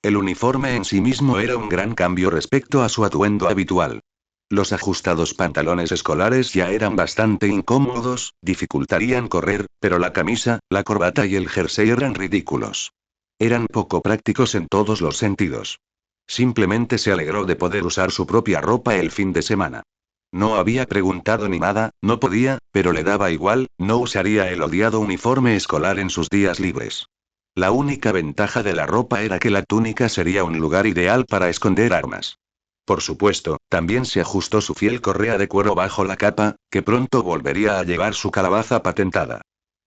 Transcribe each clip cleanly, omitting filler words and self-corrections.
El uniforme en sí mismo era un gran cambio respecto a su atuendo habitual. Los ajustados pantalones escolares ya eran bastante incómodos, dificultarían correr, pero la camisa, la corbata y el jersey eran ridículos. Eran poco prácticos en todos los sentidos. Simplemente se alegró de poder usar su propia ropa el fin de semana. No había preguntado ni nada, no podía, pero le daba igual, no usaría el odiado uniforme escolar en sus días libres. La única ventaja de la ropa era que la túnica sería un lugar ideal para esconder armas. Por supuesto, también se ajustó su fiel correa de cuero bajo la capa, que pronto volvería a llevar su calabaza patentada.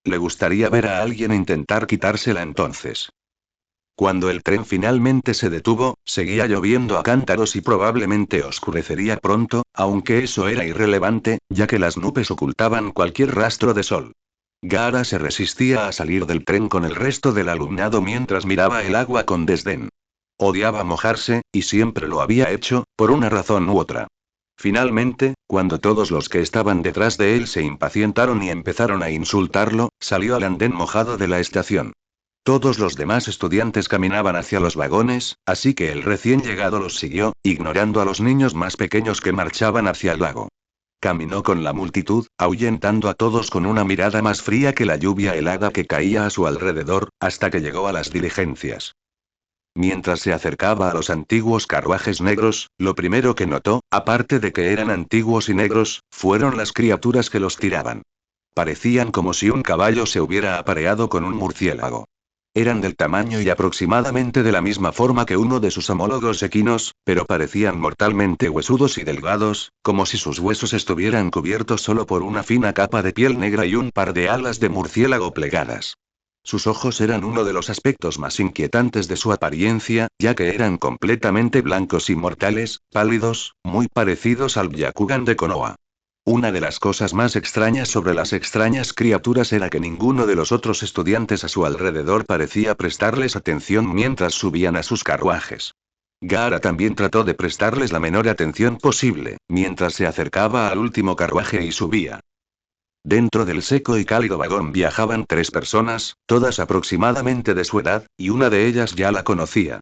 Le gustaría ver a alguien intentar quitársela entonces. Cuando el tren finalmente se detuvo, seguía lloviendo a cántaros y probablemente oscurecería pronto, aunque eso era irrelevante, ya que las nubes ocultaban cualquier rastro de sol. Gaara se resistía a salir del tren con el resto del alumnado mientras miraba el agua con desdén. Odiaba mojarse, y siempre lo había hecho, por una razón u otra. Finalmente, cuando todos los que estaban detrás de él se impacientaron y empezaron a insultarlo, salió al andén mojado de la estación. Todos los demás estudiantes caminaban hacia los vagones, así que el recién llegado los siguió, ignorando a los niños más pequeños que marchaban hacia el lago. Caminó con la multitud, ahuyentando a todos con una mirada más fría que la lluvia helada que caía a su alrededor, hasta que llegó a las diligencias. Mientras se acercaba a los antiguos carruajes negros, lo primero que notó, aparte de que eran antiguos y negros, fueron las criaturas que los tiraban. Parecían como si un caballo se hubiera apareado con un murciélago. Eran del tamaño y aproximadamente de la misma forma que uno de sus homólogos equinos, pero parecían mortalmente huesudos y delgados, como si sus huesos estuvieran cubiertos solo por una fina capa de piel negra y un par de alas de murciélago plegadas. Sus ojos eran uno de los aspectos más inquietantes de su apariencia, ya que eran completamente blancos y mortales, pálidos, muy parecidos al Byakugan de Konoha. Una de las cosas más extrañas sobre las extrañas criaturas era que ninguno de los otros estudiantes a su alrededor parecía prestarles atención mientras subían a sus carruajes. Gaara también trató de prestarles la menor atención posible, mientras se acercaba al último carruaje y subía. Dentro del seco y cálido vagón viajaban 3 personas, todas aproximadamente de su edad, y una de ellas ya la conocía.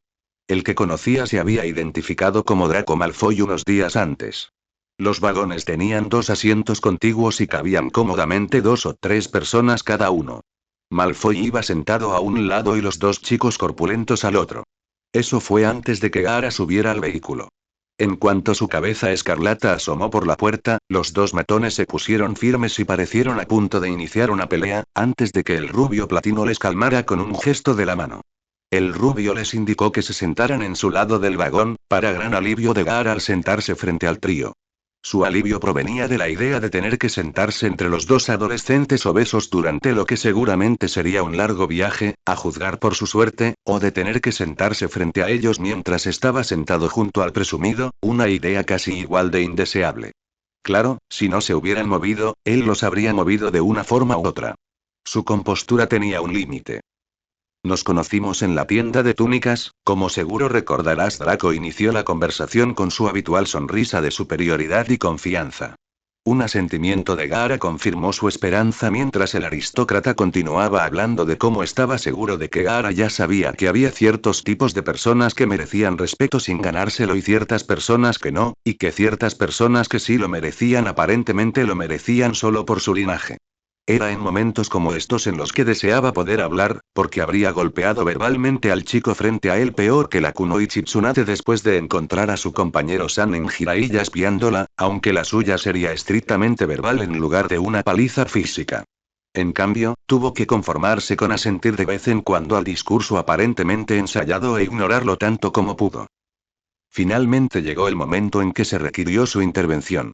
El que conocía se había identificado como Draco Malfoy unos días antes. Los vagones tenían 2 asientos contiguos y cabían cómodamente 2 o 3 personas cada uno. Malfoy iba sentado a un lado y los 2 chicos corpulentos al otro. Eso fue antes de que Gaara subiera al vehículo. En cuanto su cabeza escarlata asomó por la puerta, los 2 matones se pusieron firmes y parecieron a punto de iniciar una pelea, antes de que el rubio platino les calmara con un gesto de la mano. El rubio les indicó que se sentaran en su lado del vagón, para gran alivio de Gaara al sentarse frente al trío. Su alivio provenía de la idea de tener que sentarse entre los 2 adolescentes obesos durante lo que seguramente sería un largo viaje, a juzgar por su suerte, o de tener que sentarse frente a ellos mientras estaba sentado junto al presumido, una idea casi igual de indeseable. Claro, si no se hubieran movido, él los habría movido de una forma u otra. Su compostura tenía un límite. Nos conocimos en la tienda de túnicas, como seguro recordarás. Draco inició la conversación con su habitual sonrisa de superioridad y confianza. Un asentimiento de Gaara confirmó su esperanza mientras el aristócrata continuaba hablando de cómo estaba seguro de que Gaara ya sabía que había ciertos tipos de personas que merecían respeto sin ganárselo y ciertas personas que no, y que ciertas personas que sí lo merecían aparentemente lo merecían solo por su linaje. Era en momentos como estos en los que deseaba poder hablar, porque habría golpeado verbalmente al chico frente a él peor que la Kunoichi Tsunade después de encontrar a su compañero San en Jiraiya espiándola, aunque la suya sería estrictamente verbal en lugar de una paliza física. En cambio, tuvo que conformarse con asentir de vez en cuando al discurso aparentemente ensayado e ignorarlo tanto como pudo. Finalmente llegó el momento en que se requirió su intervención.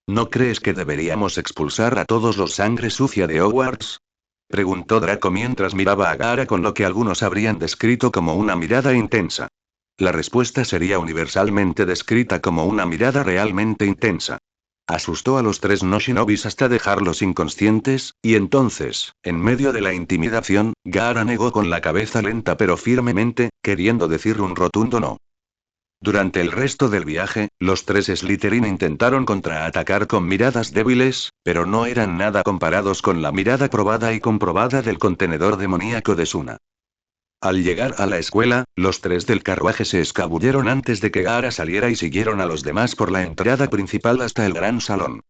¿No crees que deberíamos expulsar a todos los sangre sucia de Hogwarts? Preguntó Draco mientras miraba a Gaara con lo que algunos habrían descrito como una mirada intensa. La respuesta sería universalmente descrita como una mirada realmente intensa. Asustó a los 3 no-shinobis hasta dejarlos inconscientes, y entonces, en medio de la intimidación, Gaara negó con la cabeza lenta pero firmemente, queriendo decir un rotundo no. Durante el resto del viaje, los 3 Slytherin intentaron contraatacar con miradas débiles, pero no eran nada comparados con la mirada probada y comprobada del contenedor demoníaco de Suna. Al llegar a la escuela, los tres del carruaje se escabulleron antes de que Gaara saliera y siguieron a los demás por la entrada principal hasta el gran salón.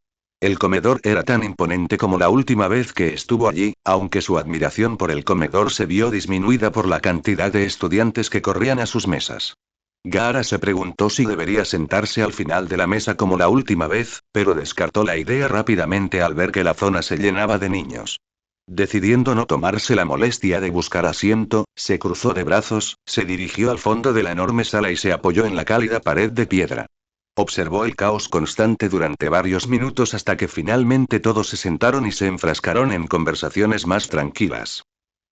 El comedor era tan imponente como la última vez que estuvo allí, aunque su admiración por el comedor se vio disminuida por la cantidad de estudiantes que corrían a sus mesas. Gaara se preguntó si debería sentarse al final de la mesa como la última vez, pero descartó la idea rápidamente al ver que la zona se llenaba de niños. Decidiendo no tomarse la molestia de buscar asiento, se cruzó de brazos, se dirigió al fondo de la enorme sala y se apoyó en la cálida pared de piedra. Observó el caos constante durante varios minutos hasta que finalmente todos se sentaron y se enfrascaron en conversaciones más tranquilas.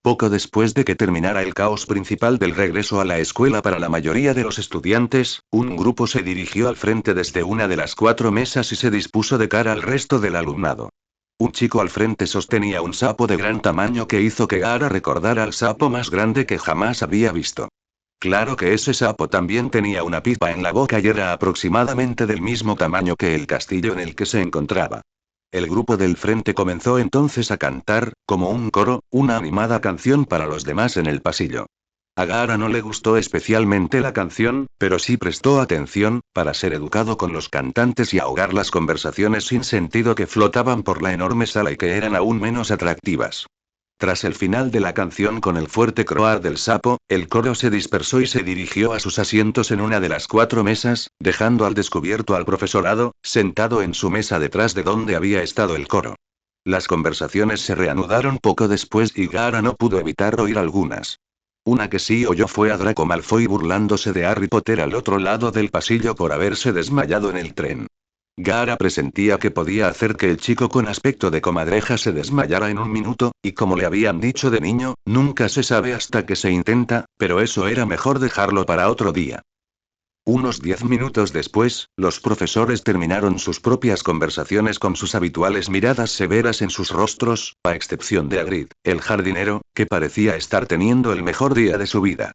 Poco después de que terminara el caos principal del regreso a la escuela para la mayoría de los estudiantes, un grupo se dirigió al frente desde una de las 4 mesas y se dispuso de cara al resto del alumnado. Un chico al frente sostenía un sapo de gran tamaño que hizo que Gaara recordara al sapo más grande que jamás había visto. Claro que ese sapo también tenía una pipa en la boca y era aproximadamente del mismo tamaño que el castillo en el que se encontraba. El grupo del frente comenzó entonces a cantar, como un coro, una animada canción para los demás en el pasillo. A Gaara no le gustó especialmente la canción, pero sí prestó atención, para ser educado con los cantantes y ahogar las conversaciones sin sentido que flotaban por la enorme sala y que eran aún menos atractivas. Tras el final de la canción con el fuerte croar del sapo, el coro se dispersó y se dirigió a sus asientos en una de las 4 mesas, dejando al descubierto al profesorado, sentado en su mesa detrás de donde había estado el coro. Las conversaciones se reanudaron poco después y Gaara no pudo evitar oír algunas. Una que sí oyó fue a Draco Malfoy burlándose de Harry Potter al otro lado del pasillo por haberse desmayado en el tren. Gaara presentía que podía hacer que el chico con aspecto de comadreja se desmayara en un minuto, y como le habían dicho de niño, nunca se sabe hasta que se intenta, pero eso era mejor dejarlo para otro día. Unos 10 minutos después, los profesores terminaron sus propias conversaciones con sus habituales miradas severas en sus rostros, a excepción de Hagrid, el jardinero, que parecía estar teniendo el mejor día de su vida.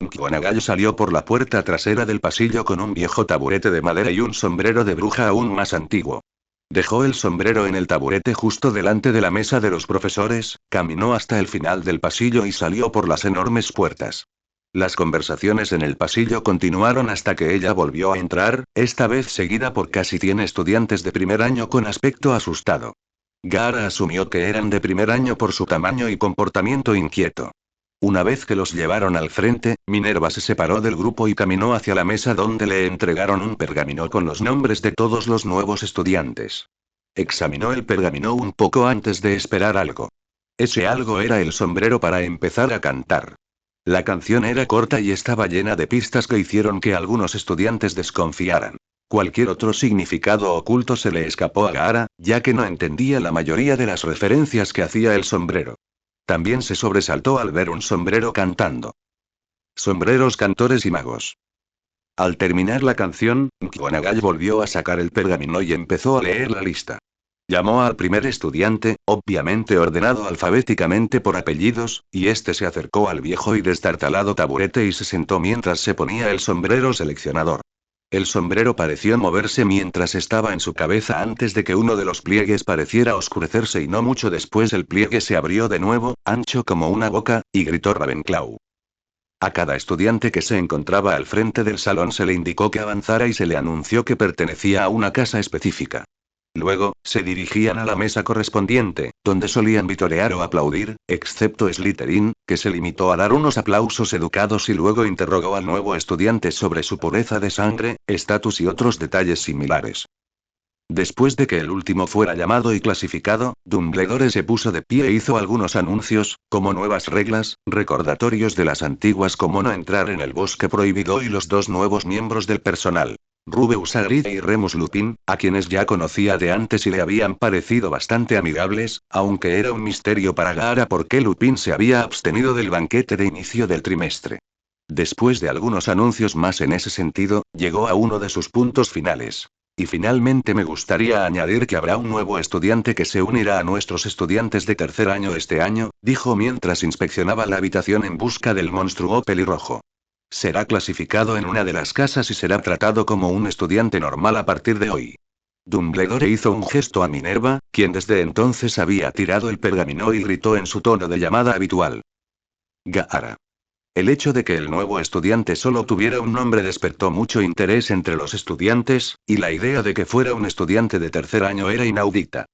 McGonagall salió por la puerta trasera del pasillo con un viejo taburete de madera y un sombrero de bruja aún más antiguo. Dejó el sombrero en el taburete justo delante de la mesa de los profesores, caminó hasta el final del pasillo y salió por las enormes puertas. Las conversaciones en el pasillo continuaron hasta que ella volvió a entrar, esta vez seguida por casi 100 estudiantes de primer año con aspecto asustado. Gaara asumió que eran de primer año por su tamaño y comportamiento inquieto. Una vez que los llevaron al frente, Minerva se separó del grupo y caminó hacia la mesa donde le entregaron un pergamino con los nombres de todos los nuevos estudiantes. Examinó el pergamino un poco antes de esperar algo. Ese algo era el sombrero para empezar a cantar. La canción era corta y estaba llena de pistas que hicieron que algunos estudiantes desconfiaran. Cualquier otro significado oculto se le escapó a Gaara, ya que no entendía la mayoría de las referencias que hacía el sombrero. También se sobresaltó al ver un sombrero cantando. Sombreros, cantores y magos. Al terminar la canción, McGonagall volvió a sacar el pergamino y empezó a leer la lista. Llamó al primer estudiante, obviamente ordenado alfabéticamente por apellidos, y este se acercó al viejo y destartalado taburete y se sentó mientras se ponía el sombrero seleccionador. El sombrero pareció moverse mientras estaba en su cabeza antes de que uno de los pliegues pareciera oscurecerse y no mucho después el pliegue se abrió de nuevo, ancho como una boca, y gritó Ravenclaw. A cada estudiante que se encontraba al frente del salón se le indicó que avanzara y se le anunció que pertenecía a una casa específica. Luego, se dirigían a la mesa correspondiente, donde solían vitorear o aplaudir, excepto Slytherin, que se limitó a dar unos aplausos educados y luego interrogó al nuevo estudiante sobre su pureza de sangre, estatus y otros detalles similares. Después de que el último fuera llamado y clasificado, Dumbledore se puso de pie e hizo algunos anuncios, como nuevas reglas, recordatorios de las antiguas como no entrar en el bosque prohibido y los dos nuevos miembros del personal. Rubeus Hagrid y Remus Lupin, a quienes ya conocía de antes y le habían parecido bastante amigables, aunque era un misterio para Gaara por qué Lupin se había abstenido del banquete de inicio del trimestre. Después de algunos anuncios más en ese sentido, llegó a uno de sus puntos finales. Y finalmente me gustaría añadir que habrá un nuevo estudiante que se unirá a nuestros estudiantes de tercer año este año, dijo mientras inspeccionaba la habitación en busca del monstruo pelirrojo. Será clasificado en una de las casas y será tratado como un estudiante normal a partir de hoy. Dumbledore hizo un gesto a Minerva, quien desde entonces había tirado el pergamino y gritó en su tono de llamada habitual. Gaara. El hecho de que el nuevo estudiante solo tuviera un nombre despertó mucho interés entre los estudiantes, y la idea de que fuera un estudiante de tercer año era inaudita.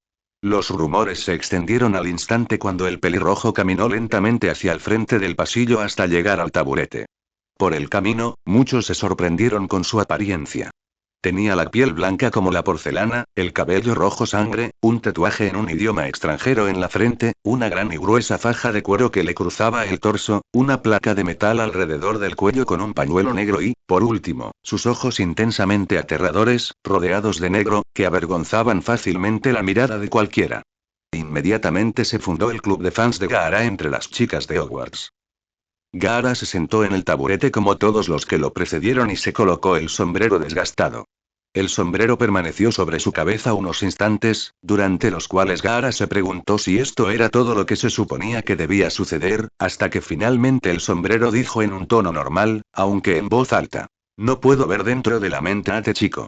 Los rumores se extendieron al instante cuando el pelirrojo caminó lentamente hacia el frente del pasillo hasta llegar al taburete. Por el camino, muchos se sorprendieron con su apariencia. Tenía la piel blanca como la porcelana, el cabello rojo sangre, un tatuaje en un idioma extranjero en la frente, una gran y gruesa faja de cuero que le cruzaba el torso, una placa de metal alrededor del cuello con un pañuelo negro y, por último, sus ojos intensamente aterradores, rodeados de negro, que avergonzaban fácilmente la mirada de cualquiera. Inmediatamente se fundó el club de fans de Gaara entre las chicas de Hogwarts. Gaara se sentó en el taburete como todos los que lo precedieron y se colocó el sombrero desgastado. El sombrero permaneció sobre su cabeza unos instantes, durante los cuales Gaara se preguntó si esto era todo lo que se suponía que debía suceder, hasta que finalmente el sombrero dijo en un tono normal, aunque en voz alta: "No puedo ver dentro de la mente a este chico".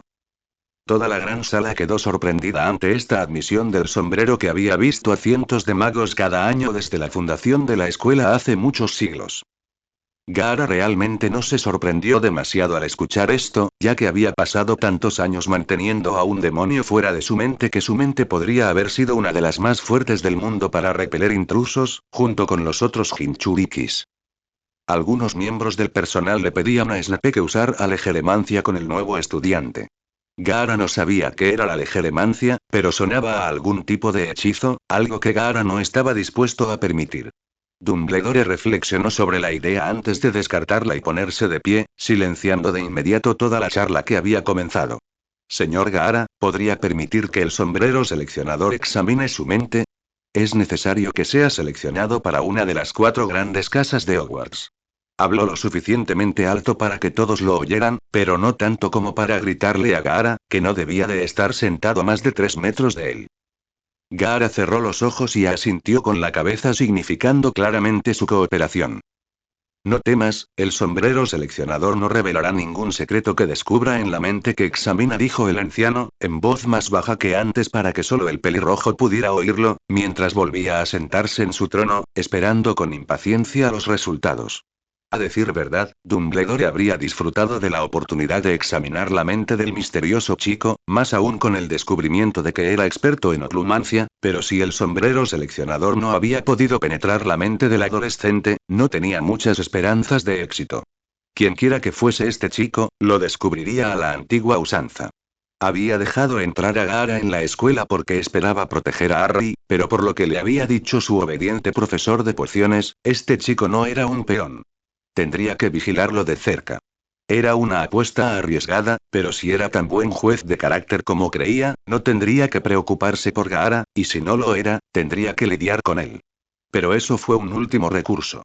Toda la gran sala quedó sorprendida ante esta admisión del sombrero que había visto a cientos de magos cada año desde la fundación de la escuela hace muchos siglos. Gaara realmente no se sorprendió demasiado al escuchar esto, ya que había pasado tantos años manteniendo a un demonio fuera de su mente que su mente podría haber sido una de las más fuertes del mundo para repeler intrusos, junto con los otros Jinchurikis. Algunos miembros del personal le pedían a Snape que usara legeremancia con el nuevo estudiante. Gaara no sabía qué era la legeremancia, pero sonaba a algún tipo de hechizo, algo que Gaara no estaba dispuesto a permitir. Dumbledore reflexionó sobre la idea antes de descartarla y ponerse de pie, silenciando de inmediato toda la charla que había comenzado. Señor Gaara, ¿podría permitir que el sombrero seleccionador examine su mente? Es necesario que sea seleccionado para una de las 4 grandes casas de Hogwarts. Habló lo suficientemente alto para que todos lo oyeran, pero no tanto como para gritarle a Gaara, que no debía de estar sentado a más de 3 metros de él. Gaara cerró los ojos y asintió con la cabeza significando claramente su cooperación. No temas, el sombrero seleccionador no revelará ningún secreto que descubra en la mente que examina, dijo el anciano, en voz más baja que antes para que solo el pelirrojo pudiera oírlo, mientras volvía a sentarse en su trono, esperando con impaciencia los resultados. A decir verdad, Dumbledore habría disfrutado de la oportunidad de examinar la mente del misterioso chico, más aún con el descubrimiento de que era experto en oclumancia, pero si el sombrero seleccionador no había podido penetrar la mente del adolescente, no tenía muchas esperanzas de éxito. Quienquiera que fuese este chico, lo descubriría a la antigua usanza. Había dejado entrar a Gaara en la escuela porque esperaba proteger a Harry, pero por lo que le había dicho su obediente profesor de pociones, este chico no era un peón. Tendría que vigilarlo de cerca. Era una apuesta arriesgada, pero si era tan buen juez de carácter como creía, no tendría que preocuparse por Gaara, y si no lo era, tendría que lidiar con él. Pero eso fue un último recurso.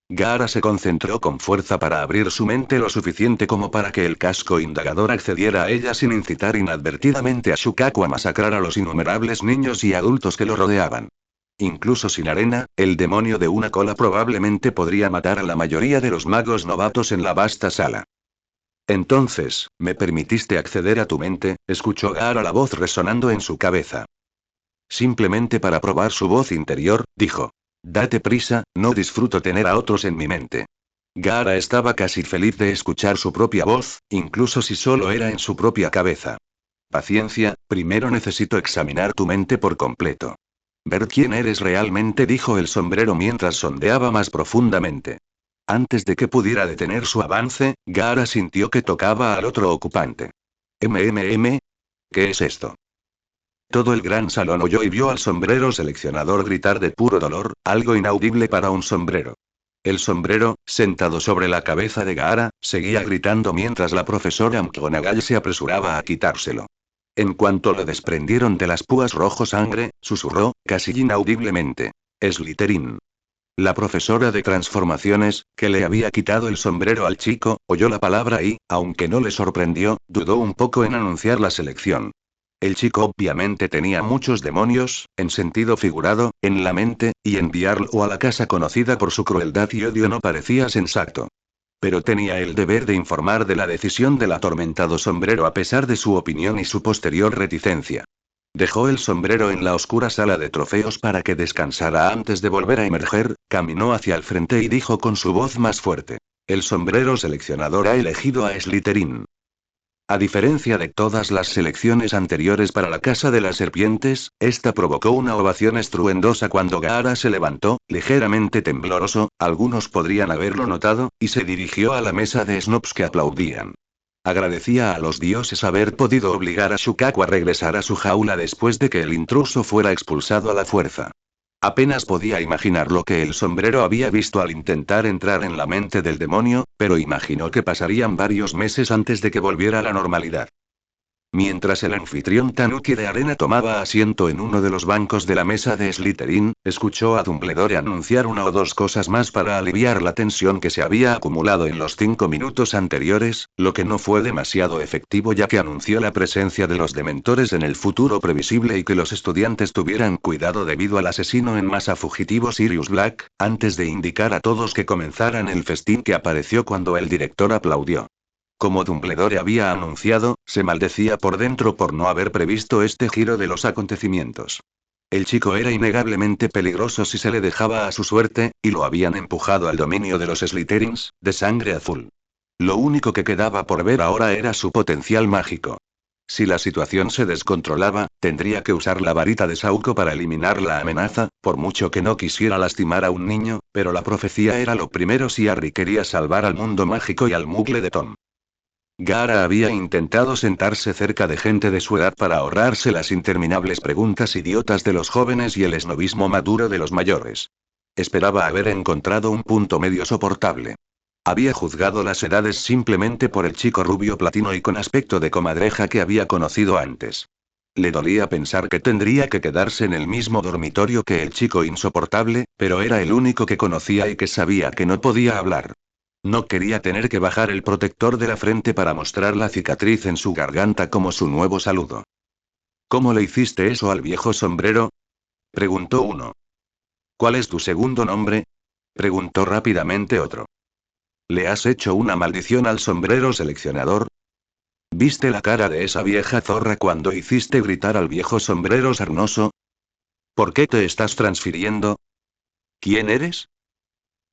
Gaara se concentró con fuerza para abrir su mente lo suficiente como para que el casco indagador accediera a ella sin incitar inadvertidamente a Shukaku a masacrar a los innumerables niños y adultos que lo rodeaban. Incluso sin arena, el demonio de una cola probablemente podría matar a la mayoría de los magos novatos en la vasta sala. Entonces, ¿me permitiste acceder a tu mente?, escuchó Gaara la voz resonando en su cabeza. Simplemente para probar su voz interior, dijo. Date prisa, no disfruto tener a otros en mi mente. Gaara estaba casi feliz de escuchar su propia voz, incluso si solo era en su propia cabeza. Paciencia, primero necesito examinar tu mente por completo. Ver quién eres realmente, dijo el sombrero mientras sondeaba más profundamente. Antes de que pudiera detener su avance, Gaara sintió que tocaba al otro ocupante. ¿Qué es esto? Todo el gran salón oyó y vio al sombrero seleccionador gritar de puro dolor, algo inaudible para un sombrero. El sombrero, sentado sobre la cabeza de Gaara, seguía gritando mientras la profesora McGonagall se apresuraba a quitárselo. En cuanto lo desprendieron de las púas rojo sangre, susurró, casi inaudiblemente. Slytherin. La profesora de transformaciones, que le había quitado el sombrero al chico, oyó la palabra y, aunque no le sorprendió, dudó un poco en anunciar la selección. El chico obviamente tenía muchos demonios, en sentido figurado, en la mente, y enviarlo a la casa conocida por su crueldad y odio no parecía sensato. Pero tenía el deber de informar de la decisión del atormentado sombrero a pesar de su opinión y su posterior reticencia. Dejó el sombrero en la oscura sala de trofeos para que descansara antes de volver a emerger, caminó hacia el frente y dijo con su voz más fuerte. El sombrero seleccionador ha elegido a Slytherin. A diferencia de todas las selecciones anteriores para la Casa de las Serpientes, esta provocó una ovación estruendosa cuando Gaara se levantó, ligeramente tembloroso, algunos podrían haberlo notado, y se dirigió a la mesa de snobs que aplaudían. Agradecía a los dioses haber podido obligar a Shukaku a regresar a su jaula después de que el intruso fuera expulsado a la fuerza. Apenas podía imaginar lo que el sombrero había visto al intentar entrar en la mente del demonio, pero imaginó que pasarían varios meses antes de que volviera a la normalidad. Mientras el anfitrión Tanuki de arena tomaba asiento en uno de los bancos de la mesa de Slytherin, escuchó a Dumbledore anunciar una o dos cosas más para aliviar la tensión que se había acumulado en los 5 minutos anteriores, lo que no fue demasiado efectivo ya que anunció la presencia de los dementores en el futuro previsible y que los estudiantes tuvieran cuidado debido al asesino en masa fugitivo Sirius Black, antes de indicar a todos que comenzaran el festín que apareció cuando el director aplaudió. Como Dumbledore había anunciado, se maldecía por dentro por no haber previsto este giro de los acontecimientos. El chico era innegablemente peligroso si se le dejaba a su suerte, y lo habían empujado al dominio de los Slytherins, de sangre azul. Lo único que quedaba por ver ahora era su potencial mágico. Si la situación se descontrolaba, tendría que usar la varita de Sauco para eliminar la amenaza, por mucho que no quisiera lastimar a un niño, pero la profecía era lo primero si Harry quería salvar al mundo mágico y al Muggle de Tom. Gaara había intentado sentarse cerca de gente de su edad para ahorrarse las interminables preguntas idiotas de los jóvenes y el esnobismo maduro de los mayores. Esperaba haber encontrado un punto medio soportable. Había juzgado las edades simplemente por el chico rubio platino y con aspecto de comadreja que había conocido antes. Le dolía pensar que tendría que quedarse en el mismo dormitorio que el chico insoportable, pero era el único que conocía y que sabía que no podía hablar. No quería tener que bajar el protector de la frente para mostrar la cicatriz en su garganta como su nuevo saludo. ¿Cómo le hiciste eso al viejo sombrero? Preguntó uno. ¿Cuál es tu segundo nombre? Preguntó rápidamente otro. ¿Le has hecho una maldición al sombrero seleccionador? ¿Viste la cara de esa vieja zorra cuando hiciste gritar al viejo sombrero sarnoso? ¿Por qué te estás transfiriendo? ¿Quién eres?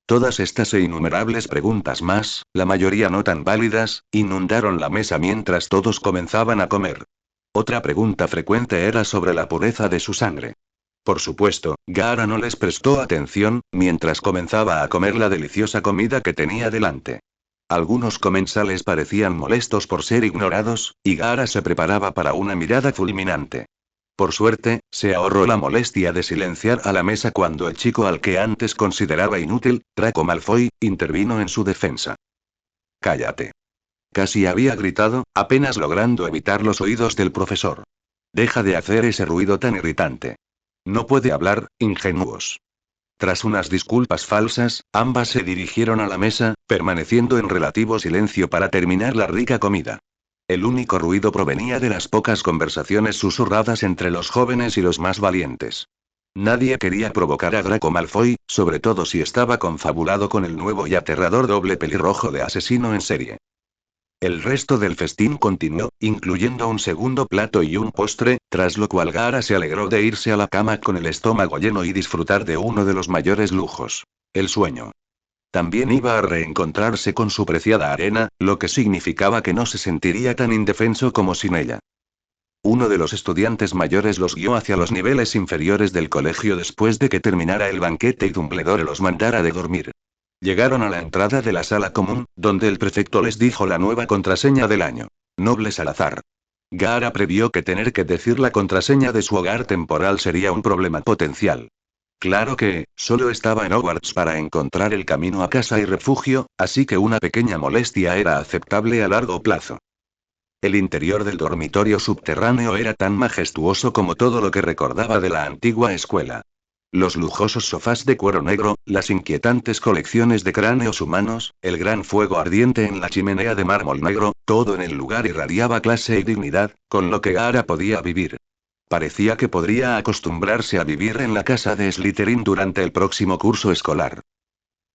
Todas estas e innumerables preguntas más, la mayoría no tan válidas, inundaron la mesa mientras todos comenzaban a comer. Otra pregunta frecuente era sobre la pureza de su sangre. Por supuesto, Gaara no les prestó atención, mientras comenzaba a comer la deliciosa comida que tenía delante. Algunos comensales parecían molestos por ser ignorados, y Gaara se preparaba para una mirada fulminante. Por suerte, se ahorró la molestia de silenciar a la mesa cuando el chico al que antes consideraba inútil, Draco Malfoy, intervino en su defensa. «Cállate». Casi había gritado, apenas logrando evitar los oídos del profesor. «Deja de hacer ese ruido tan irritante. No puede hablar, ingenuos». Tras unas disculpas falsas, ambas se dirigieron a la mesa, permaneciendo en relativo silencio para terminar la rica comida. El único ruido provenía de las pocas conversaciones susurradas entre los jóvenes y los más valientes. Nadie quería provocar a Draco Malfoy, sobre todo si estaba confabulado con el nuevo y aterrador doble pelirrojo de asesino en serie. El resto del festín continuó, incluyendo un segundo plato y un postre, tras lo cual Gaara se alegró de irse a la cama con el estómago lleno y disfrutar de uno de los mayores lujos: el sueño. También iba a reencontrarse con su preciada arena, lo que significaba que no se sentiría tan indefenso como sin ella. Uno de los estudiantes mayores los guió hacia los niveles inferiores del colegio después de que terminara el banquete y Dumbledore los mandara de dormir. Llegaron a la entrada de la sala común, donde el prefecto les dijo la nueva contraseña del año. Noble Salazar. Gaara previó que tener que decir la contraseña de su hogar temporal sería un problema potencial. Claro que, solo estaba en Hogwarts para encontrar el camino a casa y refugio, así que una pequeña molestia era aceptable a largo plazo. El interior del dormitorio subterráneo era tan majestuoso como todo lo que recordaba de la antigua escuela. Los lujosos sofás de cuero negro, las inquietantes colecciones de cráneos humanos, el gran fuego ardiente en la chimenea de mármol negro, todo en el lugar irradiaba clase y dignidad, con lo que Gaara podía vivir. Parecía que podría acostumbrarse a vivir en la casa de Slytherin durante el próximo curso escolar.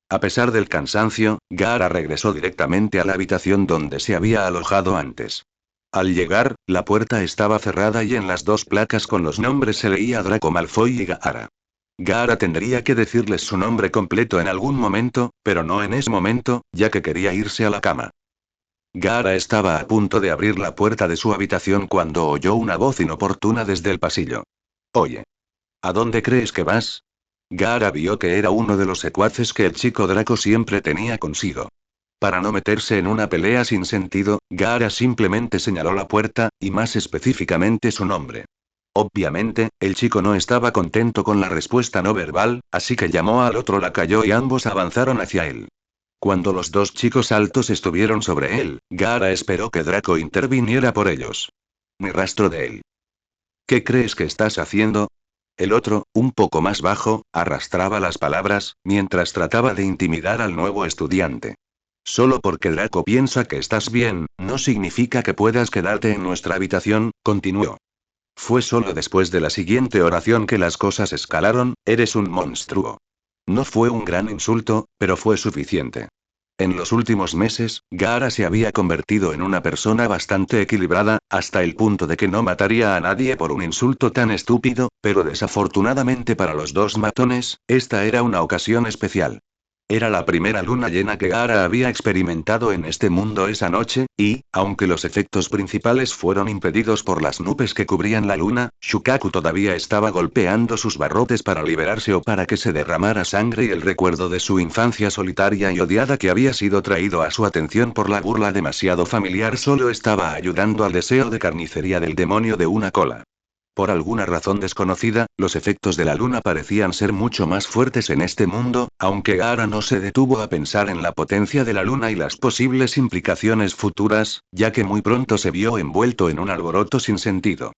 A pesar del cansancio, Gaara regresó directamente a la habitación donde se había alojado antes. Al llegar, la puerta estaba cerrada y en las dos placas con los nombres se leía Draco Malfoy y Gaara. Gaara tendría que decirles su nombre completo en algún momento, pero no en ese momento, ya que quería irse a la cama. Gaara estaba a punto de abrir la puerta de su habitación cuando oyó una voz inoportuna desde el pasillo. Oye. ¿A dónde crees que vas? Gaara vio que era uno de los secuaces que el chico Draco siempre tenía consigo. Para no meterse en una pelea sin sentido, Gaara simplemente señaló la puerta, y más específicamente su nombre. Obviamente, el chico no estaba contento con la respuesta no verbal, así que llamó al otro lacayo y ambos avanzaron hacia él. Cuando los dos chicos altos estuvieron sobre él, Gaara esperó que Draco interviniera por ellos. Ni rastro de él. ¿Qué crees que estás haciendo? El otro, un poco más bajo, arrastraba las palabras, mientras trataba de intimidar al nuevo estudiante. Solo porque Draco piensa que estás bien, no significa que puedas quedarte en nuestra habitación, continuó. Fue solo después de la siguiente oración que las cosas escalaron: eres un monstruo. No fue un gran insulto, pero fue suficiente. En los últimos meses, Gaara se había convertido en una persona bastante equilibrada, hasta el punto de que no mataría a nadie por un insulto tan estúpido, pero desafortunadamente para los dos matones, esta era una ocasión especial. Era la primera luna llena que Gaara había experimentado en este mundo esa noche, y, aunque los efectos principales fueron impedidos por las nubes que cubrían la luna, Shukaku todavía estaba golpeando sus barrotes para liberarse o para que se derramara sangre, y el recuerdo de su infancia solitaria y odiada que había sido traído a su atención por la burla demasiado familiar solo estaba ayudando al deseo de carnicería del demonio de una cola. Por alguna razón desconocida, los efectos de la luna parecían ser mucho más fuertes en este mundo, aunque Gaara no se detuvo a pensar en la potencia de la luna y las posibles implicaciones futuras, ya que muy pronto se vio envuelto en un alboroto sin sentido.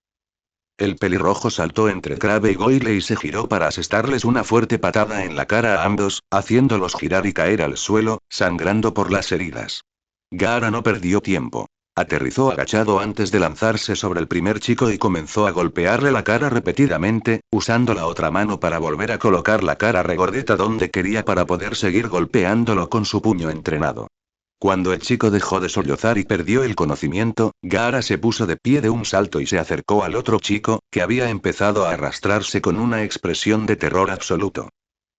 El pelirrojo saltó entre Crabbe y Goyle y se giró para asestarles una fuerte patada en la cara a ambos, haciéndolos girar y caer al suelo, sangrando por las heridas. Gaara no perdió tiempo. Aterrizó agachado antes de lanzarse sobre el primer chico y comenzó a golpearle la cara repetidamente, usando la otra mano para volver a colocar la cara regordeta donde quería para poder seguir golpeándolo con su puño entrenado. Cuando el chico dejó de sollozar y perdió el conocimiento, Gaara se puso de pie de un salto y se acercó al otro chico, que había empezado a arrastrarse con una expresión de terror absoluto.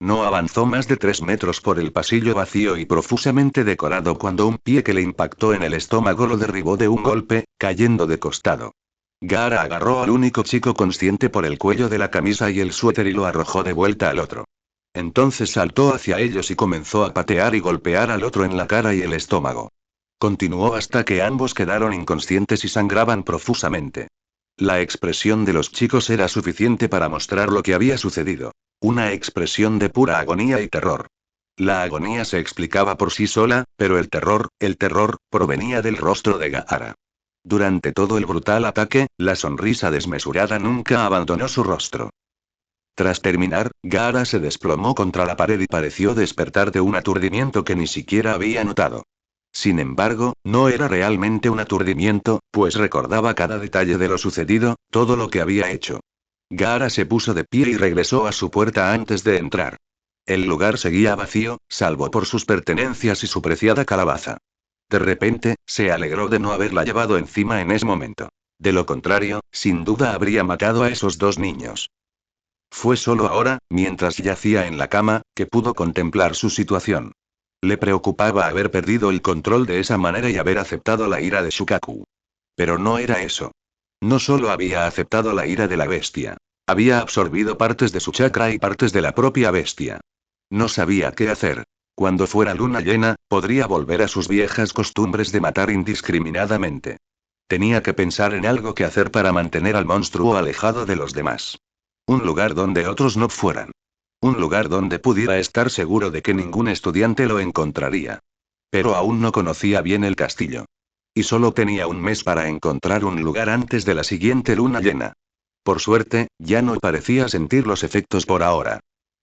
No avanzó más de 3 metros por el pasillo vacío y profusamente decorado cuando un pie que le impactó en el estómago lo derribó de un golpe, cayendo de costado. Gaara agarró al único chico consciente por el cuello de la camisa y el suéter y lo arrojó de vuelta al otro. Entonces saltó hacia ellos y comenzó a patear y golpear al otro en la cara y el estómago. Continuó hasta que ambos quedaron inconscientes y sangraban profusamente. La expresión de los chicos era suficiente para mostrar lo que había sucedido. Una expresión de pura agonía y terror. La agonía se explicaba por sí sola, pero el terror, provenía del rostro de Gaara. Durante todo el brutal ataque, la sonrisa desmesurada nunca abandonó su rostro. Tras terminar, Gaara se desplomó contra la pared y pareció despertar de un aturdimiento que ni siquiera había notado. Sin embargo, no era realmente un aturdimiento, pues recordaba cada detalle de lo sucedido, todo lo que había hecho. Gaara se puso de pie y regresó a su puerta antes de entrar. El lugar seguía vacío, salvo por sus pertenencias y su preciada calabaza. De repente, se alegró de no haberla llevado encima en ese momento. De lo contrario, sin duda habría matado a esos dos niños. Fue solo ahora, mientras yacía en la cama, que pudo contemplar su situación. Le preocupaba haber perdido el control de esa manera y haber aceptado la ira de Shukaku. Pero no era eso. No solo había aceptado la ira de la bestia. Había absorbido partes de su chakra y partes de la propia bestia. No sabía qué hacer. Cuando fuera luna llena, podría volver a sus viejas costumbres de matar indiscriminadamente. Tenía que pensar en algo que hacer para mantener al monstruo alejado de los demás. Un lugar donde otros no fueran. Un lugar donde pudiera estar seguro de que ningún estudiante lo encontraría. Pero aún no conocía bien el castillo. Y solo tenía un mes para encontrar un lugar antes de la siguiente luna llena. Por suerte, ya no parecía sentir los efectos por ahora.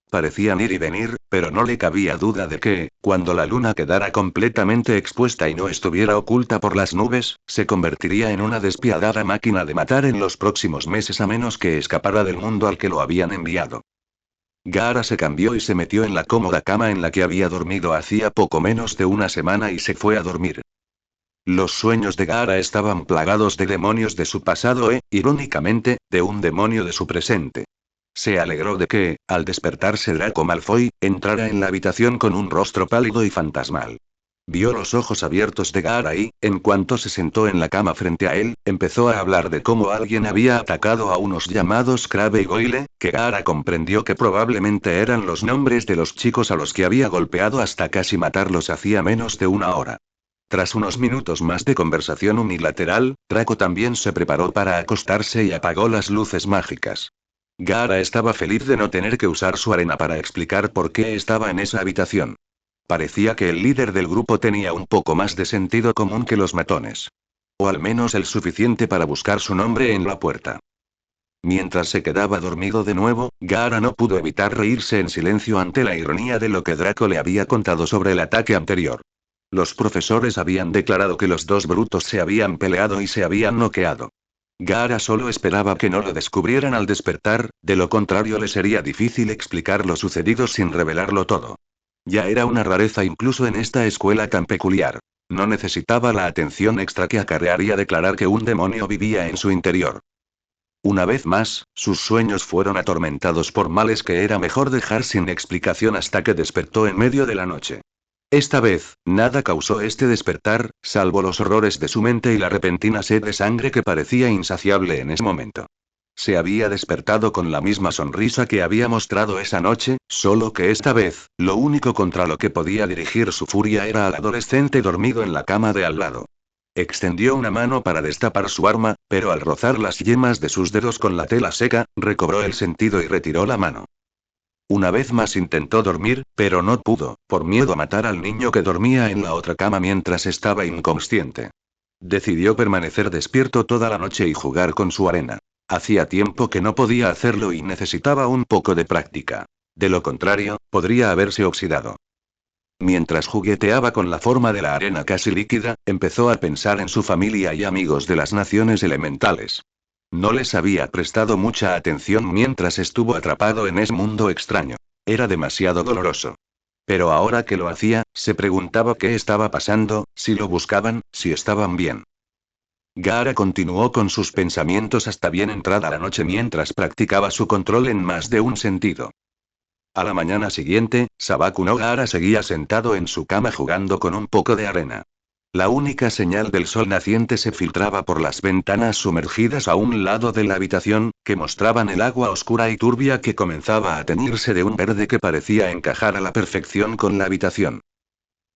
Parecían ir y venir, pero no le cabía duda de que, cuando la luna quedara completamente expuesta y no estuviera oculta por las nubes, se convertiría en una despiadada máquina de matar en los próximos meses a menos que escapara del mundo al que lo habían enviado. Gaara se cambió y se metió en la cómoda cama en la que había dormido hacía poco menos de una semana y se fue a dormir. Los sueños de Gaara estaban plagados de demonios de su pasado irónicamente, de un demonio de su presente. Se alegró de que, al despertarse Draco Malfoy, entrara en la habitación con un rostro pálido y fantasmal. Vio los ojos abiertos de Gaara y, en cuanto se sentó en la cama frente a él, empezó a hablar de cómo alguien había atacado a unos llamados Crabbe y Goyle, que Gaara comprendió que probablemente eran los nombres de los chicos a los que había golpeado hasta casi matarlos hacía menos de una hora. Tras unos minutos más de conversación unilateral, Draco también se preparó para acostarse y apagó las luces mágicas. Gaara estaba feliz de no tener que usar su arena para explicar por qué estaba en esa habitación. Parecía que el líder del grupo tenía un poco más de sentido común que los matones. O al menos el suficiente para buscar su nombre en la puerta. Mientras se quedaba dormido de nuevo, Gaara no pudo evitar reírse en silencio ante la ironía de lo que Draco le había contado sobre el ataque anterior. Los profesores habían declarado que los dos brutos se habían peleado y se habían noqueado. Gaara solo esperaba que no lo descubrieran al despertar, de lo contrario le sería difícil explicar lo sucedido sin revelarlo todo. Ya era una rareza incluso en esta escuela tan peculiar. No necesitaba la atención extra que acarrearía declarar que un demonio vivía en su interior. Una vez más, sus sueños fueron atormentados por males que era mejor dejar sin explicación hasta que despertó en medio de la noche. Esta vez, nada causó este despertar, salvo los horrores de su mente y la repentina sed de sangre que parecía insaciable en ese momento. Se había despertado con la misma sonrisa que había mostrado esa noche, solo que esta vez, lo único contra lo que podía dirigir su furia era al adolescente dormido en la cama de al lado. Extendió una mano para destapar su arma, pero al rozar las yemas de sus dedos con la tela seca, recobró el sentido y retiró la mano. Una vez más intentó dormir, pero no pudo, por miedo a matar al niño que dormía en la otra cama mientras estaba inconsciente. Decidió permanecer despierto toda la noche y jugar con su arena. Hacía tiempo que no podía hacerlo y necesitaba un poco de práctica. De lo contrario, podría haberse oxidado. Mientras jugueteaba con la forma de la arena casi líquida, empezó a pensar en su familia y amigos de las naciones elementales. No les había prestado mucha atención mientras estuvo atrapado en ese mundo extraño. Era demasiado doloroso. Pero ahora que lo hacía, se preguntaba qué estaba pasando, si lo buscaban, si estaban bien. Gaara continuó con sus pensamientos hasta bien entrada la noche mientras practicaba su control en más de un sentido. A la mañana siguiente, Sabaku no Gaara seguía sentado en su cama jugando con un poco de arena. La única señal del sol naciente se filtraba por las ventanas sumergidas a un lado de la habitación, que mostraban el agua oscura y turbia que comenzaba a teñirse de un verde que parecía encajar a la perfección con la habitación.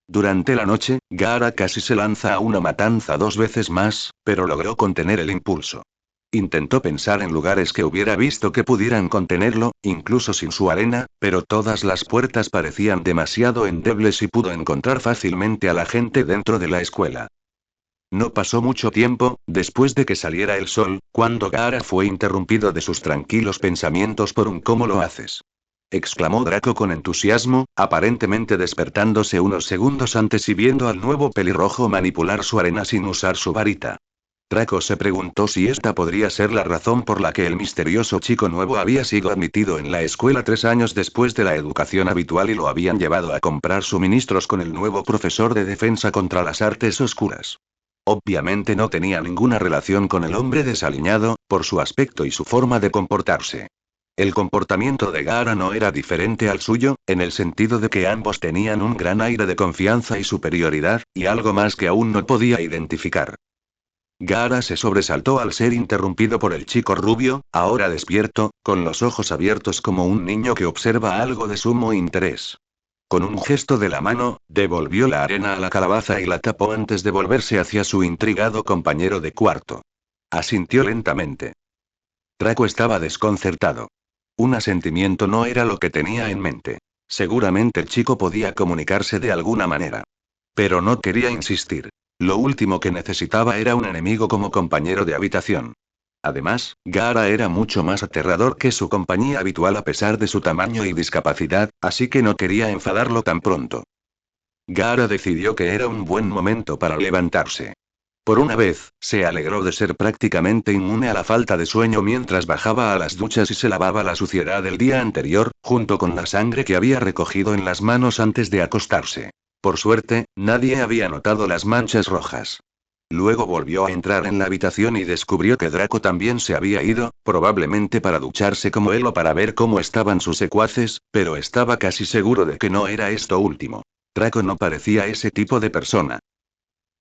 Durante la noche, Gaara casi se lanza a una matanza 2 veces más, pero logró contener el impulso. Intentó pensar en lugares que hubiera visto que pudieran contenerlo, incluso sin su arena, pero todas las puertas parecían demasiado endebles y pudo encontrar fácilmente a la gente dentro de la escuela. No pasó mucho tiempo, después de que saliera el sol, cuando Gaara fue interrumpido de sus tranquilos pensamientos por un ¿cómo lo haces? Exclamó Draco con entusiasmo, aparentemente despertándose unos segundos antes y viendo al nuevo pelirrojo manipular su arena sin usar su varita. Draco se preguntó si esta podría ser la razón por la que el misterioso chico nuevo había sido admitido en la escuela 3 años después de la educación habitual y lo habían llevado a comprar suministros con el nuevo profesor de defensa contra las artes oscuras. Obviamente no tenía ninguna relación con el hombre desaliñado, por su aspecto y su forma de comportarse. El comportamiento de Gaara no era diferente al suyo, en el sentido de que ambos tenían un gran aire de confianza y superioridad, y algo más que aún no podía identificar. Gaara se sobresaltó al ser interrumpido por el chico rubio, ahora despierto, con los ojos abiertos como un niño que observa algo de sumo interés. Con un gesto de la mano, devolvió la arena a la calabaza y la tapó antes de volverse hacia su intrigado compañero de cuarto. Asintió lentamente. Draco estaba desconcertado. Un asentimiento no era lo que tenía en mente. Seguramente el chico podía comunicarse de alguna manera. Pero no quería insistir. Lo último que necesitaba era un enemigo como compañero de habitación. Además, Gaara era mucho más aterrador que su compañía habitual a pesar de su tamaño y discapacidad, así que no quería enfadarlo tan pronto. Gaara decidió que era un buen momento para levantarse. Por una vez, se alegró de ser prácticamente inmune a la falta de sueño mientras bajaba a las duchas y se lavaba la suciedad del día anterior, junto con la sangre que había recogido en las manos antes de acostarse. Por suerte, nadie había notado las manchas rojas. Luego volvió a entrar en la habitación y descubrió que Draco también se había ido, probablemente para ducharse como él o para ver cómo estaban sus secuaces, pero estaba casi seguro de que no era esto último. Draco no parecía ese tipo de persona.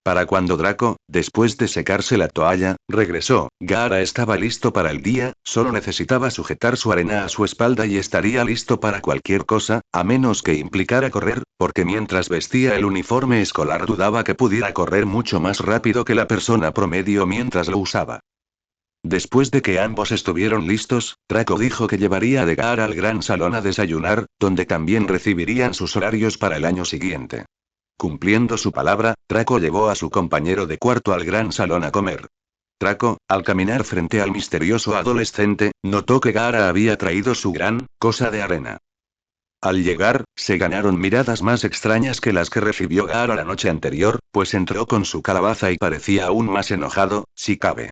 Para cuando Draco, después de secarse la toalla, regresó, Gaara estaba listo para el día, solo necesitaba sujetar su arena a su espalda y estaría listo para cualquier cosa, a menos que implicara correr, porque mientras vestía el uniforme escolar dudaba que pudiera correr mucho más rápido que la persona promedio mientras lo usaba. Después de que ambos estuvieron listos, Draco dijo que llevaría a Gaara al gran salón a desayunar, donde también recibirían sus horarios para el año siguiente. Cumpliendo su palabra, Draco llevó a su compañero de cuarto al gran salón a comer. Draco, al caminar frente al misterioso adolescente, notó que Gaara había traído su gran cosa de arena. Al llegar, se ganaron miradas más extrañas que las que recibió Gaara la noche anterior, pues entró con su calabaza y parecía aún más enojado, si cabe.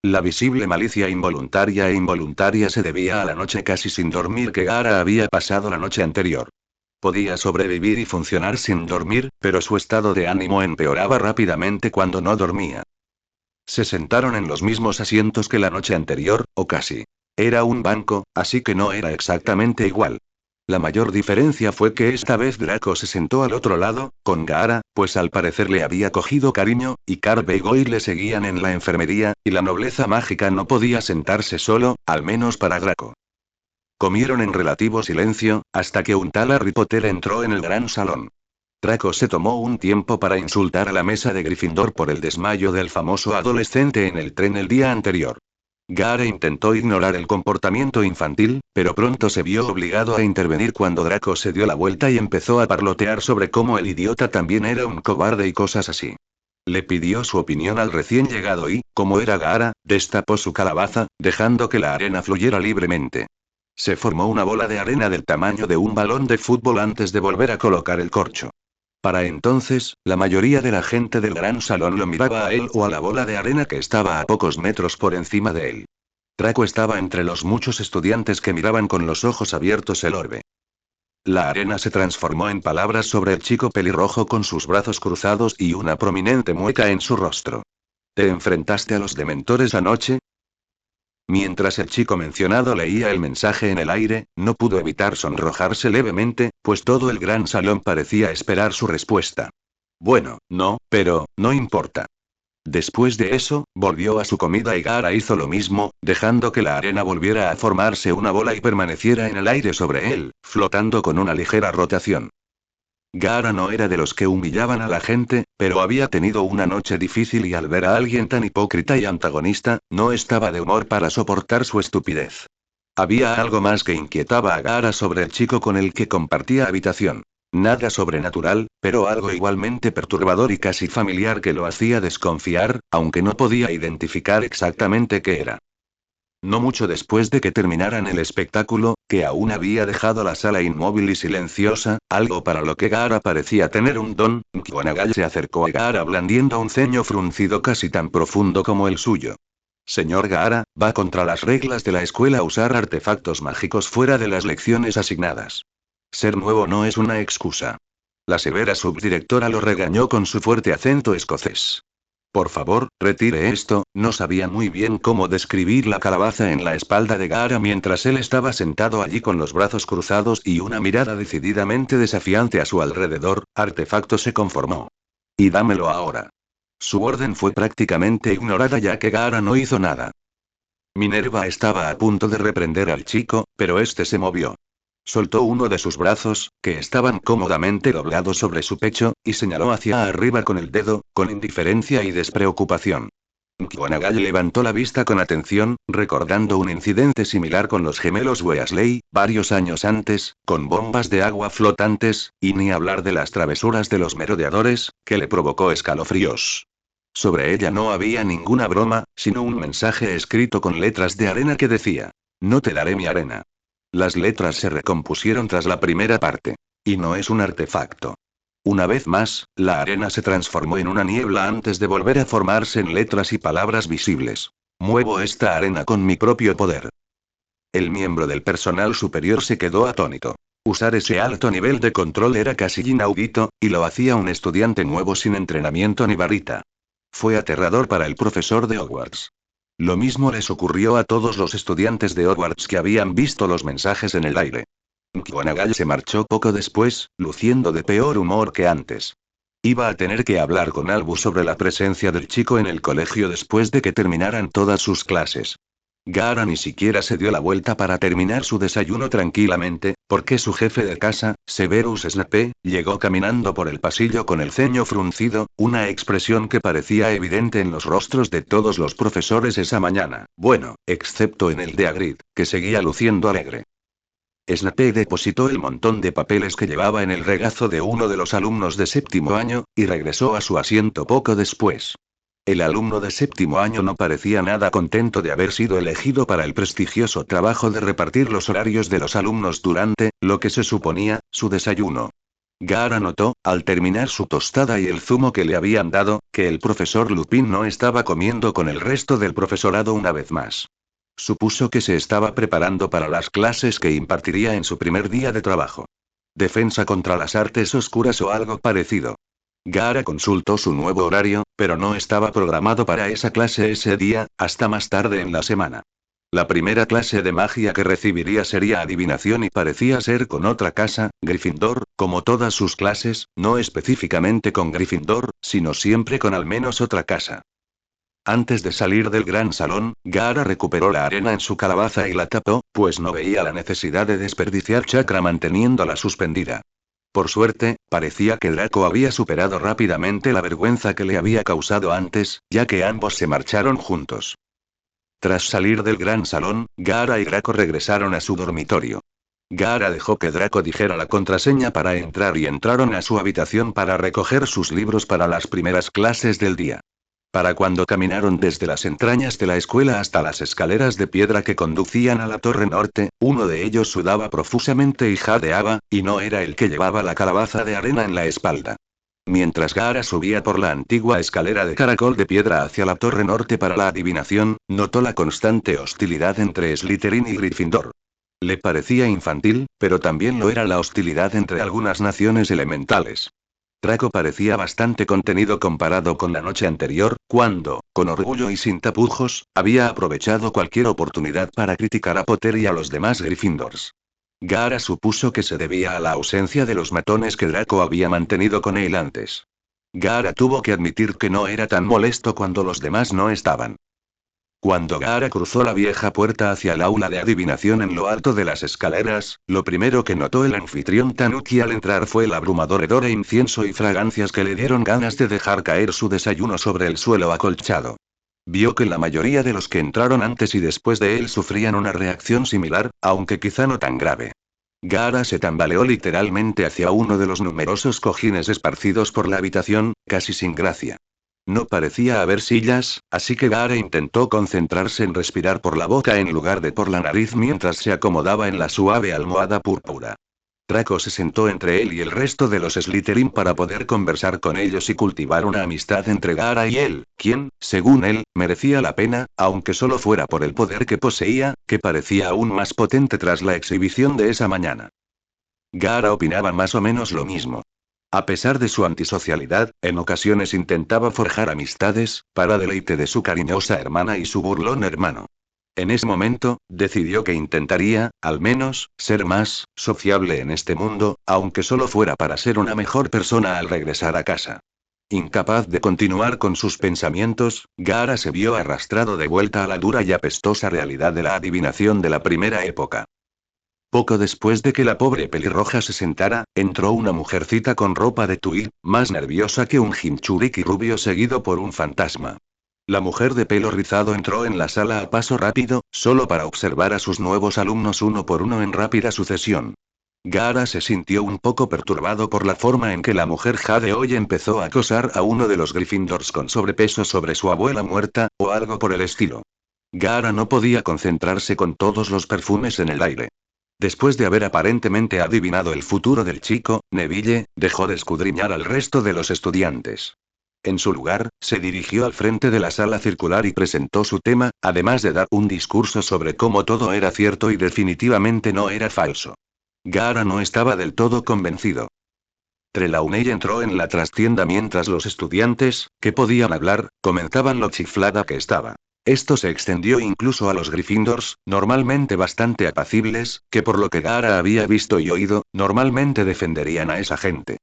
La visible malicia involuntaria e involuntaria se debía a la noche casi sin dormir que Gaara había pasado la noche anterior. Podía sobrevivir y funcionar sin dormir, pero su estado de ánimo empeoraba rápidamente cuando no dormía. Se sentaron en los mismos asientos que la noche anterior, o casi. Era un banco, así que no era exactamente igual. La mayor diferencia fue que esta vez Draco se sentó al otro lado, con Gaara, pues al parecer le había cogido cariño, y Carve y Goy le seguían en la enfermería, y la nobleza mágica no podía sentarse solo, al menos para Draco. Comieron en relativo silencio, hasta que un tal Harry Potter entró en el gran salón. Draco se tomó un tiempo para insultar a la mesa de Gryffindor por el desmayo del famoso adolescente en el tren el día anterior. Gaara intentó ignorar el comportamiento infantil, pero pronto se vio obligado a intervenir cuando Draco se dio la vuelta y empezó a parlotear sobre cómo el idiota también era un cobarde y cosas así. Le pidió su opinión al recién llegado y, como era Gaara, destapó su calabaza, dejando que la arena fluyera libremente. Se formó una bola de arena del tamaño de un balón de fútbol antes de volver a colocar el corcho. Para entonces, la mayoría de la gente del gran salón lo miraba a él o a la bola de arena que estaba a pocos metros por encima de él. Draco estaba entre los muchos estudiantes que miraban con los ojos abiertos el orbe. La arena se transformó en palabras sobre el chico pelirrojo con sus brazos cruzados y una prominente mueca en su rostro. ¿Te enfrentaste a los dementores anoche? Mientras el chico mencionado leía el mensaje en el aire, no pudo evitar sonrojarse levemente, pues todo el gran salón parecía esperar su respuesta. Bueno, no, pero, no importa. Después de eso, volvió a su comida y Gaara hizo lo mismo, dejando que la arena volviera a formarse una bola y permaneciera en el aire sobre él, flotando con una ligera rotación. Gaara no era de los que humillaban a la gente, pero había tenido una noche difícil y al ver a alguien tan hipócrita y antagonista, no estaba de humor para soportar su estupidez. Había algo más que inquietaba a Gaara sobre el chico con el que compartía habitación. Nada sobrenatural, pero algo igualmente perturbador y casi familiar que lo hacía desconfiar, aunque no podía identificar exactamente qué era. No mucho después de que terminaran el espectáculo, que aún había dejado la sala inmóvil y silenciosa, algo para lo que Gaara parecía tener un don, McGonagall se acercó a Gaara blandiendo un ceño fruncido casi tan profundo como el suyo. Señor Gaara, va contra las reglas de la escuela usar artefactos mágicos fuera de las lecciones asignadas. Ser nuevo no es una excusa. La severa subdirectora lo regañó con su fuerte acento escocés. Por favor, retire esto. No sabía muy bien cómo describir la calabaza en la espalda de Gaara mientras él estaba sentado allí con los brazos cruzados y una mirada decididamente desafiante a su alrededor. Artefacto se conformó. Y dámelo ahora. Su orden fue prácticamente ignorada ya que Gaara no hizo nada. Minerva estaba a punto de reprender al chico, pero este se movió. Soltó uno de sus brazos, que estaban cómodamente doblados sobre su pecho, y señaló hacia arriba con el dedo, con indiferencia y despreocupación. McGonagall levantó la vista con atención, recordando un incidente similar con los gemelos Weasley, varios años antes, con bombas de agua flotantes, y ni hablar de las travesuras de los merodeadores, que le provocó escalofríos. Sobre ella no había ninguna broma, sino un mensaje escrito con letras de arena que decía: no te daré mi arena. Las letras se recompusieron tras la primera parte. Y no es un artefacto. Una vez más, la arena se transformó en una niebla antes de volver a formarse en letras y palabras visibles. Muevo esta arena con mi propio poder. El miembro del personal superior se quedó atónito. Usar ese alto nivel de control era casi inaudito, y lo hacía un estudiante nuevo sin entrenamiento ni varita. Fue aterrador para el profesor de Hogwarts. Lo mismo les ocurrió a todos los estudiantes de Hogwarts que habían visto los mensajes en el aire. McGonagall se marchó poco después, luciendo de peor humor que antes. Iba a tener que hablar con Albus sobre la presencia del chico en el colegio después de que terminaran todas sus clases. Gara ni siquiera se dio la vuelta para terminar su desayuno tranquilamente, porque su jefe de casa, Severus Snape, llegó caminando por el pasillo con el ceño fruncido, una expresión que parecía evidente en los rostros de todos los profesores esa mañana, bueno, excepto en el de Hagrid, que seguía luciendo alegre. Snape depositó el montón de papeles que llevaba en el regazo de uno de los alumnos de séptimo año, y regresó a su asiento poco después. El alumno de séptimo año no parecía nada contento de haber sido elegido para el prestigioso trabajo de repartir los horarios de los alumnos durante, lo que se suponía, su desayuno. Gara notó, al terminar su tostada y el zumo que le habían dado, que el profesor Lupin no estaba comiendo con el resto del profesorado una vez más. Supuso que se estaba preparando para las clases que impartiría en su primer día de trabajo. Defensa contra las artes oscuras o algo parecido. Gara consultó su nuevo horario, pero no estaba programado para esa clase ese día, hasta más tarde en la semana. La primera clase de magia que recibiría sería adivinación y parecía ser con otra casa, Gryffindor, como todas sus clases, no específicamente con Gryffindor, sino siempre con al menos otra casa. Antes de salir del gran salón, Gara recuperó la arena en su calabaza y la tapó, pues no veía la necesidad de desperdiciar chakra manteniéndola suspendida. Por suerte, parecía que Draco había superado rápidamente la vergüenza que le había causado antes, ya que ambos se marcharon juntos. Tras salir del gran salón, Gara y Draco regresaron a su dormitorio. Gara dejó que Draco dijera la contraseña para entrar y entraron a su habitación para recoger sus libros para las primeras clases del día. Para cuando caminaron desde las entrañas de la escuela hasta las escaleras de piedra que conducían a la torre norte, uno de ellos sudaba profusamente y jadeaba, y no era el que llevaba la calabaza de arena en la espalda. Mientras Gara subía por la antigua escalera de caracol de piedra hacia la torre norte para la adivinación, notó la constante hostilidad entre Slytherin y Gryffindor. Le parecía infantil, pero también lo era la hostilidad entre algunas naciones elementales. Draco parecía bastante contenido comparado con la noche anterior, cuando, con orgullo y sin tapujos, había aprovechado cualquier oportunidad para criticar a Potter y a los demás Gryffindors. Gara supuso que se debía a la ausencia de los matones que Draco había mantenido con él antes. Gara tuvo que admitir que no era tan molesto cuando los demás no estaban. Cuando Gara cruzó la vieja puerta hacia el aula de adivinación en lo alto de las escaleras, lo primero que notó el anfitrión Tanuki al entrar fue el abrumador hedor a incienso y fragancias que le dieron ganas de dejar caer su desayuno sobre el suelo acolchado. Vio que la mayoría de los que entraron antes y después de él sufrían una reacción similar, aunque quizá no tan grave. Gara se tambaleó literalmente hacia uno de los numerosos cojines esparcidos por la habitación, casi sin gracia. No parecía haber sillas, así que Gara intentó concentrarse en respirar por la boca en lugar de por la nariz mientras se acomodaba en la suave almohada púrpura. Draco se sentó entre él y el resto de los Slytherin para poder conversar con ellos y cultivar una amistad entre Gara y él, quien, según él, merecía la pena, aunque solo fuera por el poder que poseía, que parecía aún más potente tras la exhibición de esa mañana. Gara opinaba más o menos lo mismo. A pesar de su antisocialidad, en ocasiones intentaba forjar amistades, para deleite de su cariñosa hermana y su burlón hermano. En ese momento, decidió que intentaría, al menos, ser más sociable en este mundo, aunque solo fuera para ser una mejor persona al regresar a casa. Incapaz de continuar con sus pensamientos, Gara se vio arrastrado de vuelta a la dura y apestosa realidad de la adivinación de la primera época. Poco después de que la pobre pelirroja se sentara, entró una mujercita con ropa de tuí, más nerviosa que un jinchuriki rubio seguido por un fantasma. La mujer de pelo rizado entró en la sala a paso rápido, solo para observar a sus nuevos alumnos uno por uno en rápida sucesión. Gara se sintió un poco perturbado por la forma en que la mujer jadeó y empezó a acosar a uno de los Gryffindors con sobrepeso sobre su abuela muerta, o algo por el estilo. Gara no podía concentrarse con todos los perfumes en el aire. Después de haber aparentemente adivinado el futuro del chico, Neville dejó de escudriñar al resto de los estudiantes. En su lugar, se dirigió al frente de la sala circular y presentó su tema, además de dar un discurso sobre cómo todo era cierto y definitivamente no era falso. Gara no estaba del todo convencido. Trelawney entró en la trastienda mientras los estudiantes, que podían hablar, comentaban lo chiflada que estaba. Esto se extendió incluso a los Gryffindors, normalmente bastante apacibles, que por lo que Gaara había visto y oído, normalmente defenderían a esa gente.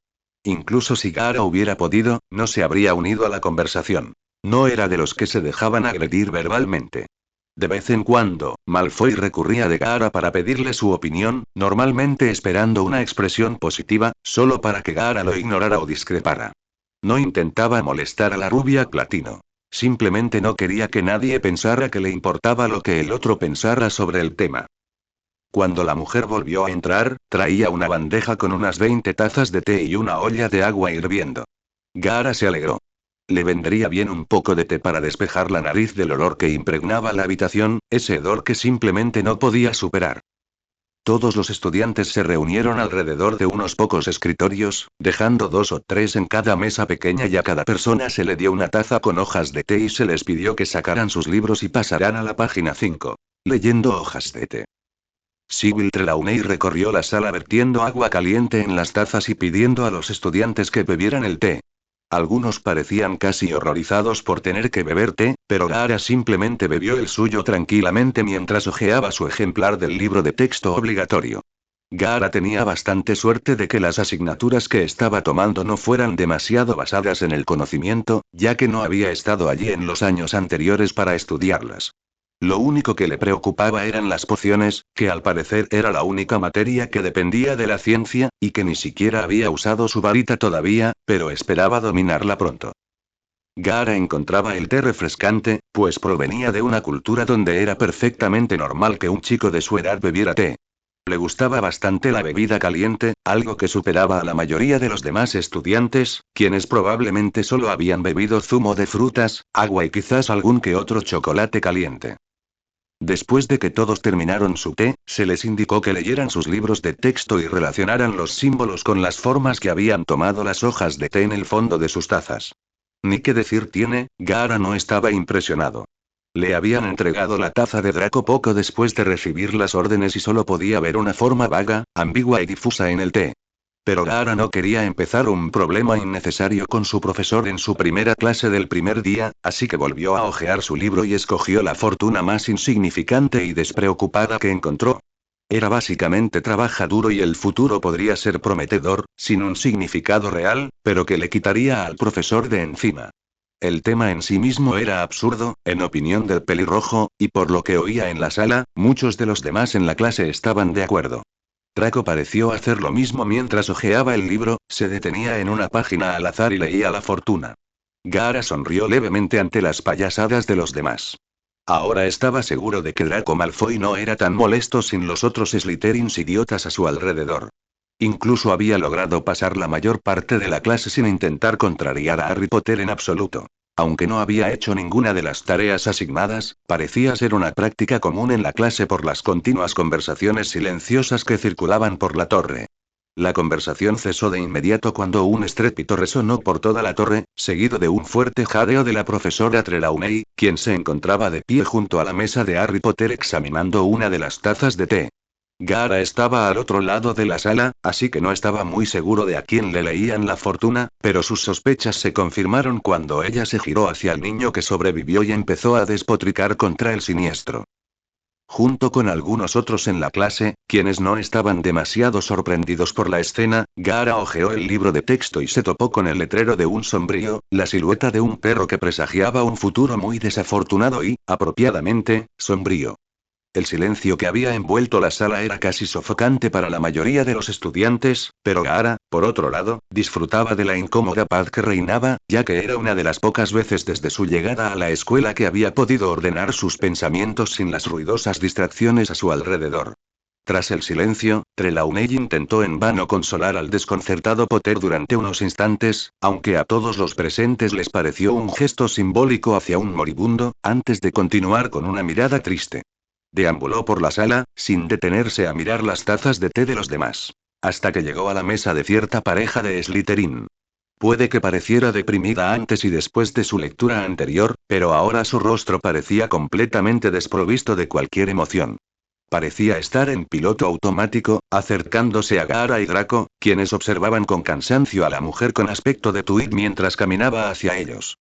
Incluso si Gaara hubiera podido, no se habría unido a la conversación. No era de los que se dejaban agredir verbalmente. De vez en cuando, Malfoy recurría a Gaara para pedirle su opinión, normalmente esperando una expresión positiva, solo para que Gaara lo ignorara o discrepara. No intentaba molestar a la rubia platino. Simplemente no quería que nadie pensara que le importaba lo que el otro pensara sobre el tema. Cuando la mujer volvió a entrar, traía una bandeja con unas 20 tazas de té y una olla de agua hirviendo. Gaara se alegró. Le vendría bien un poco de té para despejar la nariz del olor que impregnaba la habitación, ese hedor que simplemente no podía superar. Todos los estudiantes se reunieron alrededor de unos pocos escritorios, dejando 2 o 3 en cada mesa pequeña y a cada persona se le dio una taza con hojas de té y se les pidió que sacaran sus libros y pasaran a la página 5. Leyendo hojas de té. Sybil Trelawney recorrió la sala vertiendo agua caliente en las tazas y pidiendo a los estudiantes que bebieran el té. Algunos parecían casi horrorizados por tener que beber té, pero Gaara simplemente bebió el suyo tranquilamente mientras hojeaba su ejemplar del libro de texto obligatorio. Gaara tenía bastante suerte de que las asignaturas que estaba tomando no fueran demasiado basadas en el conocimiento, ya que no había estado allí en los años anteriores para estudiarlas. Lo único que le preocupaba eran las pociones, que al parecer era la única materia que dependía de la ciencia, y que ni siquiera había usado su varita todavía, pero esperaba dominarla pronto. Gaara encontraba el té refrescante, pues provenía de una cultura donde era perfectamente normal que un chico de su edad bebiera té. Le gustaba bastante la bebida caliente, algo que superaba a la mayoría de los demás estudiantes, quienes probablemente solo habían bebido zumo de frutas, agua y quizás algún que otro chocolate caliente. Después de que todos terminaron su té, se les indicó que leyeran sus libros de texto y relacionaran los símbolos con las formas que habían tomado las hojas de té en el fondo de sus tazas. Ni qué decir tiene, Gaara no estaba impresionado. Le habían entregado la taza de Draco poco después de recibir las órdenes y solo podía ver una forma vaga, ambigua y difusa en el té. Pero Gaara no quería empezar un problema innecesario con su profesor en su primera clase del primer día, así que volvió a hojear su libro y escogió la fortuna más insignificante y despreocupada que encontró. Era básicamente trabaja duro y el futuro podría ser prometedor, sin un significado real, pero que le quitaría al profesor de encima. El tema en sí mismo era absurdo, en opinión del pelirrojo, y por lo que oía en la sala, muchos de los demás en la clase estaban de acuerdo. Draco pareció hacer lo mismo mientras hojeaba el libro, se detenía en una página al azar y leía la fortuna. Gaara sonrió levemente ante las payasadas de los demás. Ahora estaba seguro de que Draco Malfoy no era tan molesto sin los otros Slytherins idiotas a su alrededor. Incluso había logrado pasar la mayor parte de la clase sin intentar contrariar a Harry Potter en absoluto. Aunque no había hecho ninguna de las tareas asignadas, parecía ser una práctica común en la clase por las continuas conversaciones silenciosas que circulaban por la torre. La conversación cesó de inmediato cuando un estrépito resonó por toda la torre, seguido de un fuerte jadeo de la profesora Trelawney, quien se encontraba de pie junto a la mesa de Harry Potter examinando una de las tazas de té. Gaara estaba al otro lado de la sala, así que no estaba muy seguro de a quién le leían la fortuna, pero sus sospechas se confirmaron cuando ella se giró hacia el niño que sobrevivió y empezó a despotricar contra el siniestro. Junto con algunos otros en la clase, quienes no estaban demasiado sorprendidos por la escena, Gaara hojeó el libro de texto y se topó con el letrero de un sombrío, la silueta de un perro que presagiaba un futuro muy desafortunado y, apropiadamente, sombrío. El silencio que había envuelto la sala era casi sofocante para la mayoría de los estudiantes, pero Gaara, por otro lado, disfrutaba de la incómoda paz que reinaba, ya que era una de las pocas veces desde su llegada a la escuela que había podido ordenar sus pensamientos sin las ruidosas distracciones a su alrededor. Tras el silencio, Trelawney intentó en vano consolar al desconcertado Potter durante unos instantes, aunque a todos los presentes les pareció un gesto simbólico hacia un moribundo, antes de continuar con una mirada triste. Deambuló por la sala, sin detenerse a mirar las tazas de té de los demás. Hasta que llegó a la mesa de cierta pareja de Slytherin. Puede que pareciera deprimida antes y después de su lectura anterior, pero ahora su rostro parecía completamente desprovisto de cualquier emoción. Parecía estar en piloto automático, acercándose a Gaara y Draco, quienes observaban con cansancio a la mujer con aspecto de tuit mientras caminaba hacia ellos.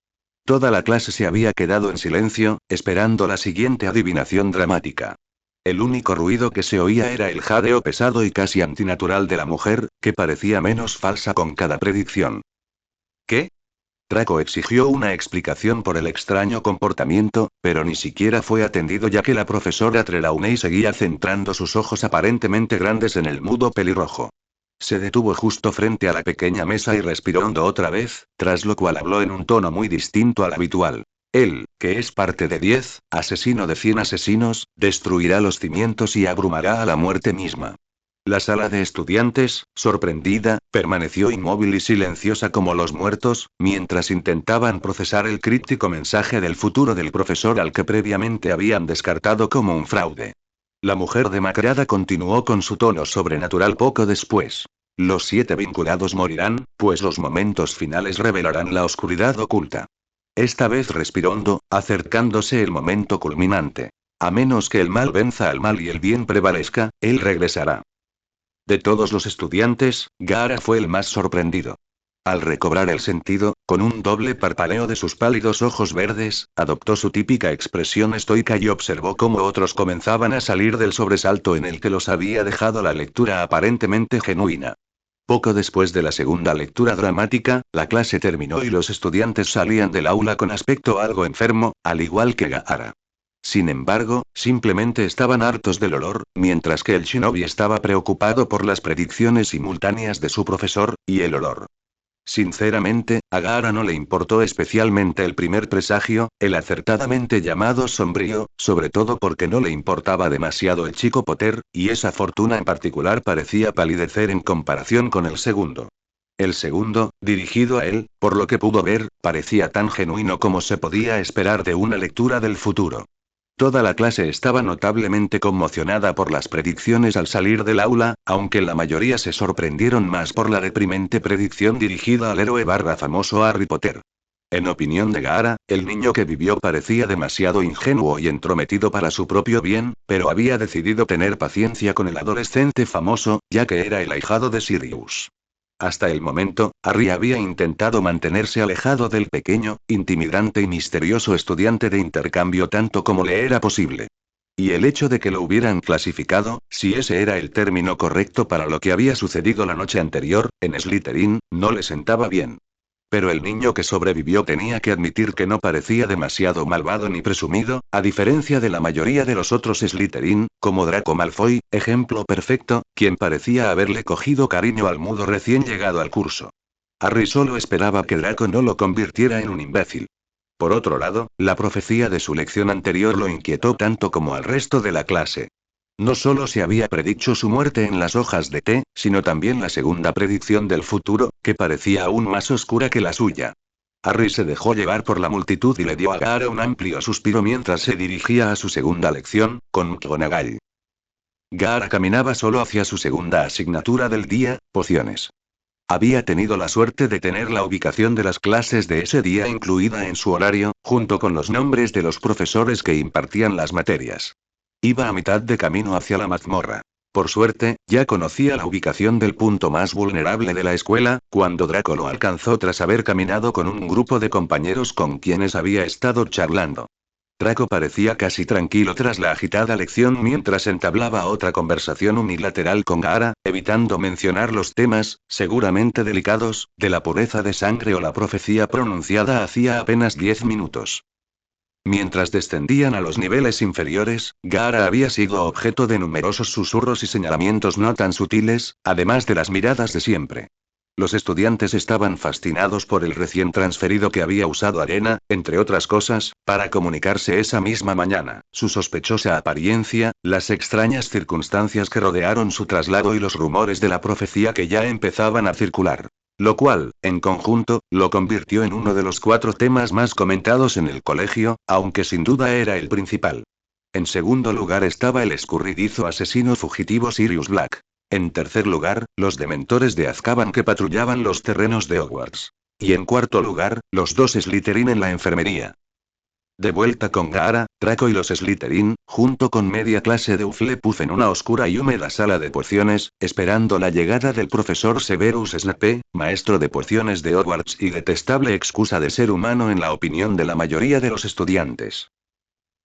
Toda la clase se había quedado en silencio, esperando la siguiente adivinación dramática. El único ruido que se oía era el jadeo pesado y casi antinatural de la mujer, que parecía menos falsa con cada predicción. ¿Qué? Draco exigió una explicación por el extraño comportamiento, pero ni siquiera fue atendido ya que la profesora Trelawney seguía centrando sus ojos aparentemente grandes en el mudo pelirrojo. Se detuvo justo frente a la pequeña mesa y respiró hondo otra vez, tras lo cual habló en un tono muy distinto al habitual. Él, que es parte de 10, asesino de 100 asesinos, destruirá los cimientos y abrumará a la muerte misma. La sala de estudiantes, sorprendida, permaneció inmóvil y silenciosa como los muertos, mientras intentaban procesar el críptico mensaje del futuro del profesor al que previamente habían descartado como un fraude. La mujer demacrada continuó con su tono sobrenatural poco después. Los 7 vinculados morirán, pues los momentos finales revelarán la oscuridad oculta. Esta vez respiró hondo, acercándose el momento culminante. A menos que el mal venza al mal y el bien prevalezca, él regresará. De todos los estudiantes, Gaara fue el más sorprendido. Al recobrar el sentido, con un doble parpadeo de sus pálidos ojos verdes, adoptó su típica expresión estoica y observó cómo otros comenzaban a salir del sobresalto en el que los había dejado la lectura aparentemente genuina. Poco después de la segunda lectura dramática, la clase terminó y los estudiantes salían del aula con aspecto algo enfermo, al igual que Gaara. Sin embargo, simplemente estaban hartos del olor, mientras que el shinobi estaba preocupado por las predicciones simultáneas de su profesor, y el olor. Sinceramente, a Gaara no le importó especialmente el primer presagio, el acertadamente llamado sombrío, sobre todo porque no le importaba demasiado el chico Potter, y esa fortuna en particular parecía palidecer en comparación con el segundo. El segundo, dirigido a él, por lo que pudo ver, parecía tan genuino como se podía esperar de una lectura del futuro. Toda la clase estaba notablemente conmocionada por las predicciones al salir del aula, aunque la mayoría se sorprendieron más por la deprimente predicción dirigida al héroe barra famoso Harry Potter. En opinión de Gaara, el niño que vivió parecía demasiado ingenuo y entrometido para su propio bien, pero había decidido tener paciencia con el adolescente famoso, ya que era el ahijado de Sirius. Hasta el momento, Harry había intentado mantenerse alejado del pequeño, intimidante y misterioso estudiante de intercambio tanto como le era posible. Y el hecho de que lo hubieran clasificado, si ese era el término correcto para lo que había sucedido la noche anterior, en Slytherin, no le sentaba bien. Pero el niño que sobrevivió tenía que admitir que no parecía demasiado malvado ni presumido, a diferencia de la mayoría de los otros Slytherin, como Draco Malfoy, ejemplo perfecto, quien parecía haberle cogido cariño al mudo recién llegado al curso. Harry solo esperaba que Draco no lo convirtiera en un imbécil. Por otro lado, la profecía de su lección anterior lo inquietó tanto como al resto de la clase. No solo se había predicho su muerte en las hojas de té, sino también la segunda predicción del futuro, que parecía aún más oscura que la suya. Harry se dejó llevar por la multitud y le dio a Gaara un amplio suspiro mientras se dirigía a su segunda lección, con McGonagall. Gaara caminaba solo hacia su segunda asignatura del día, pociones. Había tenido la suerte de tener la ubicación de las clases de ese día incluida en su horario, junto con los nombres de los profesores que impartían las materias. Iba a mitad de camino hacia la mazmorra. Por suerte, ya conocía la ubicación del punto más vulnerable de la escuela, cuando Draco lo alcanzó tras haber caminado con un grupo de compañeros con quienes había estado charlando. Draco parecía casi tranquilo tras la agitada lección mientras entablaba otra conversación unilateral con Gaara, evitando mencionar los temas, seguramente delicados, de la pureza de sangre o la profecía pronunciada hacía apenas 10 minutos. Mientras descendían a los niveles inferiores, Gaara había sido objeto de numerosos susurros y señalamientos no tan sutiles, además de las miradas de siempre. Los estudiantes estaban fascinados por el recién transferido que había usado arena, entre otras cosas, para comunicarse esa misma mañana, su sospechosa apariencia, las extrañas circunstancias que rodearon su traslado y los rumores de la profecía que ya empezaban a circular. Lo cual, en conjunto, lo convirtió en uno de los 4 temas más comentados en el colegio, aunque sin duda era el principal. En segundo lugar estaba el escurridizo asesino fugitivo Sirius Black. En tercer lugar, los dementores de Azkaban que patrullaban los terrenos de Hogwarts. Y en cuarto lugar, los 2 Slytherin en la enfermería. De vuelta con Gaara, Draco y los Slytherin, junto con media clase de Hufflepuff en una oscura y húmeda sala de pociones, esperando la llegada del profesor Severus Snape, maestro de pociones de Hogwarts y detestable excusa de ser humano en la opinión de la mayoría de los estudiantes.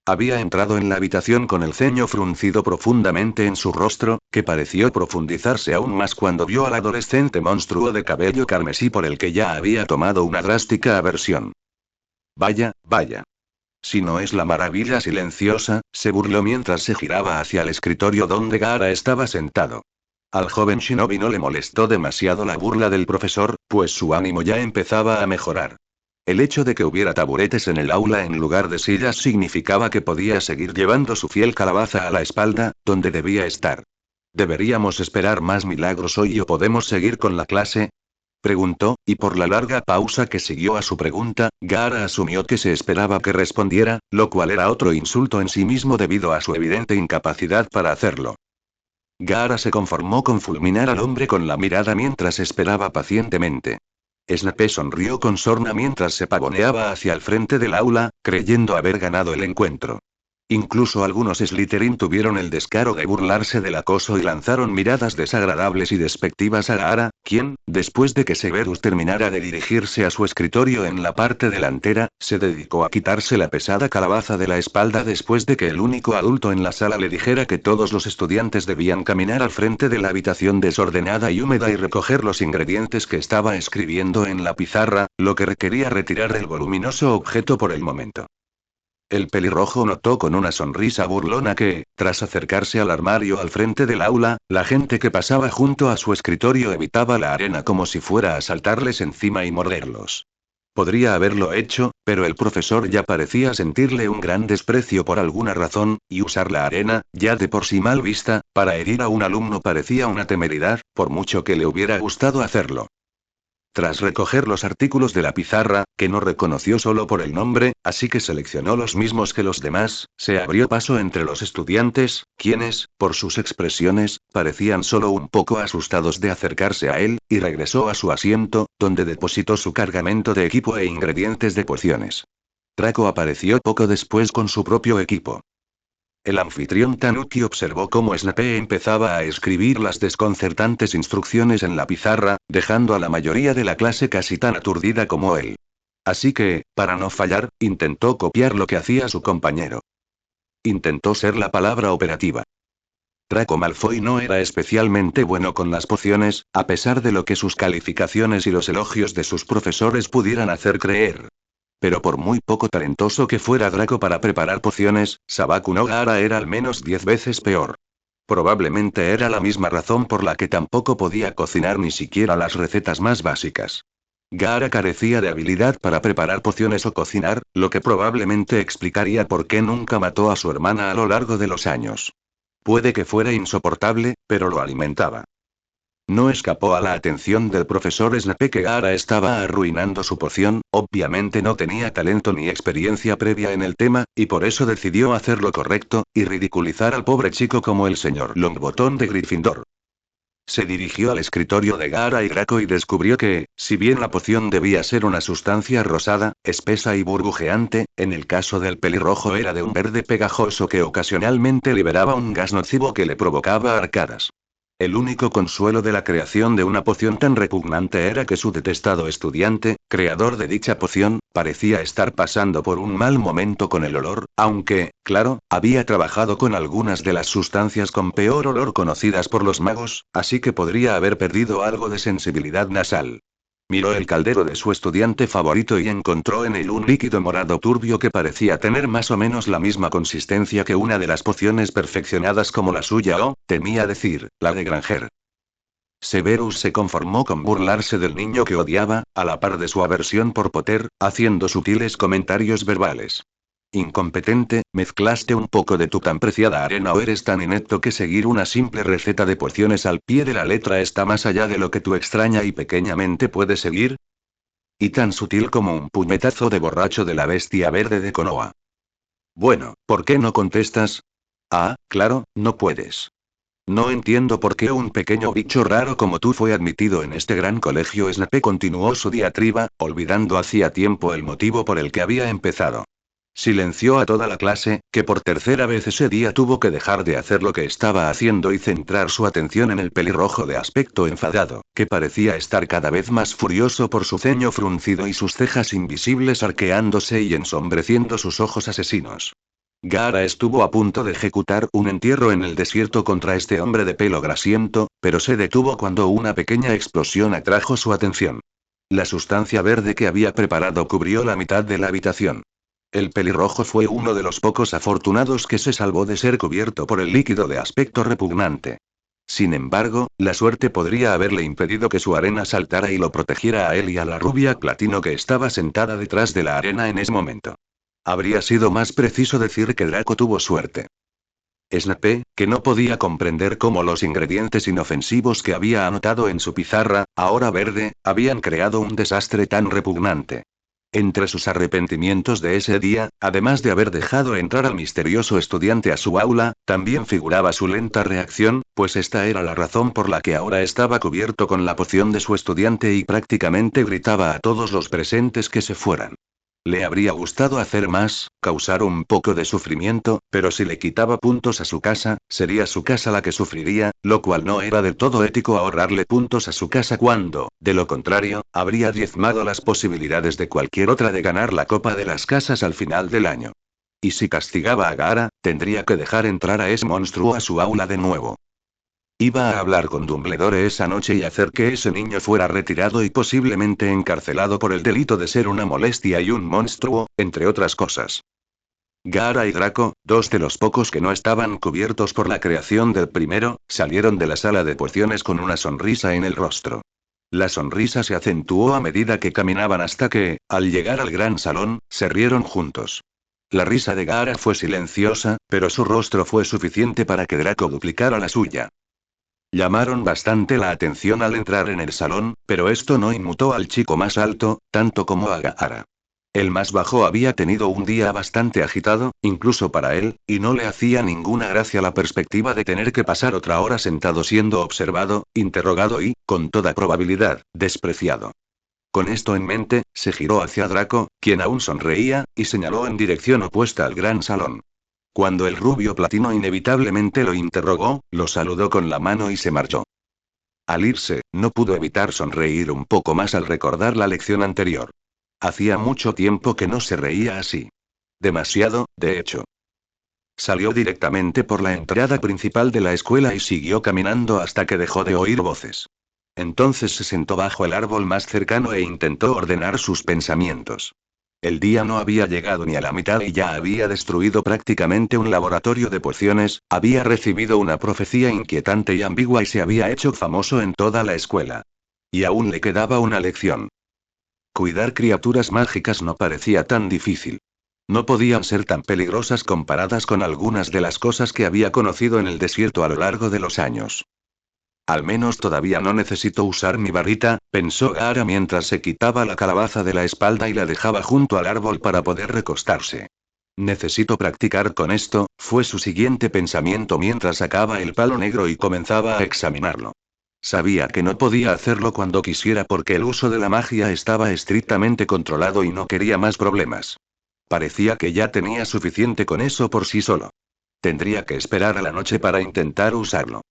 Había entrado en la habitación con el ceño fruncido profundamente en su rostro, que pareció profundizarse aún más cuando vio al adolescente monstruo de cabello carmesí por el que ya había tomado una drástica aversión. Vaya, vaya. Si no es la maravilla silenciosa, se burló mientras se giraba hacia el escritorio donde Gaara estaba sentado. Al joven shinobi no le molestó demasiado la burla del profesor, pues su ánimo ya empezaba a mejorar. El hecho de que hubiera taburetes en el aula en lugar de sillas significaba que podía seguir llevando su fiel calabaza a la espalda, donde debía estar. ¿Deberíamos esperar más milagros hoy o podemos seguir con la clase? Preguntó, y por la larga pausa que siguió a su pregunta, Gaara asumió que se esperaba que respondiera, lo cual era otro insulto en sí mismo debido a su evidente incapacidad para hacerlo. Gaara se conformó con fulminar al hombre con la mirada mientras esperaba pacientemente. Snape sonrió con sorna mientras se pavoneaba hacia el frente del aula, creyendo haber ganado el encuentro. Incluso algunos Slytherin tuvieron el descaro de burlarse del acoso y lanzaron miradas desagradables y despectivas a Gaara, quien, después de que Severus terminara de dirigirse a su escritorio en la parte delantera, se dedicó a quitarse la pesada calabaza de la espalda después de que el único adulto en la sala le dijera que todos los estudiantes debían caminar al frente de la habitación desordenada y húmeda y recoger los ingredientes que estaba escribiendo en la pizarra, lo que requería retirar el voluminoso objeto por el momento. El pelirrojo notó con una sonrisa burlona que, tras acercarse al armario al frente del aula, la gente que pasaba junto a su escritorio evitaba la arena como si fuera a saltarles encima y morderlos. Podría haberlo hecho, pero el profesor ya parecía sentirle un gran desprecio por alguna razón, y usar la arena, ya de por sí mal vista, para herir a un alumno parecía una temeridad, por mucho que le hubiera gustado hacerlo. Tras recoger los artículos de la pizarra, que no reconoció solo por el nombre, así que seleccionó los mismos que los demás, se abrió paso entre los estudiantes, quienes, por sus expresiones, parecían solo un poco asustados de acercarse a él, y regresó a su asiento, donde depositó su cargamento de equipo e ingredientes de pociones. Draco apareció poco después con su propio equipo. El anfitrión Tanuki observó cómo Snape empezaba a escribir las desconcertantes instrucciones en la pizarra, dejando a la mayoría de la clase casi tan aturdida como él. Así que, para no fallar, intentó copiar lo que hacía su compañero. Intentó ser la palabra operativa. Draco Malfoy no era especialmente bueno con las pociones, a pesar de lo que sus calificaciones y los elogios de sus profesores pudieran hacer creer. Pero por muy poco talentoso que fuera Draco para preparar pociones, Sabaku no Gaara era al menos 10 veces peor. Probablemente era la misma razón por la que tampoco podía cocinar ni siquiera las recetas más básicas. Gaara carecía de habilidad para preparar pociones o cocinar, lo que probablemente explicaría por qué nunca mató a su hermana a lo largo de los años. Puede que fuera insoportable, pero lo alimentaba. No escapó a la atención del profesor Snape que Gaara estaba arruinando su poción, obviamente no tenía talento ni experiencia previa en el tema, y por eso decidió hacer lo correcto, y ridiculizar al pobre chico como el señor Longbottom de Gryffindor. Se dirigió al escritorio de Gaara y Draco y descubrió que, si bien la poción debía ser una sustancia rosada, espesa y burbujeante, en el caso del pelirrojo era de un verde pegajoso que ocasionalmente liberaba un gas nocivo que le provocaba arcadas. El único consuelo de la creación de una poción tan repugnante era que su detestado estudiante, creador de dicha poción, parecía estar pasando por un mal momento con el olor, aunque, claro, había trabajado con algunas de las sustancias con peor olor conocidas por los magos, así que podría haber perdido algo de sensibilidad nasal. Miró el caldero de su estudiante favorito y encontró en él un líquido morado turbio que parecía tener más o menos la misma consistencia que una de las pociones perfeccionadas como la suya o, temía decir, la de Granger. Severus se conformó con burlarse del niño que odiaba, a la par de su aversión por Potter, haciendo sutiles comentarios verbales. Incompetente, mezclaste un poco de tu tan preciada arena o eres tan inepto que seguir una simple receta de pociones al pie de la letra está más allá de lo que tu extraña y pequeña mente puede seguir. Y tan sutil como un puñetazo de borracho de la bestia verde de Konoha. Bueno, ¿por qué no contestas? Ah, claro, no puedes. No entiendo por qué un pequeño bicho raro como tú fue admitido en este gran colegio. Snape continuó su diatriba, olvidando hacía tiempo el motivo por el que había empezado. Silenció a toda la clase, que por tercera vez ese día tuvo que dejar de hacer lo que estaba haciendo y centrar su atención en el pelirrojo de aspecto enfadado, que parecía estar cada vez más furioso por su ceño fruncido y sus cejas invisibles arqueándose y ensombreciendo sus ojos asesinos. Gaara estuvo a punto de ejecutar un entierro en el desierto contra este hombre de pelo grasiento, pero se detuvo cuando una pequeña explosión atrajo su atención. La sustancia verde que había preparado cubrió la mitad de la habitación. El pelirrojo fue uno de los pocos afortunados que se salvó de ser cubierto por el líquido de aspecto repugnante. Sin embargo, la suerte podría haberle impedido que su arena saltara y lo protegiera a él y a la rubia platino que estaba sentada detrás de la arena en ese momento. Habría sido más preciso decir que Draco tuvo suerte. Snape, que no podía comprender cómo los ingredientes inofensivos que había anotado en su pizarra, ahora verde, habían creado un desastre tan repugnante. Entre sus arrepentimientos de ese día, además de haber dejado entrar al misterioso estudiante a su aula, también figuraba su lenta reacción, pues esta era la razón por la que ahora estaba cubierto con la poción de su estudiante y prácticamente gritaba a todos los presentes que se fueran. Le habría gustado hacer más, causar un poco de sufrimiento, pero si le quitaba puntos a su casa, sería su casa la que sufriría, lo cual no era del todo ético ahorrarle puntos a su casa cuando, de lo contrario, habría diezmado las posibilidades de cualquier otra de ganar la copa de las casas al final del año. Y si castigaba a Gaara, tendría que dejar entrar a ese monstruo a su aula de nuevo. Iba a hablar con Dumbledore esa noche y hacer que ese niño fuera retirado y posiblemente encarcelado por el delito de ser una molestia y un monstruo, entre otras cosas. Gaara y Draco, dos de los pocos que no estaban cubiertos por la creación del primero, salieron de la sala de pociones con una sonrisa en el rostro. La sonrisa se acentuó a medida que caminaban hasta que, al llegar al gran salón, se rieron juntos. La risa de Gaara fue silenciosa, pero su rostro fue suficiente para que Draco duplicara la suya. Llamaron bastante la atención al entrar en el salón, pero esto no inmutó al chico más alto, tanto como a Gaara. El más bajo había tenido un día bastante agitado, incluso para él, y no le hacía ninguna gracia la perspectiva de tener que pasar otra hora sentado siendo observado, interrogado y, con toda probabilidad, despreciado. Con esto en mente, se giró hacia Draco, quien aún sonreía, y señaló en dirección opuesta al gran salón. Cuando el rubio platino inevitablemente lo interrogó, lo saludó con la mano y se marchó. Al irse, no pudo evitar sonreír un poco más al recordar la lección anterior. Hacía mucho tiempo que no se reía así. Demasiado, de hecho. Salió directamente por la entrada principal de la escuela y siguió caminando hasta que dejó de oír voces. Entonces se sentó bajo el árbol más cercano e intentó ordenar sus pensamientos. El día no había llegado ni a la mitad y ya había destruido prácticamente un laboratorio de pociones, había recibido una profecía inquietante y ambigua y se había hecho famoso en toda la escuela. Y aún le quedaba una lección. Cuidar criaturas mágicas no parecía tan difícil. No podían ser tan peligrosas comparadas con algunas de las cosas que había conocido en el desierto a lo largo de los años. Al menos todavía no necesito usar mi varita, pensó Gaara mientras se quitaba la calabaza de la espalda y la dejaba junto al árbol para poder recostarse. Necesito practicar con esto, fue su siguiente pensamiento mientras sacaba el palo negro y comenzaba a examinarlo. Sabía que no podía hacerlo cuando quisiera porque el uso de la magia estaba estrictamente controlado y no quería más problemas. Parecía que ya tenía suficiente con eso por sí solo. Tendría que esperar a la noche para intentar usarlo.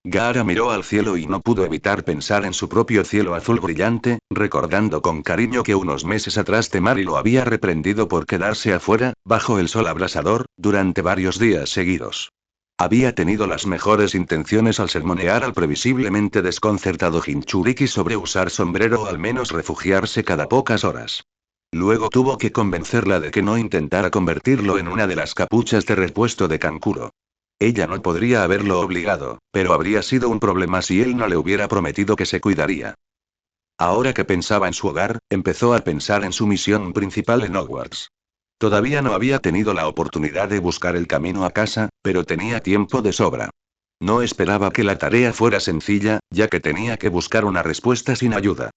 Gaara miró al cielo y no pudo evitar pensar en su propio cielo azul brillante, recordando con cariño que unos meses atrás Temari lo había reprendido por quedarse afuera, bajo el sol abrasador, durante varios días seguidos. Había tenido las mejores intenciones al sermonear al previsiblemente desconcertado Jinchuriki sobre usar sombrero o al menos refugiarse cada pocas horas. Luego tuvo que convencerla de que no intentara convertirlo en una de las capuchas de repuesto de Kankuro. Ella no podría haberlo obligado, pero habría sido un problema si él no le hubiera prometido que se cuidaría. Ahora que pensaba en su hogar, empezó a pensar en su misión principal en Hogwarts. Todavía no había tenido la oportunidad de buscar el camino a casa, pero tenía tiempo de sobra. No esperaba que la tarea fuera sencilla, ya que tenía que buscar una respuesta sin ayuda.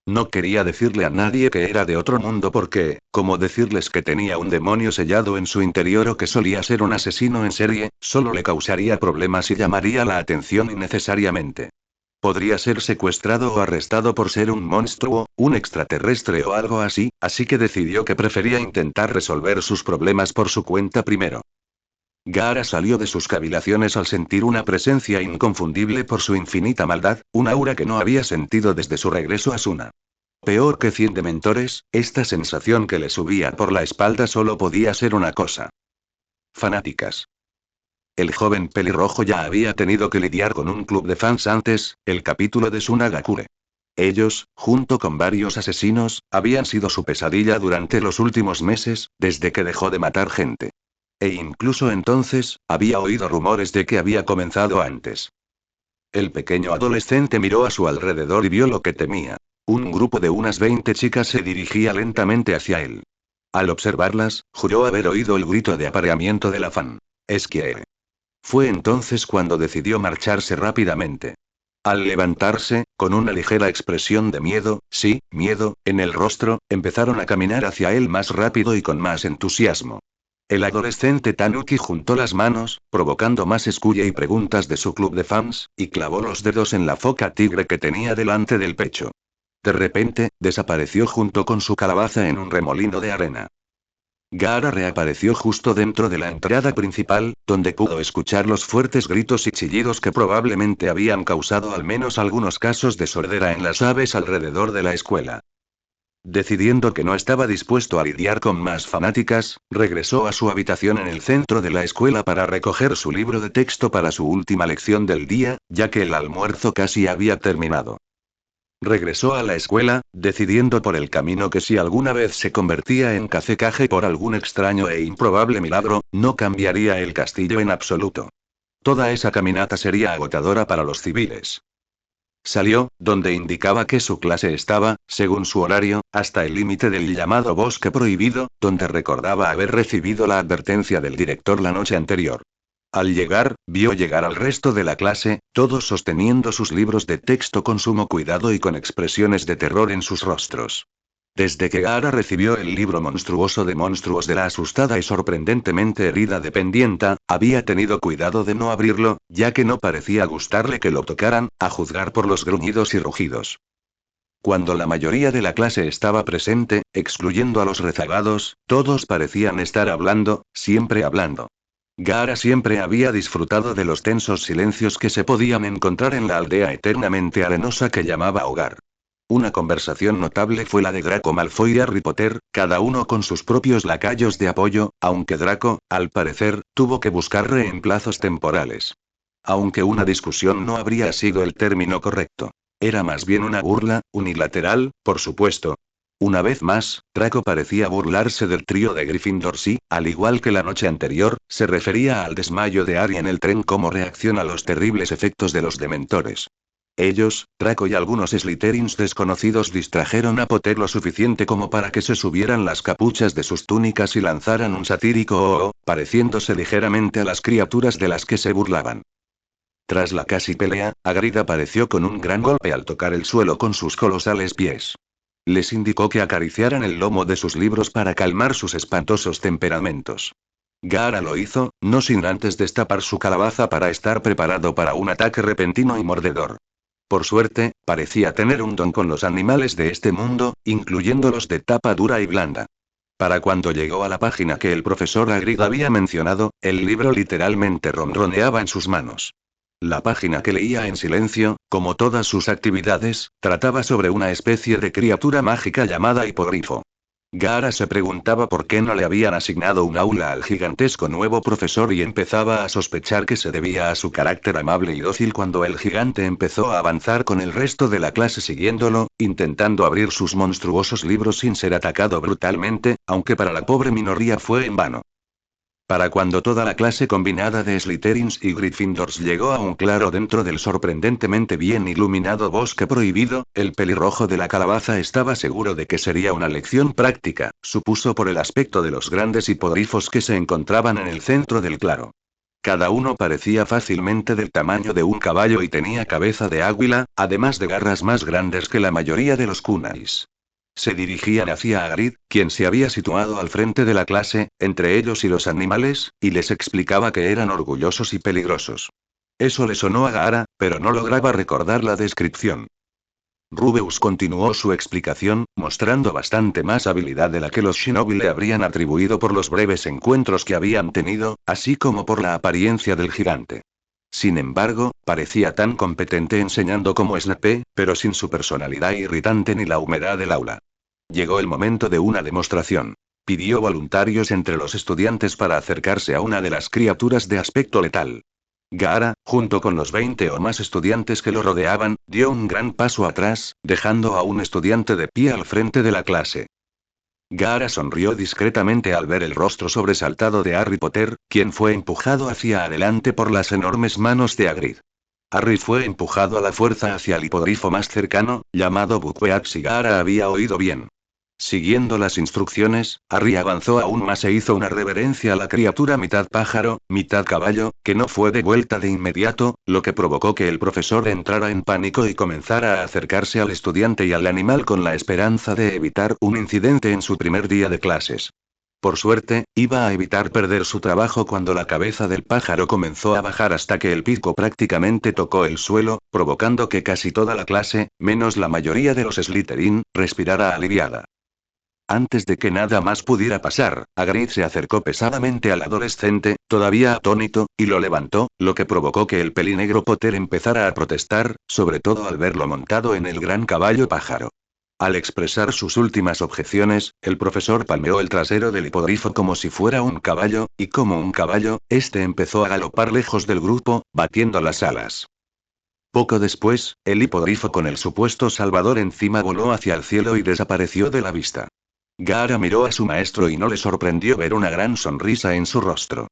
No quería decirle a nadie que era de otro mundo porque, como decirles que tenía un demonio sellado en su interior o que solía ser un asesino en serie, solo le causaría problemas y llamaría la atención innecesariamente. Podría ser secuestrado o arrestado por ser un monstruo, un extraterrestre o algo así, así que decidió que prefería intentar resolver sus problemas por su cuenta primero. Gaara salió de sus cavilaciones al sentir una presencia inconfundible por su infinita maldad, un aura que no había sentido desde su regreso a Suna. Peor que 100 dementores, esta sensación que le subía por la espalda solo podía ser una cosa. Fanáticas. El joven pelirrojo ya había tenido que lidiar con un club de fans antes, el capítulo de Sunagakure. Ellos, junto con varios asesinos, habían sido su pesadilla durante los últimos meses, desde que dejó de matar gente. E incluso entonces, había oído rumores de que había comenzado antes. El pequeño adolescente miró a su alrededor y vio lo que temía. Un grupo de unas 20 chicas se dirigía lentamente hacia él. Al observarlas, juró haber oído el grito de apareamiento de la fan. Esquier. Fue entonces cuando decidió marcharse rápidamente. Al levantarse, con una ligera expresión de miedo, sí, miedo, en el rostro, empezaron a caminar hacia él más rápido y con más entusiasmo. El adolescente Tanuki juntó las manos, provocando más esculla y preguntas de su club de fans, y clavó los dedos en la foca tigre que tenía delante del pecho. De repente, desapareció junto con su calabaza en un remolino de arena. Gaara reapareció justo dentro de la entrada principal, donde pudo escuchar los fuertes gritos y chillidos que probablemente habían causado al menos algunos casos de sordera en las aves alrededor de la escuela. Decidiendo que no estaba dispuesto a lidiar con más fanáticas, regresó a su habitación en el centro de la escuela para recoger su libro de texto para su última lección del día, ya que el almuerzo casi había terminado. Regresó a la escuela, decidiendo por el camino que si alguna vez se convertía en Kazekage por algún extraño e improbable milagro, no cambiaría el castillo en absoluto. Toda esa caminata sería agotadora para los civiles. Salió, donde indicaba que su clase estaba, según su horario, hasta el límite del llamado bosque prohibido, donde recordaba haber recibido la advertencia del director la noche anterior. Al llegar, vio llegar al resto de la clase, todos sosteniendo sus libros de texto con sumo cuidado y con expresiones de terror en sus rostros. Desde que Gaara recibió el libro monstruoso de monstruos de la asustada y sorprendentemente herida dependienta, había tenido cuidado de no abrirlo, ya que no parecía gustarle que lo tocaran, a juzgar por los gruñidos y rugidos. Cuando la mayoría de la clase estaba presente, excluyendo a los rezagados, todos parecían estar hablando, siempre hablando. Gaara siempre había disfrutado de los tensos silencios que se podían encontrar en la aldea eternamente arenosa que llamaba hogar. Una conversación notable fue la de Draco Malfoy y Harry Potter, cada uno con sus propios lacayos de apoyo, aunque Draco, al parecer, tuvo que buscar reemplazos temporales. Aunque una discusión no habría sido el término correcto. Era más bien una burla, unilateral, por supuesto. Una vez más, Draco parecía burlarse del trío de Gryffindor sí, al igual que la noche anterior, se refería al desmayo de Harry en el tren como reacción a los terribles efectos de los dementores. Ellos, Draco y algunos Slytherins desconocidos distrajeron a Potter lo suficiente como para que se subieran las capuchas de sus túnicas y lanzaran un satírico "oh", pareciéndose ligeramente a las criaturas de las que se burlaban. Tras la casi pelea, Hagrid apareció con un gran golpe al tocar el suelo con sus colosales pies. Les indicó que acariciaran el lomo de sus libros para calmar sus espantosos temperamentos. Gaara lo hizo, no sin antes destapar su calabaza para estar preparado para un ataque repentino y mordedor. Por suerte, parecía tener un don con los animales de este mundo, incluyendo los de tapa dura y blanda. Para cuando llegó a la página que el profesor Hagrid había mencionado, el libro literalmente ronroneaba en sus manos. La página que leía en silencio, como todas sus actividades, trataba sobre una especie de criatura mágica llamada hipogrifo. Gaara se preguntaba por qué no le habían asignado un aula al gigantesco nuevo profesor y empezaba a sospechar que se debía a su carácter amable y dócil cuando el gigante empezó a avanzar con el resto de la clase siguiéndolo, intentando abrir sus monstruosos libros sin ser atacado brutalmente, aunque para la pobre minoría fue en vano. Para cuando toda la clase combinada de Slytherins y Gryffindors llegó a un claro dentro del sorprendentemente bien iluminado bosque prohibido, el pelirrojo de la calabaza estaba seguro de que sería una lección práctica, supuso por el aspecto de los grandes hipogrifos que se encontraban en el centro del claro. Cada uno parecía fácilmente del tamaño de un caballo y tenía cabeza de águila, además de garras más grandes que la mayoría de los kunais. Se dirigían hacia Hagrid, quien se había situado al frente de la clase, entre ellos y los animales, y les explicaba que eran orgullosos y peligrosos. Eso le sonó a Gaara, pero no lograba recordar la descripción. Rubeus continuó su explicación, mostrando bastante más habilidad de la que los shinobi le habrían atribuido por los breves encuentros que habían tenido, así como por la apariencia del gigante. Sin embargo, parecía tan competente enseñando como Snape, pero sin su personalidad irritante ni la humedad del aula. Llegó el momento de una demostración. Pidió voluntarios entre los estudiantes para acercarse a una de las criaturas de aspecto letal. Gaara, junto con los 20 o más estudiantes que lo rodeaban, dio un gran paso atrás, dejando a un estudiante de pie al frente de la clase. Gaara sonrió discretamente al ver el rostro sobresaltado de Harry Potter, quien fue empujado hacia adelante por las enormes manos de Hagrid. Harry fue empujado a la fuerza hacia el hipogrifo más cercano, llamado Buckbeak si Gaara había oído bien. Siguiendo las instrucciones, Harry avanzó aún más e hizo una reverencia a la criatura mitad pájaro, mitad caballo, que no fue devuelta de inmediato, lo que provocó que el profesor entrara en pánico y comenzara a acercarse al estudiante y al animal con la esperanza de evitar un incidente en su primer día de clases. Por suerte, iba a evitar perder su trabajo cuando la cabeza del pájaro comenzó a bajar hasta que el pico prácticamente tocó el suelo, provocando que casi toda la clase, menos la mayoría de los Slytherin, respirara aliviada. Antes de que nada más pudiera pasar, Hagrid se acercó pesadamente al adolescente, todavía atónito, y lo levantó, lo que provocó que el pelinegro Potter empezara a protestar, sobre todo al verlo montado en el gran caballo pájaro. Al expresar sus últimas objeciones, el profesor palmeó el trasero del hipogrifo como si fuera un caballo, y como un caballo, este empezó a galopar lejos del grupo, batiendo las alas. Poco después, el hipogrifo con el supuesto salvador encima voló hacia el cielo y desapareció de la vista. Gaara miró a su maestro y no le sorprendió ver una gran sonrisa en su rostro.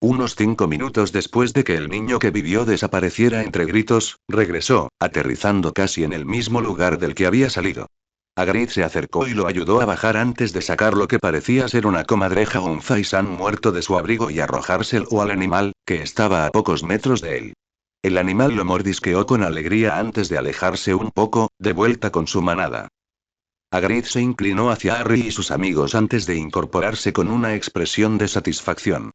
Unos 5 minutos después de que el niño que vivió desapareciera entre gritos, regresó, aterrizando casi en el mismo lugar del que había salido. Hagrid se acercó y lo ayudó a bajar antes de sacar lo que parecía ser una comadreja o un faisán muerto de su abrigo y arrojárselo al animal, que estaba a pocos metros de él. El animal lo mordisqueó con alegría antes de alejarse un poco, de vuelta con su manada. Hagrid se inclinó hacia Harry y sus amigos antes de incorporarse con una expresión de satisfacción.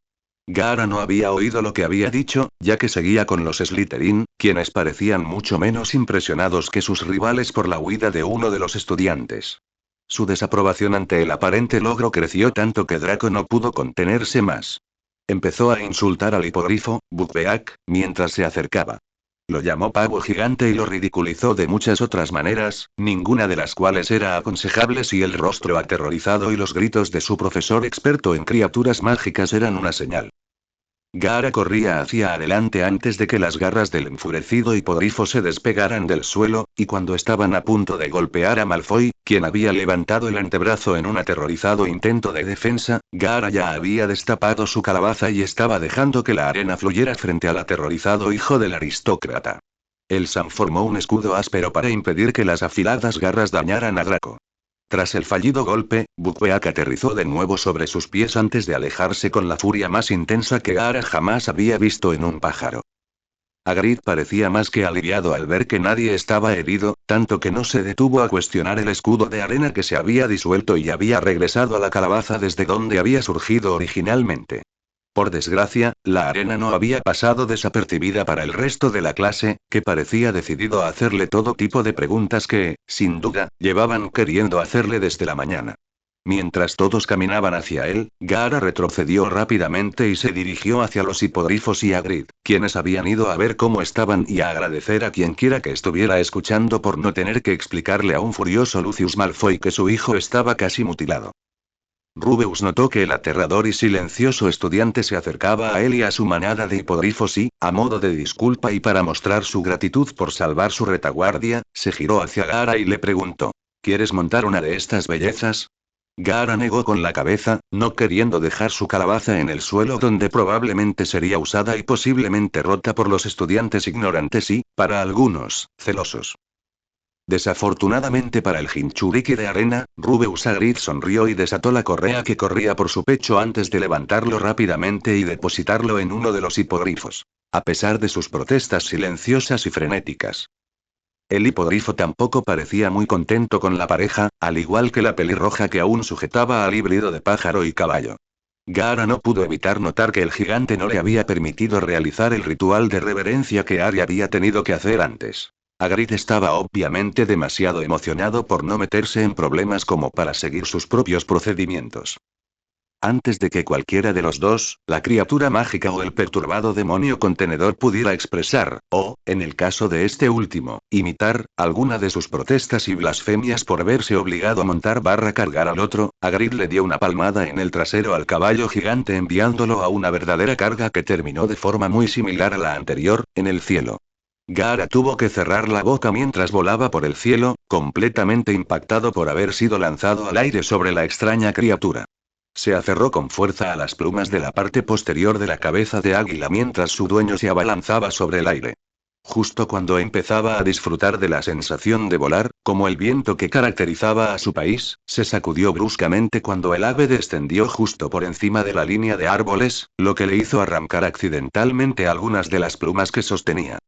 Gaara no había oído lo que había dicho, ya que seguía con los Slytherin, quienes parecían mucho menos impresionados que sus rivales por la huida de uno de los estudiantes. Su desaprobación ante el aparente logro creció tanto que Draco no pudo contenerse más. Empezó a insultar al hipogrifo, Buckbeak, mientras se acercaba. Lo llamó pavo gigante y lo ridiculizó de muchas otras maneras, ninguna de las cuales era aconsejable si el rostro aterrorizado y los gritos de su profesor experto en criaturas mágicas eran una señal. Gaara corría hacia adelante antes de que las garras del enfurecido hipogrifo se despegaran del suelo, y cuando estaban a punto de golpear a Malfoy, quien había levantado el antebrazo en un aterrorizado intento de defensa, Gaara ya había destapado su calabaza y estaba dejando que la arena fluyera frente al aterrorizado hijo del aristócrata. Elsan formó un escudo áspero para impedir que las afiladas garras dañaran a Draco. Tras el fallido golpe, Buckbeak aterrizó de nuevo sobre sus pies antes de alejarse con la furia más intensa que Gaara jamás había visto en un pájaro. Hagrid parecía más que aliviado al ver que nadie estaba herido, tanto que no se detuvo a cuestionar el escudo de arena que se había disuelto y había regresado a la calabaza desde donde había surgido originalmente. Por desgracia, la arena no había pasado desapercibida para el resto de la clase, que parecía decidido a hacerle todo tipo de preguntas que, sin duda, llevaban queriendo hacerle desde la mañana. Mientras todos caminaban hacia él, Gaara retrocedió rápidamente y se dirigió hacia los hipogrifos y Hagrid, quienes habían ido a ver cómo estaban y a agradecer a quienquiera que estuviera escuchando por no tener que explicarle a un furioso Lucius Malfoy que su hijo estaba casi mutilado. Rubeus notó que el aterrador y silencioso estudiante se acercaba a él y a su manada de hipogrifos y, a modo de disculpa y para mostrar su gratitud por salvar su retaguardia, se giró hacia Gaara y le preguntó: ¿Quieres montar una de estas bellezas? Gaara negó con la cabeza, no queriendo dejar su calabaza en el suelo donde probablemente sería usada y posiblemente rota por los estudiantes ignorantes y, para algunos, celosos. Desafortunadamente para el Jinchuriki de arena, Rubeus Hagrid sonrió y desató la correa que corría por su pecho antes de levantarlo rápidamente y depositarlo en uno de los hipogrifos. A pesar de sus protestas silenciosas y frenéticas. El hipogrifo tampoco parecía muy contento con la pareja, al igual que la pelirroja que aún sujetaba al híbrido de pájaro y caballo. Gaara no pudo evitar notar que el gigante no le había permitido realizar el ritual de reverencia que Ari había tenido que hacer antes. Hagrid estaba obviamente demasiado emocionado por no meterse en problemas como para seguir sus propios procedimientos. Antes de que cualquiera de los dos, la criatura mágica o el perturbado demonio contenedor pudiera expresar, o, en el caso de este último, imitar, alguna de sus protestas y blasfemias por verse obligado a montar barra cargar al otro, Hagrid le dio una palmada en el trasero al caballo gigante enviándolo a una verdadera carga que terminó de forma muy similar a la anterior, en el cielo. Gaara tuvo que cerrar la boca mientras volaba por el cielo, completamente impactado por haber sido lanzado al aire sobre la extraña criatura. Se aferró con fuerza a las plumas de la parte posterior de la cabeza de águila mientras su dueño se abalanzaba sobre el aire. Justo cuando empezaba a disfrutar de la sensación de volar, como el viento que caracterizaba a su país, se sacudió bruscamente cuando el ave descendió justo por encima de la línea de árboles, lo que le hizo arrancar accidentalmente algunas de las plumas que sostenía.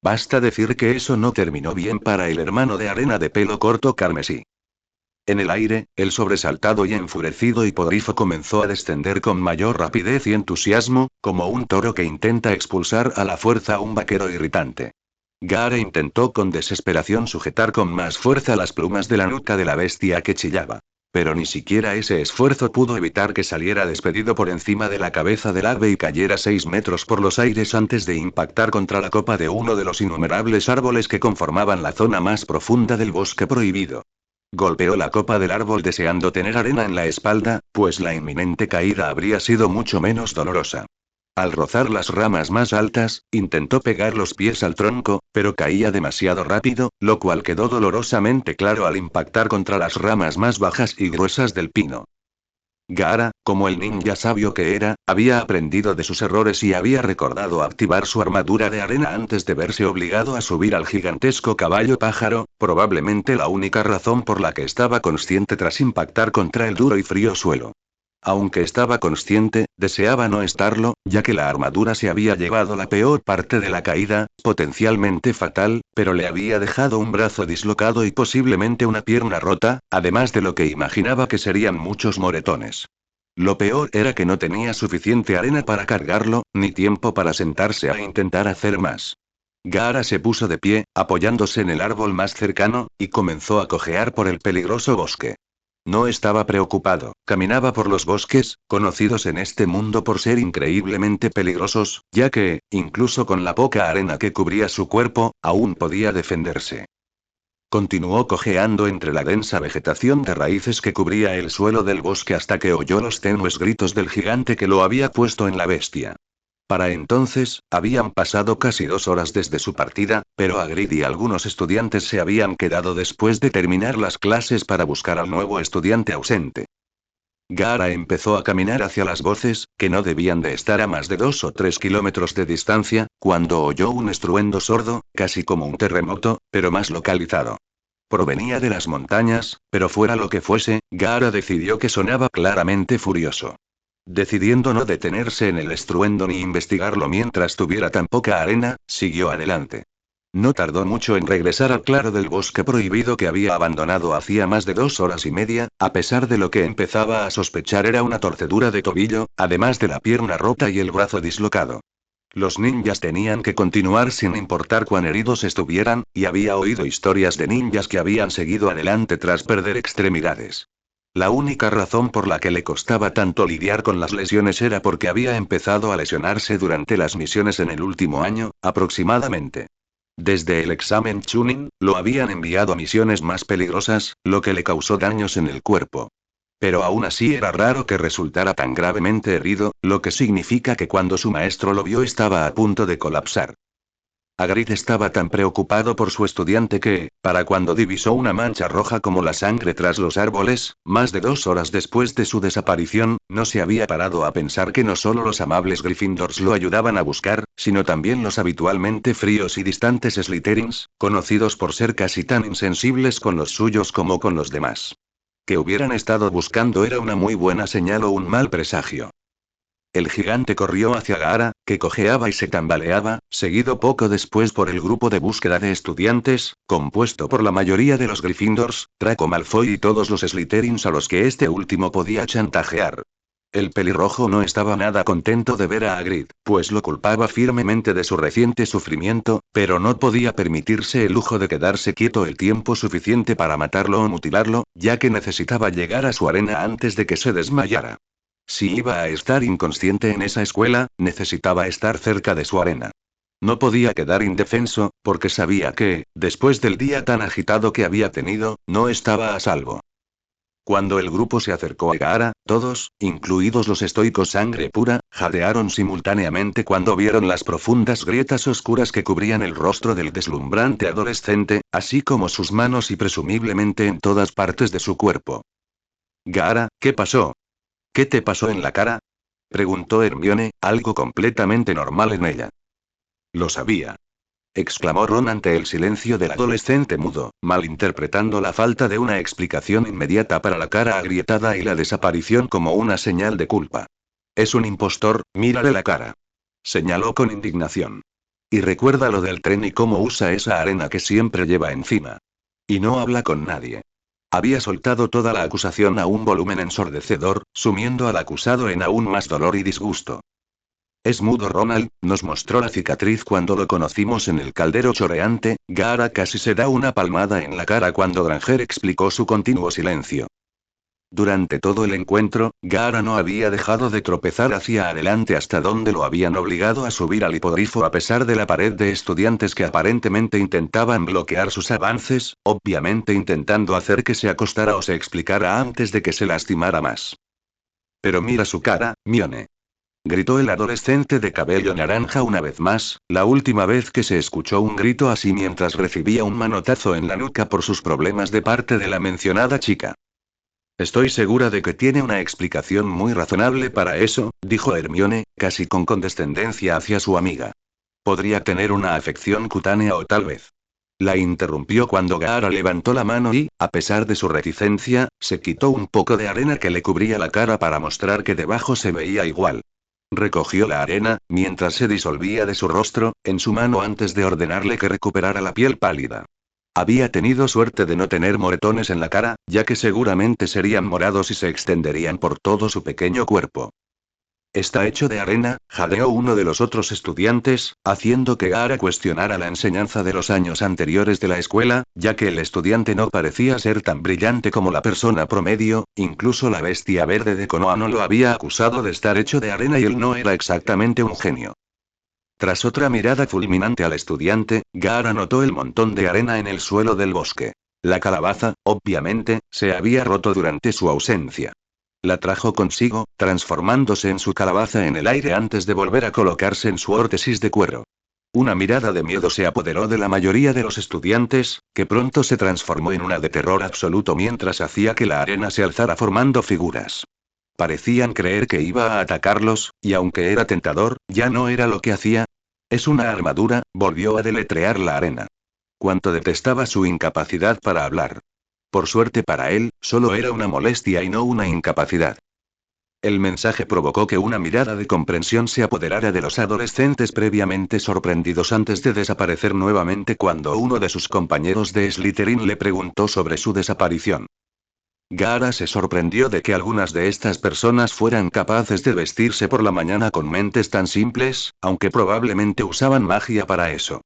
Basta decir que eso no terminó bien para el hermano de arena de pelo corto carmesí. En el aire, el sobresaltado y enfurecido hipogrifo comenzó a descender con mayor rapidez y entusiasmo, como un toro que intenta expulsar a la fuerza a un vaquero irritante. Gaara intentó con desesperación sujetar con más fuerza las plumas de la nuca de la bestia que chillaba. Pero ni siquiera ese esfuerzo pudo evitar que saliera despedido por encima de la cabeza del ave y cayera 6 metros por los aires antes de impactar contra la copa de uno de los innumerables árboles que conformaban la zona más profunda del bosque prohibido. Golpeó la copa del árbol deseando tener arena en la espalda, pues la inminente caída habría sido mucho menos dolorosa. Al rozar las ramas más altas, intentó pegar los pies al tronco, pero caía demasiado rápido, lo cual quedó dolorosamente claro al impactar contra las ramas más bajas y gruesas del pino. Gaara, como el ninja sabio que era, había aprendido de sus errores y había recordado activar su armadura de arena antes de verse obligado a subir al gigantesco caballo pájaro, probablemente la única razón por la que estaba consciente tras impactar contra el duro y frío suelo. Aunque estaba consciente, deseaba no estarlo, ya que la armadura se había llevado la peor parte de la caída, potencialmente fatal, pero le había dejado un brazo dislocado y posiblemente una pierna rota, además de lo que imaginaba que serían muchos moretones. Lo peor era que no tenía suficiente arena para cargarlo, ni tiempo para sentarse a intentar hacer más. Gaara se puso de pie, apoyándose en el árbol más cercano, y comenzó a cojear por el peligroso bosque. No estaba preocupado, caminaba por los bosques, conocidos en este mundo por ser increíblemente peligrosos, ya que, incluso con la poca arena que cubría su cuerpo, aún podía defenderse. Continuó cojeando entre la densa vegetación de raíces que cubría el suelo del bosque hasta que oyó los tenues gritos del gigante que lo había puesto en la bestia. Para entonces, habían pasado casi 2 horas desde su partida, pero Hagrid y algunos estudiantes se habían quedado después de terminar las clases para buscar al nuevo estudiante ausente. Gaara empezó a caminar hacia las voces, que no debían de estar a más de 2 o 3 kilómetros de distancia, cuando oyó un estruendo sordo, casi como un terremoto, pero más localizado. Provenía de las montañas, pero fuera lo que fuese, Gaara decidió que sonaba claramente furioso. Decidiendo no detenerse en el estruendo ni investigarlo mientras tuviera tan poca arena, siguió adelante. No tardó mucho en regresar al claro del bosque prohibido que había abandonado hacía más de 2 horas y media, a pesar de lo que empezaba a sospechar era una torcedura de tobillo, además de la pierna rota y el brazo dislocado. Los ninjas tenían que continuar sin importar cuán heridos estuvieran, y había oído historias de ninjas que habían seguido adelante tras perder extremidades. La única razón por la que le costaba tanto lidiar con las lesiones era porque había empezado a lesionarse durante las misiones en el último año, aproximadamente. Desde el examen Chunin, lo habían enviado a misiones más peligrosas, lo que le causó daños en el cuerpo. Pero aún así era raro que resultara tan gravemente herido, lo que significa que cuando su maestro lo vio estaba a punto de colapsar. Hagrid estaba tan preocupado por su estudiante que, para cuando divisó una mancha roja como la sangre tras los árboles, más de 2 horas después de su desaparición, no se había parado a pensar que no solo los amables Gryffindors lo ayudaban a buscar, sino también los habitualmente fríos y distantes Slytherins, conocidos por ser casi tan insensibles con los suyos como con los demás. Que hubieran estado buscando era una muy buena señal o un mal presagio. El gigante corrió hacia Gaara, que cojeaba y se tambaleaba, seguido poco después por el grupo de búsqueda de estudiantes, compuesto por la mayoría de los Gryffindors, Draco Malfoy y todos los Slytherins a los que este último podía chantajear. El pelirrojo no estaba nada contento de ver a Hagrid, pues lo culpaba firmemente de su reciente sufrimiento, pero no podía permitirse el lujo de quedarse quieto el tiempo suficiente para matarlo o mutilarlo, ya que necesitaba llegar a su arena antes de que se desmayara. Si iba a estar inconsciente en esa escuela, necesitaba estar cerca de su arena. No podía quedar indefenso, porque sabía que, después del día tan agitado que había tenido, no estaba a salvo. Cuando el grupo se acercó a Gaara, todos, incluidos los estoicos sangre pura, jadearon simultáneamente cuando vieron las profundas grietas oscuras que cubrían el rostro del deslumbrante adolescente, así como sus manos y presumiblemente en todas partes de su cuerpo. Gaara, ¿qué pasó? ¿Qué te pasó en la cara? Preguntó Hermione, algo completamente normal en ella. Lo sabía, exclamó Ron ante el silencio del adolescente mudo, malinterpretando la falta de una explicación inmediata para la cara agrietada y la desaparición como una señal de culpa. Es un impostor, mírale la cara. Señaló con indignación. Y recuerda lo del tren y cómo usa esa arena que siempre lleva encima. Y no habla con nadie. Había soltado toda la acusación a un volumen ensordecedor, sumiendo al acusado en aún más dolor y disgusto. Es mudo Ronald, nos mostró la cicatriz cuando lo conocimos en el caldero choreante. Gaara casi se da una palmada en la cara cuando Granger explicó su continuo silencio. Durante todo el encuentro, Gaara no había dejado de tropezar hacia adelante hasta donde lo habían obligado a subir al hipogrifo a pesar de la pared de estudiantes que aparentemente intentaban bloquear sus avances, obviamente intentando hacer que se acostara o se explicara antes de que se lastimara más. Pero mira su cara, Mione. Gritó el adolescente de cabello naranja una vez más, la última vez que se escuchó un grito así mientras recibía un manotazo en la nuca por sus problemas de parte de la mencionada chica. Estoy segura de que tiene una explicación muy razonable para eso, dijo Hermione, casi con condescendencia hacia su amiga. Podría tener una afección cutánea o tal vez. La interrumpió cuando Gaara levantó la mano y, a pesar de su reticencia, se quitó un poco de arena que le cubría la cara para mostrar que debajo se veía igual. Recogió la arena, mientras se disolvía de su rostro, en su mano antes de ordenarle que recuperara la piel pálida. Había tenido suerte de no tener moretones en la cara, ya que seguramente serían morados y se extenderían por todo su pequeño cuerpo. Está hecho de arena, jadeó uno de los otros estudiantes, haciendo que Gaara cuestionara la enseñanza de los años anteriores de la escuela, ya que el estudiante no parecía ser tan brillante como la persona promedio, incluso la bestia verde de Konoha no lo había acusado de estar hecho de arena y él no era exactamente un genio. Tras otra mirada fulminante al estudiante, Gaara notó el montón de arena en el suelo del bosque. La calabaza, obviamente, se había roto durante su ausencia. La trajo consigo, transformándose en su calabaza en el aire antes de volver a colocarse en su órtesis de cuero. Una mirada de miedo se apoderó de la mayoría de los estudiantes, que pronto se transformó en una de terror absoluto mientras hacía que la arena se alzara formando figuras. Parecían creer que iba a atacarlos, y aunque era tentador, ya no era lo que hacía. Es una armadura, volvió a deletrear la arena. Cuánto detestaba su incapacidad para hablar. Por suerte para él, solo era una molestia y no una incapacidad. El mensaje provocó que una mirada de comprensión se apoderara de los adolescentes previamente sorprendidos antes de desaparecer nuevamente cuando uno de sus compañeros de Slytherin le preguntó sobre su desaparición. Gaara se sorprendió de que algunas de estas personas fueran capaces de vestirse por la mañana con mentes tan simples, aunque probablemente usaban magia para eso.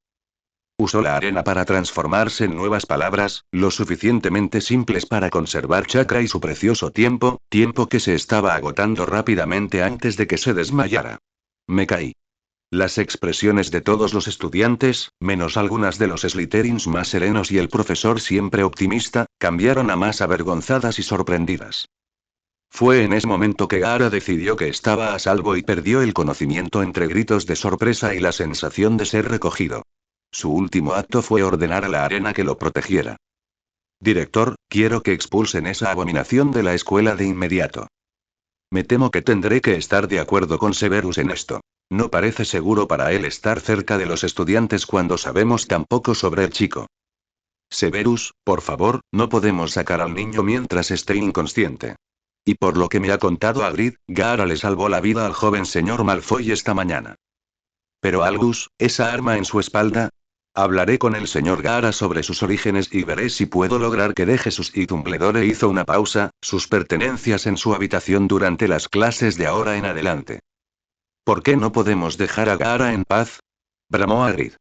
Usó la arena para transformarse en nuevas palabras, lo suficientemente simples para conservar chakra y su precioso tiempo, tiempo que se estaba agotando rápidamente antes de que se desmayara. Me caí. Las expresiones de todos los estudiantes, menos algunas de los Slytherins más serenos y el profesor siempre optimista, cambiaron a más avergonzadas y sorprendidas. Fue en ese momento que Gaara decidió que estaba a salvo y perdió el conocimiento entre gritos de sorpresa y la sensación de ser recogido. Su último acto fue ordenar a la arena que lo protegiera. Director, quiero que expulsen esa abominación de la escuela de inmediato. Me temo que tendré que estar de acuerdo con Severus en esto. No parece seguro para él estar cerca de los estudiantes cuando sabemos tan poco sobre el chico. Severus, por favor, no podemos sacar al niño mientras esté inconsciente. Y por lo que me ha contado Hagrid, Gaara le salvó la vida al joven señor Malfoy esta mañana. Pero Albus, esa arma en su espalda. Hablaré con el señor Gaara sobre sus orígenes y veré si puedo lograr que deje sus... Y Dumbledore hizo una pausa, sus pertenencias en su habitación durante las clases de ahora en adelante. ¿Por qué no podemos dejar a Gaara en paz? Bramó Hagrid.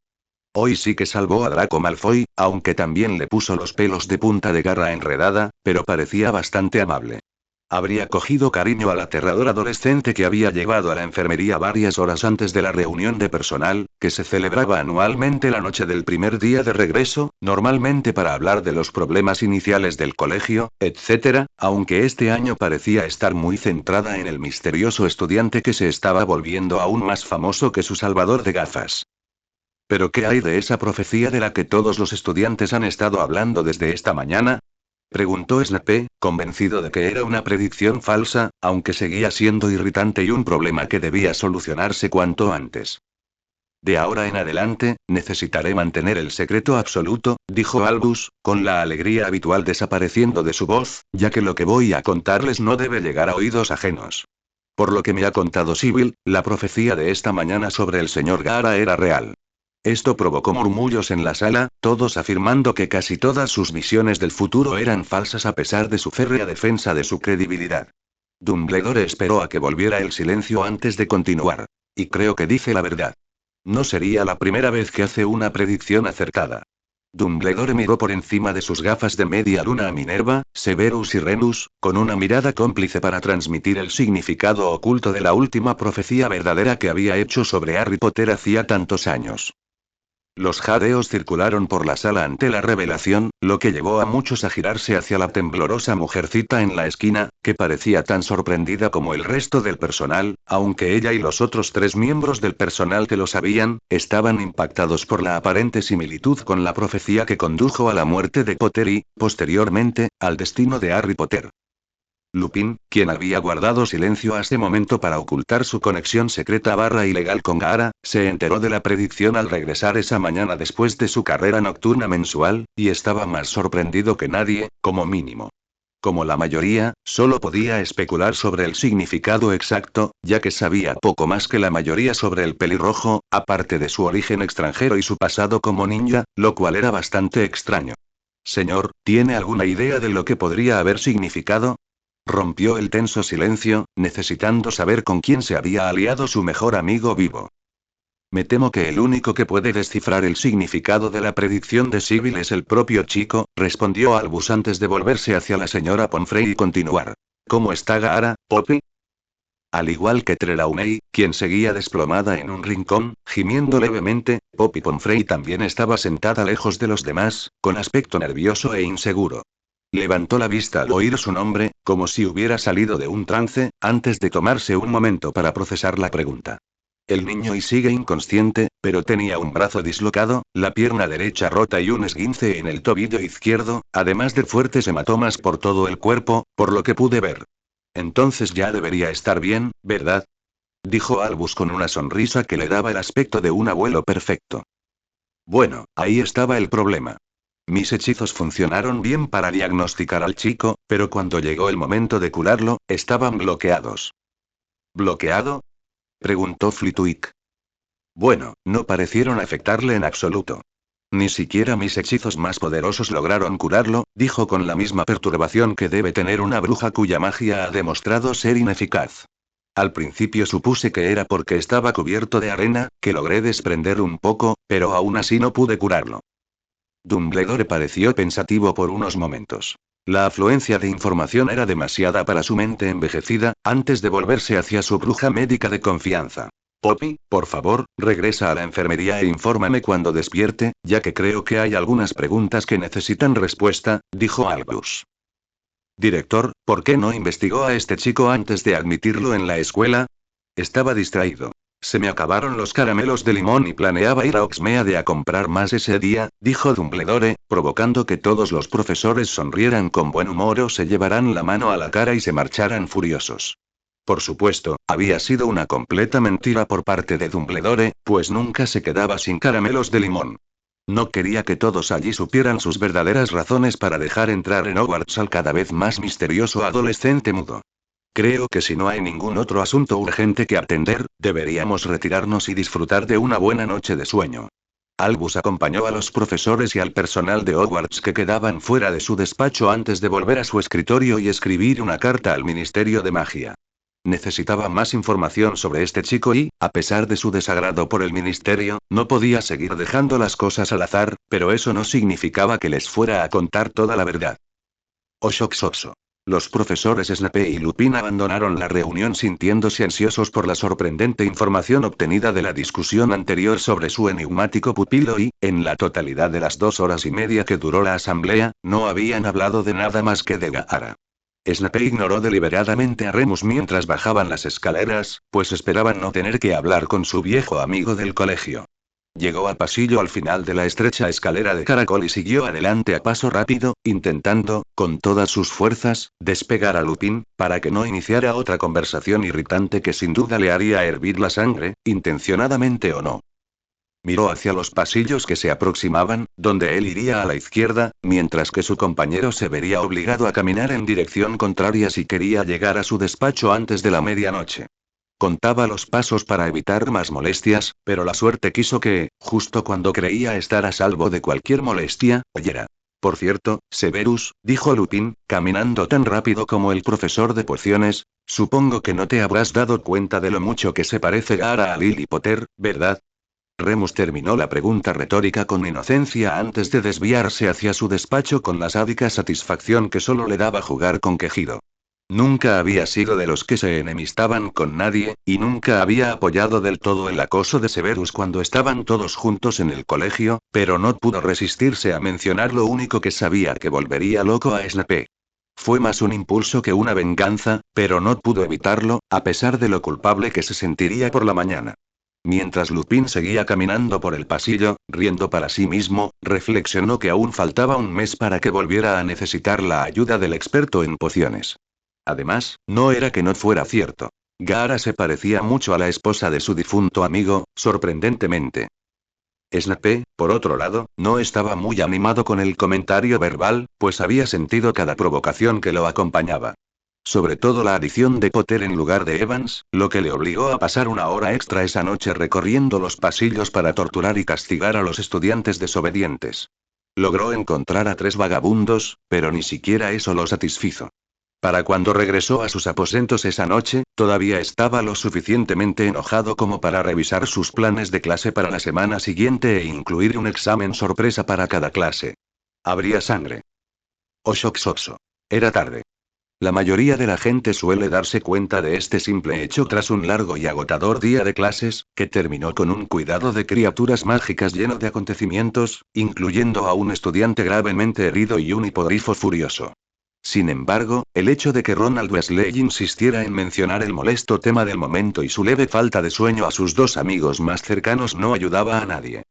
Hoy sí que salvó a Draco Malfoy, aunque también le puso los pelos de punta de garra enredada, pero parecía bastante amable. Habría cogido cariño al aterrador adolescente que había llevado a la enfermería varias horas antes de la reunión de personal, que se celebraba anualmente la noche del primer día de regreso, normalmente para hablar de los problemas iniciales del colegio, etc., aunque este año parecía estar muy centrada en el misterioso estudiante que se estaba volviendo aún más famoso que su salvador de gafas. ¿Pero qué hay de esa profecía de la que todos los estudiantes han estado hablando desde esta mañana? Preguntó Snape, convencido de que era una predicción falsa, aunque seguía siendo irritante y un problema que debía solucionarse cuanto antes. De ahora en adelante, necesitaré mantener el secreto absoluto, dijo Albus, con la alegría habitual desapareciendo de su voz, ya que lo que voy a contarles no debe llegar a oídos ajenos. Por lo que me ha contado Sibyl, la profecía de esta mañana sobre el señor Gaara era real. Esto provocó murmullos en la sala, todos afirmando que casi todas sus visiones del futuro eran falsas a pesar de su férrea defensa de su credibilidad. Dumbledore esperó a que volviera el silencio antes de continuar. Y creo que dice la verdad. No sería la primera vez que hace una predicción acertada. Dumbledore miró por encima de sus gafas de media luna a Minerva, Severus y Remus, con una mirada cómplice para transmitir el significado oculto de la última profecía verdadera que había hecho sobre Harry Potter hacía tantos años. Los jadeos circularon por la sala ante la revelación, lo que llevó a muchos a girarse hacia la temblorosa mujercita en la esquina, que parecía tan sorprendida como el resto del personal, aunque ella y los otros 3 miembros del personal que lo sabían, estaban impactados por la aparente similitud con la profecía que condujo a la muerte de Potter y, posteriormente, al destino de Harry Potter. Lupin, quien había guardado silencio hasta ese momento para ocultar su conexión secreta barra ilegal con Gaara, se enteró de la predicción al regresar esa mañana después de su carrera nocturna mensual, y estaba más sorprendido que nadie, como mínimo. Como la mayoría, solo podía especular sobre el significado exacto, ya que sabía poco más que la mayoría sobre el pelirrojo, aparte de su origen extranjero y su pasado como ninja, lo cual era bastante extraño. Señor, ¿tiene alguna idea de lo que podría haber significado? Rompió el tenso silencio, necesitando saber con quién se había aliado su mejor amigo vivo. Me temo que el único que puede descifrar el significado de la predicción de Sibyl es el propio chico, respondió Albus antes de volverse hacia la señora Pomfrey y continuar. ¿Cómo está Gaara, Poppy? Al igual que Trelawney, quien seguía desplomada en un rincón, gimiendo levemente, Poppy Pomfrey también estaba sentada lejos de los demás, con aspecto nervioso e inseguro. Levantó la vista al oír su nombre, como si hubiera salido de un trance, antes de tomarse un momento para procesar la pregunta. El niño y sigue inconsciente, pero tenía un brazo dislocado, la pierna derecha rota y un esguince en el tobillo izquierdo, además de fuertes hematomas por todo el cuerpo, por lo que pude ver. Entonces ya debería estar bien, ¿verdad? Dijo Albus con una sonrisa que le daba el aspecto de un abuelo perfecto. Bueno, ahí estaba el problema. Mis hechizos funcionaron bien para diagnosticar al chico, pero cuando llegó el momento de curarlo, estaban bloqueados. ¿Bloqueado? Preguntó Flitwick. Bueno, no parecieron afectarle en absoluto. Ni siquiera mis hechizos más poderosos lograron curarlo, dijo con la misma perturbación que debe tener una bruja cuya magia ha demostrado ser ineficaz. Al principio supuse que era porque estaba cubierto de arena, que logré desprender un poco, pero aún así no pude curarlo. Dumbledore pareció pensativo por unos momentos. La afluencia de información era demasiada para su mente envejecida, antes de volverse hacia su bruja médica de confianza. Poppy, por favor, regresa a la enfermería e infórmame cuando despierte, ya que creo que hay algunas preguntas que necesitan respuesta, dijo Albus. Director, ¿por qué no investigó a este chico antes de admitirlo en la escuela? Estaba distraído. Se me acabaron los caramelos de limón y planeaba ir a Oxmeade a comprar más ese día, dijo Dumbledore, provocando que todos los profesores sonrieran con buen humor o se llevaran la mano a la cara y se marcharan furiosos. Por supuesto, había sido una completa mentira por parte de Dumbledore, pues nunca se quedaba sin caramelos de limón. No quería que todos allí supieran sus verdaderas razones para dejar entrar en Hogwarts al cada vez más misterioso adolescente mudo. Creo que si no hay ningún otro asunto urgente que atender, deberíamos retirarnos y disfrutar de una buena noche de sueño. Albus acompañó a los profesores y al personal de Hogwarts que quedaban fuera de su despacho antes de volver a su escritorio y escribir una carta al Ministerio de Magia. Necesitaba más información sobre este chico y, a pesar de su desagrado por el ministerio, no podía seguir dejando las cosas al azar, pero eso no significaba que les fuera a contar toda la verdad. Oxoxoxo. Los profesores Snape y Lupin abandonaron la reunión sintiéndose ansiosos por la sorprendente información obtenida de la discusión anterior sobre su enigmático pupilo y, en la totalidad de las 2 horas y media que duró la asamblea, no habían hablado de nada más que de Gaara. Snape ignoró deliberadamente a Remus mientras bajaban las escaleras, pues esperaban no tener que hablar con su viejo amigo del colegio. Llegó al pasillo al final de la estrecha escalera de caracol y siguió adelante a paso rápido, intentando, con todas sus fuerzas, despegar a Lupin, para que no iniciara otra conversación irritante que sin duda le haría hervir la sangre, intencionadamente o no. Miró hacia los pasillos que se aproximaban, donde él iría a la izquierda, mientras que su compañero se vería obligado a caminar en dirección contraria si quería llegar a su despacho antes de la medianoche. Contaba los pasos para evitar más molestias, pero la suerte quiso que, justo cuando creía estar a salvo de cualquier molestia, oyera. Por cierto, Severus, dijo Lupin, caminando tan rápido como el profesor de pociones, supongo que no te habrás dado cuenta de lo mucho que se parece Gaara a Lily Potter, ¿verdad? Remus terminó la pregunta retórica con inocencia antes de desviarse hacia su despacho con la sádica satisfacción que solo le daba jugar con Quejido. Nunca había sido de los que se enemistaban con nadie, y nunca había apoyado del todo el acoso de Severus cuando estaban todos juntos en el colegio, pero no pudo resistirse a mencionar lo único que sabía que volvería loco a Snape. Fue más un impulso que una venganza, pero no pudo evitarlo, a pesar de lo culpable que se sentiría por la mañana. Mientras Lupin seguía caminando por el pasillo, riendo para sí mismo, reflexionó que aún faltaba un mes para que volviera a necesitar la ayuda del experto en pociones. Además, no era que no fuera cierto. Gaara se parecía mucho a la esposa de su difunto amigo, sorprendentemente. Snape, por otro lado, no estaba muy animado con el comentario verbal, pues había sentido cada provocación que lo acompañaba. Sobre todo la adición de Potter en lugar de Evans, lo que le obligó a pasar 1 hora extra esa noche recorriendo los pasillos para torturar y castigar a los estudiantes desobedientes. Logró encontrar a 3 vagabundos, pero ni siquiera eso lo satisfizo. Para cuando regresó a sus aposentos esa noche, todavía estaba lo suficientemente enojado como para revisar sus planes de clase para la semana siguiente e incluir un examen sorpresa para cada clase. Habría sangre. Oxoxoxo. Era tarde. La mayoría de la gente suele darse cuenta de este simple hecho tras un largo y agotador día de clases, que terminó con un cuidado de criaturas mágicas lleno de acontecimientos, incluyendo a un estudiante gravemente herido y un hipogrifo furioso. Sin embargo, el hecho de que Ronald Weasley insistiera en mencionar el molesto tema del momento y su leve falta de sueño a sus 2 amigos más cercanos no ayudaba a nadie.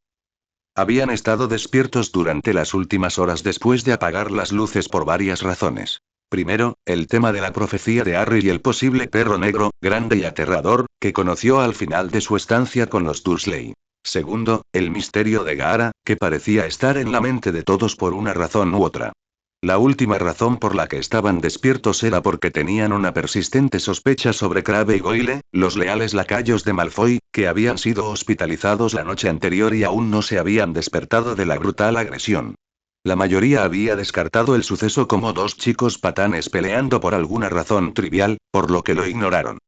Habían estado despiertos durante las últimas horas después de apagar las luces por varias razones. Primero, el tema de la profecía de Harry y el posible perro negro, grande y aterrador, que conoció al final de su estancia con los Dursley. Segundo, el misterio de Gaara, que parecía estar en la mente de todos por una razón u otra. La última razón por la que estaban despiertos era porque tenían una persistente sospecha sobre Crabbe y Goyle, los leales lacayos de Malfoy, que habían sido hospitalizados la noche anterior y aún no se habían despertado de la brutal agresión. La mayoría había descartado el suceso como 2 chicos patanes peleando por alguna razón trivial, por lo que lo ignoraron.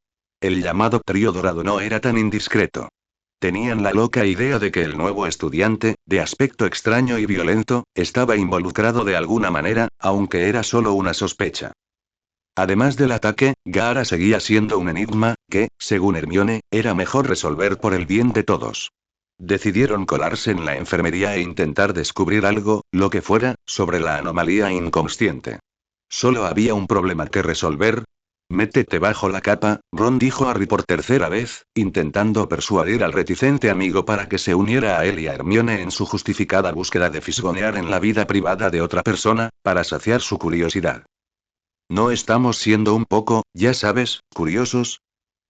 El llamado trío dorado no era tan indiscreto. Tenían la loca idea de que el nuevo estudiante, de aspecto extraño y violento, estaba involucrado de alguna manera, aunque era solo una sospecha. Además del ataque, Gaara seguía siendo un enigma, que, según Hermione, era mejor resolver por el bien de todos. Decidieron colarse en la enfermería e intentar descubrir algo, lo que fuera, sobre la anomalía inconsciente. Solo había un problema que resolver. Métete bajo la capa, Ron dijo a Harry por tercera vez, intentando persuadir al reticente amigo para que se uniera a él y a Hermione en su justificada búsqueda de fisgonear en la vida privada de otra persona, para saciar su curiosidad. ¿No estamos siendo un poco, ya sabes, curiosos?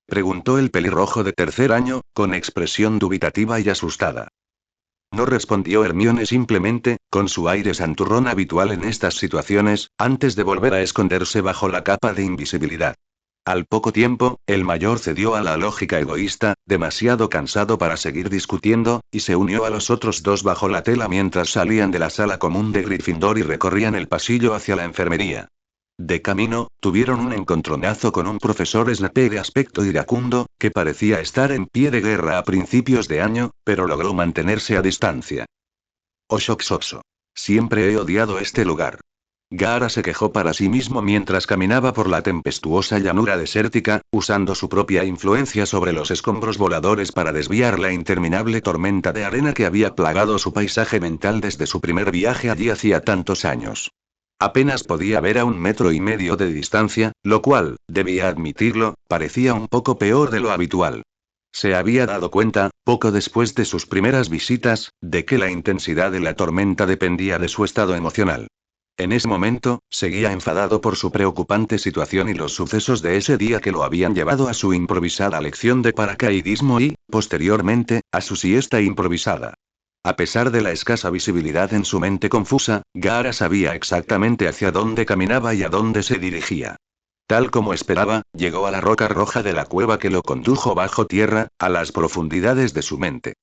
Preguntó el pelirrojo de tercer año, con expresión dubitativa y asustada. No respondió Hermione simplemente, con su aire santurrón habitual en estas situaciones, antes de volver a esconderse bajo la capa de invisibilidad. Al poco tiempo, el mayor cedió a la lógica egoísta, demasiado cansado para seguir discutiendo, y se unió a los otros dos bajo la tela mientras salían de la sala común de Gryffindor y recorrían el pasillo hacia la enfermería. De camino, tuvieron un encontronazo con un profesor Snape de aspecto iracundo, que parecía estar en pie de guerra a principios de año, pero logró mantenerse a distancia. Oxoxoxo. Siempre he odiado este lugar. Gaara se quejó para sí mismo mientras caminaba por la tempestuosa llanura desértica, usando su propia influencia sobre los escombros voladores para desviar la interminable tormenta de arena que había plagado su paisaje mental desde su primer viaje allí hacía tantos años. Apenas podía ver a 1,5 metros de distancia, lo cual, debía admitirlo, parecía un poco peor de lo habitual. Se había dado cuenta, poco después de sus primeras visitas, de que la intensidad de la tormenta dependía de su estado emocional. En ese momento, seguía enfadado por su preocupante situación y los sucesos de ese día que lo habían llevado a su improvisada lección de paracaidismo y, posteriormente, a su siesta improvisada. A pesar de la escasa visibilidad en su mente confusa, Gaara sabía exactamente hacia dónde caminaba y a dónde se dirigía. Tal como esperaba, llegó a la roca roja de la cueva que lo condujo bajo tierra, a las profundidades de su mente.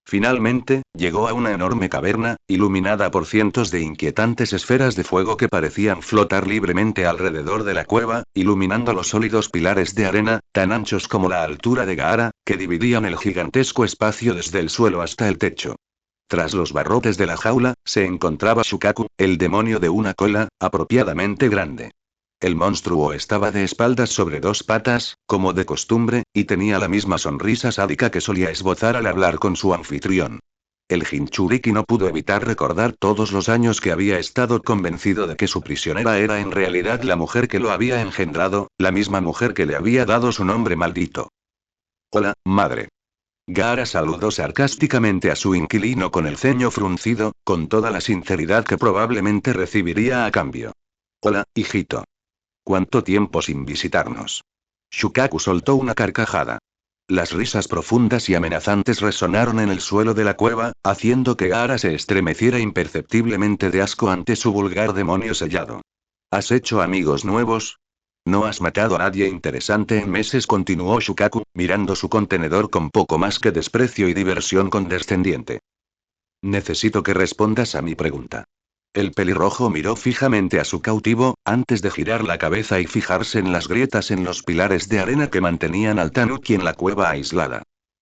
Finalmente, llegó a una enorme caverna, iluminada por cientos de inquietantes esferas de fuego que parecían flotar libremente alrededor de la cueva, iluminando los sólidos pilares de arena, tan anchos como la altura de Gaara, que dividían el gigantesco espacio desde el suelo hasta el techo. Tras los barrotes de la jaula, se encontraba Shukaku, el demonio de una cola, apropiadamente grande. El monstruo estaba de espaldas sobre dos patas, como de costumbre, y tenía la misma sonrisa sádica que solía esbozar al hablar con su anfitrión. El Jinchuriki no pudo evitar recordar todos los años que había estado convencido de que su prisionera era en realidad la mujer que lo había engendrado, la misma mujer que le había dado su nombre maldito. Hola, madre. Gaara saludó sarcásticamente a su inquilino con el ceño fruncido, con toda la sinceridad que probablemente recibiría a cambio. Hola, hijito. ¿Cuánto tiempo sin visitarnos? Shukaku soltó una carcajada. Las risas profundas y amenazantes resonaron en el suelo de la cueva, haciendo que Gaara se estremeciera imperceptiblemente de asco ante su vulgar demonio sellado. ¿Has hecho amigos nuevos? No has matado a nadie interesante en meses, continuó Shukaku, mirando su contenedor con poco más que desprecio y diversión condescendiente. Necesito que respondas a mi pregunta. El pelirrojo miró fijamente a su cautivo, antes de girar la cabeza y fijarse en las grietas en los pilares de arena que mantenían al Tanuki en la cueva aislada.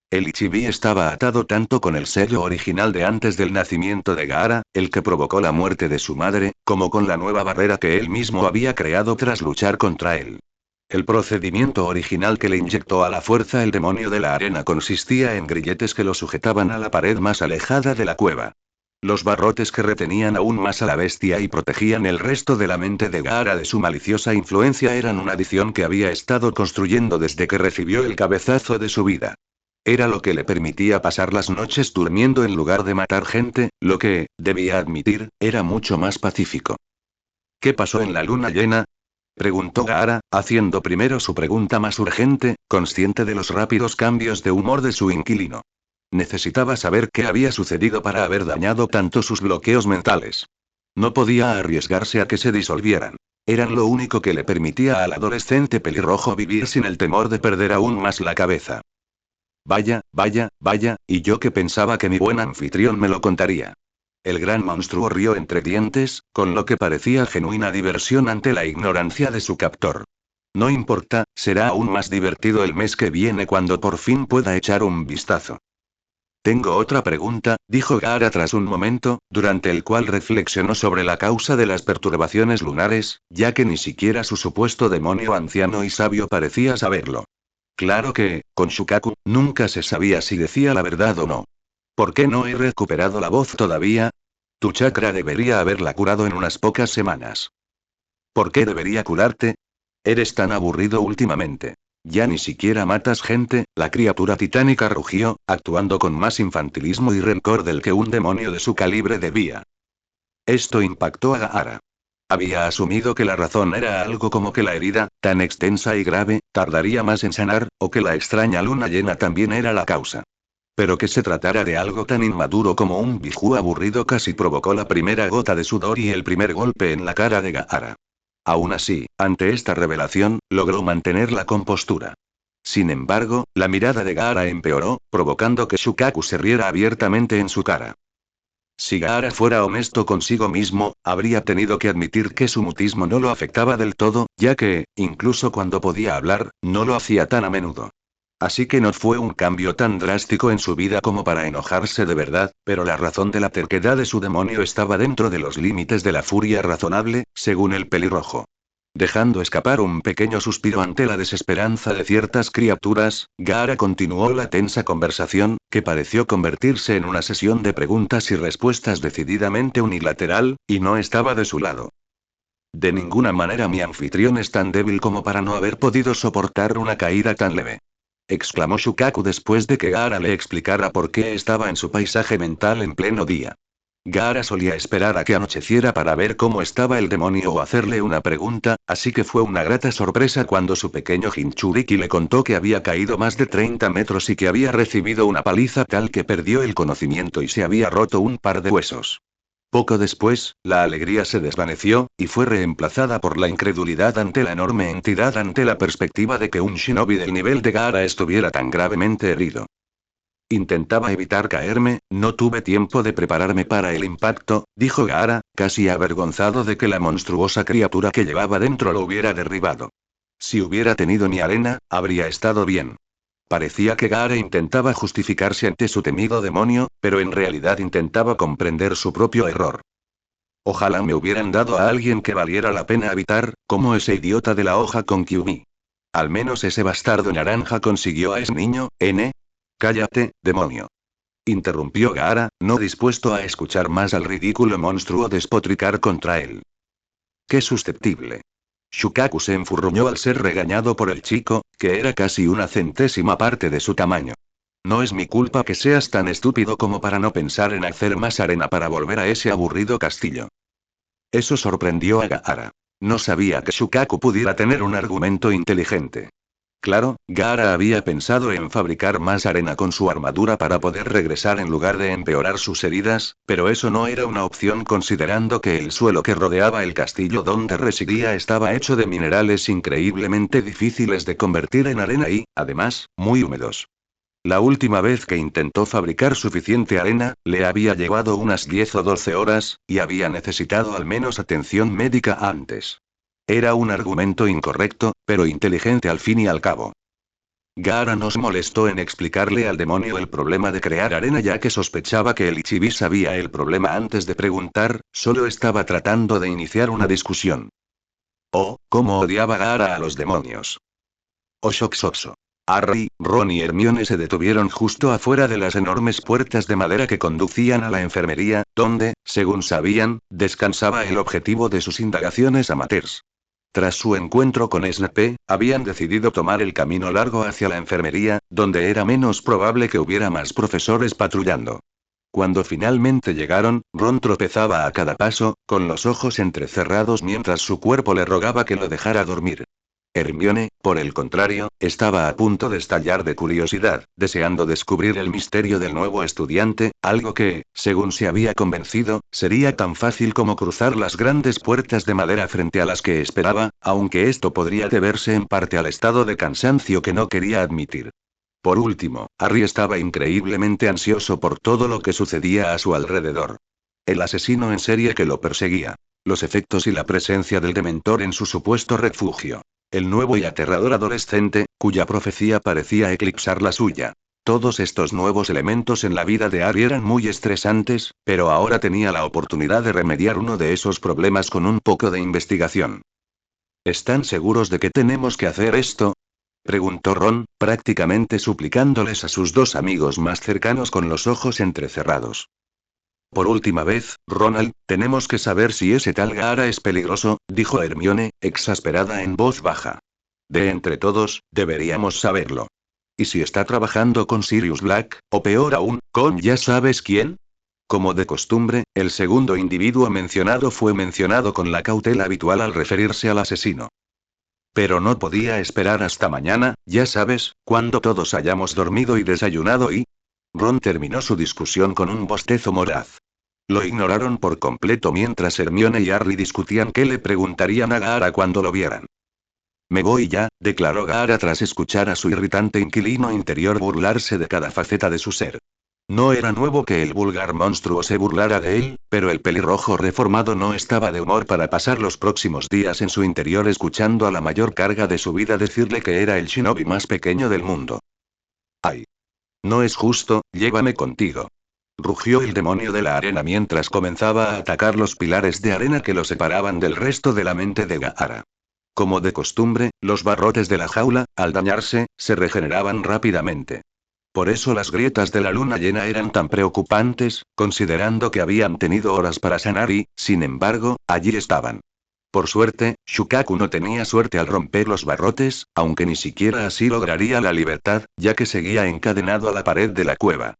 El Ichibi estaba atado tanto con el sello original de antes del nacimiento de Gaara, el que provocó la muerte de su madre, como con la nueva barrera que él mismo había creado tras luchar contra él. El procedimiento original que le inyectó a la fuerza el demonio de la arena consistía en grilletes que lo sujetaban a la pared más alejada de la cueva. Los barrotes que retenían aún más a la bestia y protegían el resto de la mente de Gaara de su maliciosa influencia eran una adición que había estado construyendo desde que recibió el cabezazo de su vida. Era lo que le permitía pasar las noches durmiendo en lugar de matar gente, lo que, debía admitir, era mucho más pacífico. ¿Qué pasó en la luna llena? Preguntó Gaara, haciendo primero su pregunta más urgente, consciente de los rápidos cambios de humor de su inquilino. Necesitaba saber qué había sucedido para haber dañado tanto sus bloqueos mentales. No podía arriesgarse a que se disolvieran. Eran lo único que le permitía al adolescente pelirrojo vivir sin el temor de perder aún más la cabeza. Vaya, vaya, vaya, y yo que pensaba que mi buen anfitrión me lo contaría. El gran monstruo rió entre dientes, con lo que parecía genuina diversión ante la ignorancia de su captor. No importa, será aún más divertido el mes que viene cuando por fin pueda echar un vistazo. Tengo otra pregunta, dijo Gaara tras un momento, durante el cual reflexionó sobre la causa de las perturbaciones lunares, ya que ni siquiera su supuesto demonio anciano y sabio parecía saberlo. Claro que, con Shukaku, nunca se sabía si decía la verdad o no. ¿Por qué no he recuperado la voz todavía? Tu chakra debería haberla curado en unas pocas semanas. ¿Por qué debería curarte? Eres tan aburrido últimamente. Ya ni siquiera matas gente, la criatura titánica rugió, actuando con más infantilismo y rencor del que un demonio de su calibre debía. Esto impactó a Gaara. Había asumido que la razón era algo como que la herida, tan extensa y grave, tardaría más en sanar, o que la extraña luna llena también era la causa. Pero que se tratara de algo tan inmaduro como un bijú aburrido casi provocó la primera gota de sudor y el primer golpe en la cara de Gaara. Aún así, ante esta revelación, logró mantener la compostura. Sin embargo, la mirada de Gaara empeoró, provocando que Shukaku se riera abiertamente en su cara. Si Gaara fuera honesto consigo mismo, habría tenido que admitir que su mutismo no lo afectaba del todo, ya que, incluso cuando podía hablar, no lo hacía tan a menudo. Así que no fue un cambio tan drástico en su vida como para enojarse de verdad, pero la razón de la terquedad de su demonio estaba dentro de los límites de la furia razonable, según el pelirrojo. Dejando escapar un pequeño suspiro ante la desesperanza de ciertas criaturas, Gaara continuó la tensa conversación, que pareció convertirse en una sesión de preguntas y respuestas decididamente unilateral, y no estaba de su lado. De ninguna manera mi anfitrión es tan débil como para no haber podido soportar una caída tan leve. Exclamó Shukaku después de que Gaara le explicara por qué estaba en su paisaje mental en pleno día. Gaara solía esperar a que anocheciera para ver cómo estaba el demonio o hacerle una pregunta, así que fue una grata sorpresa cuando su pequeño Jinchuriki le contó que había caído más de 30 metros y que había recibido una paliza tal que perdió el conocimiento y se había roto un par de huesos. Poco después, la alegría se desvaneció, y fue reemplazada por la incredulidad ante la enorme entidad ante la perspectiva de que un shinobi del nivel de Gaara estuviera tan gravemente herido. Intentaba evitar caerme, no tuve tiempo de prepararme para el impacto, dijo Gaara, casi avergonzado de que la monstruosa criatura que llevaba dentro lo hubiera derribado. Si hubiera tenido mi arena, habría estado bien. Parecía que Gaara intentaba justificarse ante su temido demonio, pero en realidad intentaba comprender su propio error. Ojalá me hubieran dado a alguien que valiera la pena habitar, como ese idiota de la hoja con Kyumi. Al menos ese bastardo naranja consiguió a ese niño, N. Cállate, demonio. Interrumpió Gaara, no dispuesto a escuchar más al ridículo monstruo despotricar contra él. Qué susceptible. Shukaku se enfurruñó al ser regañado por el chico, que era casi una centésima parte de su tamaño. No es mi culpa que seas tan estúpido como para no pensar en hacer más arena para volver a ese aburrido castillo. Eso sorprendió a Gaara. No sabía que Shukaku pudiera tener un argumento inteligente. Claro, Gaara había pensado en fabricar más arena con su armadura para poder regresar en lugar de empeorar sus heridas, pero eso no era una opción considerando que el suelo que rodeaba el castillo donde residía estaba hecho de minerales increíblemente difíciles de convertir en arena y, además, muy húmedos. La última vez que intentó fabricar suficiente arena, le había llevado unas 10 o 12 horas, y había necesitado al menos atención médica antes. Era un argumento incorrecto, pero inteligente al fin y al cabo. Gaara no se molestó en explicarle al demonio el problema de crear arena ya que sospechaba que el Ichibi sabía el problema antes de preguntar, solo estaba tratando de iniciar una discusión. Oh, cómo odiaba Gaara a los demonios. Oshoxotso. Harry, Ron y Hermione se detuvieron justo afuera de las enormes puertas de madera que conducían a la enfermería, donde, según sabían, descansaba el objetivo de sus indagaciones amateurs. Tras su encuentro con Snape, habían decidido tomar el camino largo hacia la enfermería, donde era menos probable que hubiera más profesores patrullando. Cuando finalmente llegaron, Ron tropezaba a cada paso, con los ojos entrecerrados mientras su cuerpo le rogaba que lo dejara dormir. Hermione, por el contrario, estaba a punto de estallar de curiosidad, deseando descubrir el misterio del nuevo estudiante, algo que, según se había convencido, sería tan fácil como cruzar las grandes puertas de madera frente a las que esperaba, aunque esto podría deberse en parte al estado de cansancio que no quería admitir. Por último, Harry estaba increíblemente ansioso por todo lo que sucedía a su alrededor. El asesino en serie que lo perseguía. Los efectos y la presencia del dementor en su supuesto refugio. El nuevo y aterrador adolescente, cuya profecía parecía eclipsar la suya. Todos estos nuevos elementos en la vida de Harry eran muy estresantes, pero ahora tenía la oportunidad de remediar uno de esos problemas con un poco de investigación. ¿Están seguros de que tenemos que hacer esto? Preguntó Ron, prácticamente suplicándoles a sus dos amigos más cercanos con los ojos entrecerrados. Por última vez, Ronald, tenemos que saber si ese tal Gaara es peligroso, dijo Hermione, exasperada en voz baja. De entre todos, deberíamos saberlo. ¿Y si está trabajando con Sirius Black, o peor aún, con ya sabes quién? Como de costumbre, el segundo individuo mencionado fue mencionado con la cautela habitual al referirse al asesino. Pero no podía esperar hasta mañana, ya sabes, cuando todos hayamos dormido y desayunado y... Ron terminó su discusión con un bostezo moraz. Lo ignoraron por completo mientras Hermione y Harry discutían qué le preguntarían a Gaara cuando lo vieran. Me voy ya, declaró Gaara tras escuchar a su irritante inquilino interior burlarse de cada faceta de su ser. No era nuevo que el vulgar monstruo se burlara de él, pero el pelirrojo reformado no estaba de humor para pasar los próximos días en su interior escuchando a la mayor carga de su vida decirle que era el shinobi más pequeño del mundo. ¡Ay! No es justo, llévame contigo. Rugió el demonio de la arena mientras comenzaba a atacar los pilares de arena que lo separaban del resto de la mente de Gaara. Como de costumbre, los barrotes de la jaula, al dañarse, se regeneraban rápidamente. Por eso las grietas de la luna llena eran tan preocupantes, considerando que habían tenido horas para sanar y, sin embargo, allí estaban. Por suerte, Shukaku no tenía suerte al romper los barrotes, aunque ni siquiera así lograría la libertad, ya que seguía encadenado a la pared de la cueva.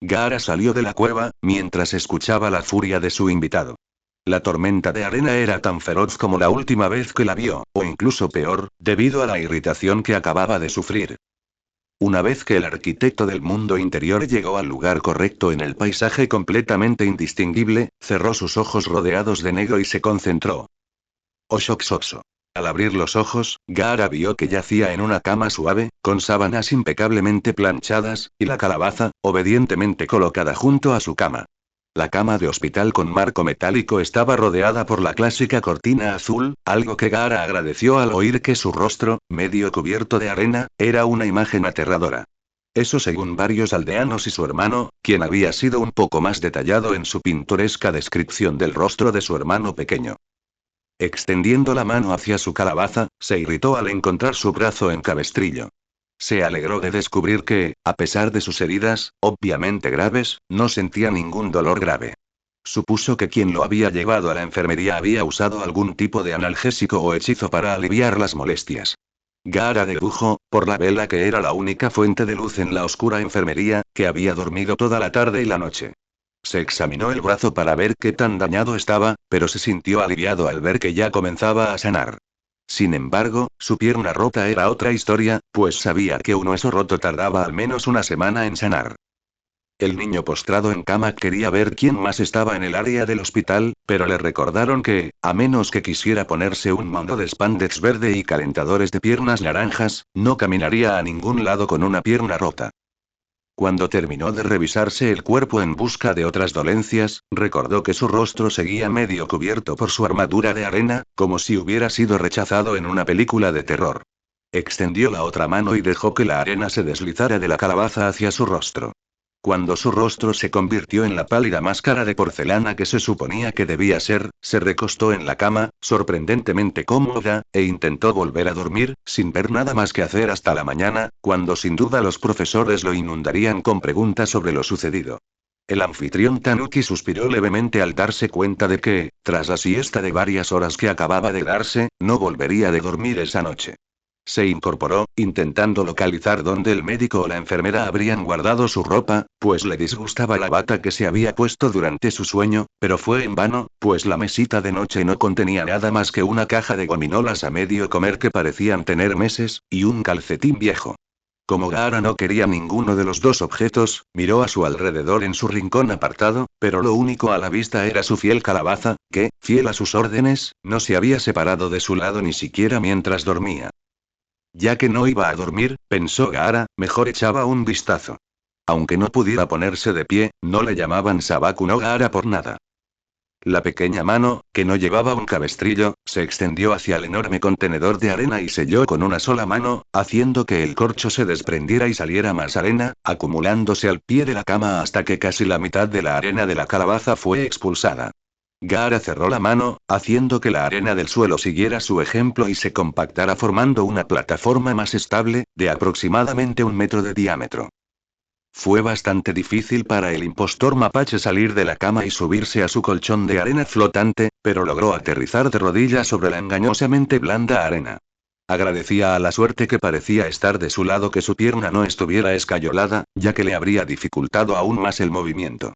Gaara salió de la cueva, mientras escuchaba la furia de su invitado. La tormenta de arena era tan feroz como la última vez que la vio, o incluso peor, debido a la irritación que acababa de sufrir. Una vez que el arquitecto del mundo interior llegó al lugar correcto en el paisaje completamente indistinguible, cerró sus ojos rodeados de negro y se concentró. Oshoxoxo. Al abrir los ojos, Gaara vio que yacía en una cama suave, con sábanas impecablemente planchadas, y la calabaza, obedientemente colocada junto a su cama. La cama de hospital con marco metálico estaba rodeada por la clásica cortina azul, algo que Gaara agradeció al oír que su rostro, medio cubierto de arena, era una imagen aterradora. Eso según varios aldeanos y su hermano, quien había sido un poco más detallado en su pintoresca descripción del rostro de su hermano pequeño. Extendiendo la mano hacia su calabaza, se irritó al encontrar su brazo en cabestrillo. Se alegró de descubrir que, a pesar de sus heridas, obviamente graves, no sentía ningún dolor grave. Supuso que quien lo había llevado a la enfermería había usado algún tipo de analgésico o hechizo para aliviar las molestias. Gaara dedujo, por la vela que era la única fuente de luz en la oscura enfermería, que había dormido toda la tarde y la noche. Se examinó el brazo para ver qué tan dañado estaba, pero se sintió aliviado al ver que ya comenzaba a sanar. Sin embargo, su pierna rota era otra historia, pues sabía que un hueso roto tardaba al menos una semana en sanar. El niño postrado en cama quería ver quién más estaba en el área del hospital, pero le recordaron que, a menos que quisiera ponerse un mando de spandex verde y calentadores de piernas naranjas, no caminaría a ningún lado con una pierna rota. Cuando terminó de revisarse el cuerpo en busca de otras dolencias, recordó que su rostro seguía medio cubierto por su armadura de arena, como si hubiera sido rechazado en una película de terror. Extendió la otra mano y dejó que la arena se deslizara de la calabaza hacia su rostro. Cuando su rostro se convirtió en la pálida máscara de porcelana que se suponía que debía ser, se recostó en la cama, sorprendentemente cómoda, e intentó volver a dormir, sin ver nada más que hacer hasta la mañana, cuando sin duda los profesores lo inundarían con preguntas sobre lo sucedido. El anfitrión Tanuki suspiró levemente al darse cuenta de que, tras la siesta de varias horas que acababa de darse, no volvería de dormir esa noche. Se incorporó, intentando localizar dónde el médico o la enfermera habrían guardado su ropa, pues le disgustaba la bata que se había puesto durante su sueño, pero fue en vano, pues la mesita de noche no contenía nada más que una caja de gominolas a medio comer que parecían tener meses, y un calcetín viejo. Como Gaara no quería ninguno de los dos objetos, miró a su alrededor en su rincón apartado, pero lo único a la vista era su fiel calabaza, que, fiel a sus órdenes, no se había separado de su lado ni siquiera mientras dormía. Ya que no iba a dormir, pensó Gaara, mejor echaba un vistazo. Aunque no pudiera ponerse de pie, no le llamaban Sabaku no Gaara por nada. La pequeña mano, que no llevaba un cabestrillo, se extendió hacia el enorme contenedor de arena y selló con una sola mano, haciendo que el corcho se desprendiera y saliera más arena, acumulándose al pie de la cama hasta que casi la mitad de la arena de la calabaza fue expulsada. Gaara cerró la mano, haciendo que la arena del suelo siguiera su ejemplo y se compactara formando una plataforma más estable, de aproximadamente 1 metro de diámetro. Fue bastante difícil para el impostor mapache salir de la cama y subirse a su colchón de arena flotante, pero logró aterrizar de rodillas sobre la engañosamente blanda arena. Agradecía a la suerte que parecía estar de su lado que su pierna no estuviera escayolada, ya que le habría dificultado aún más el movimiento.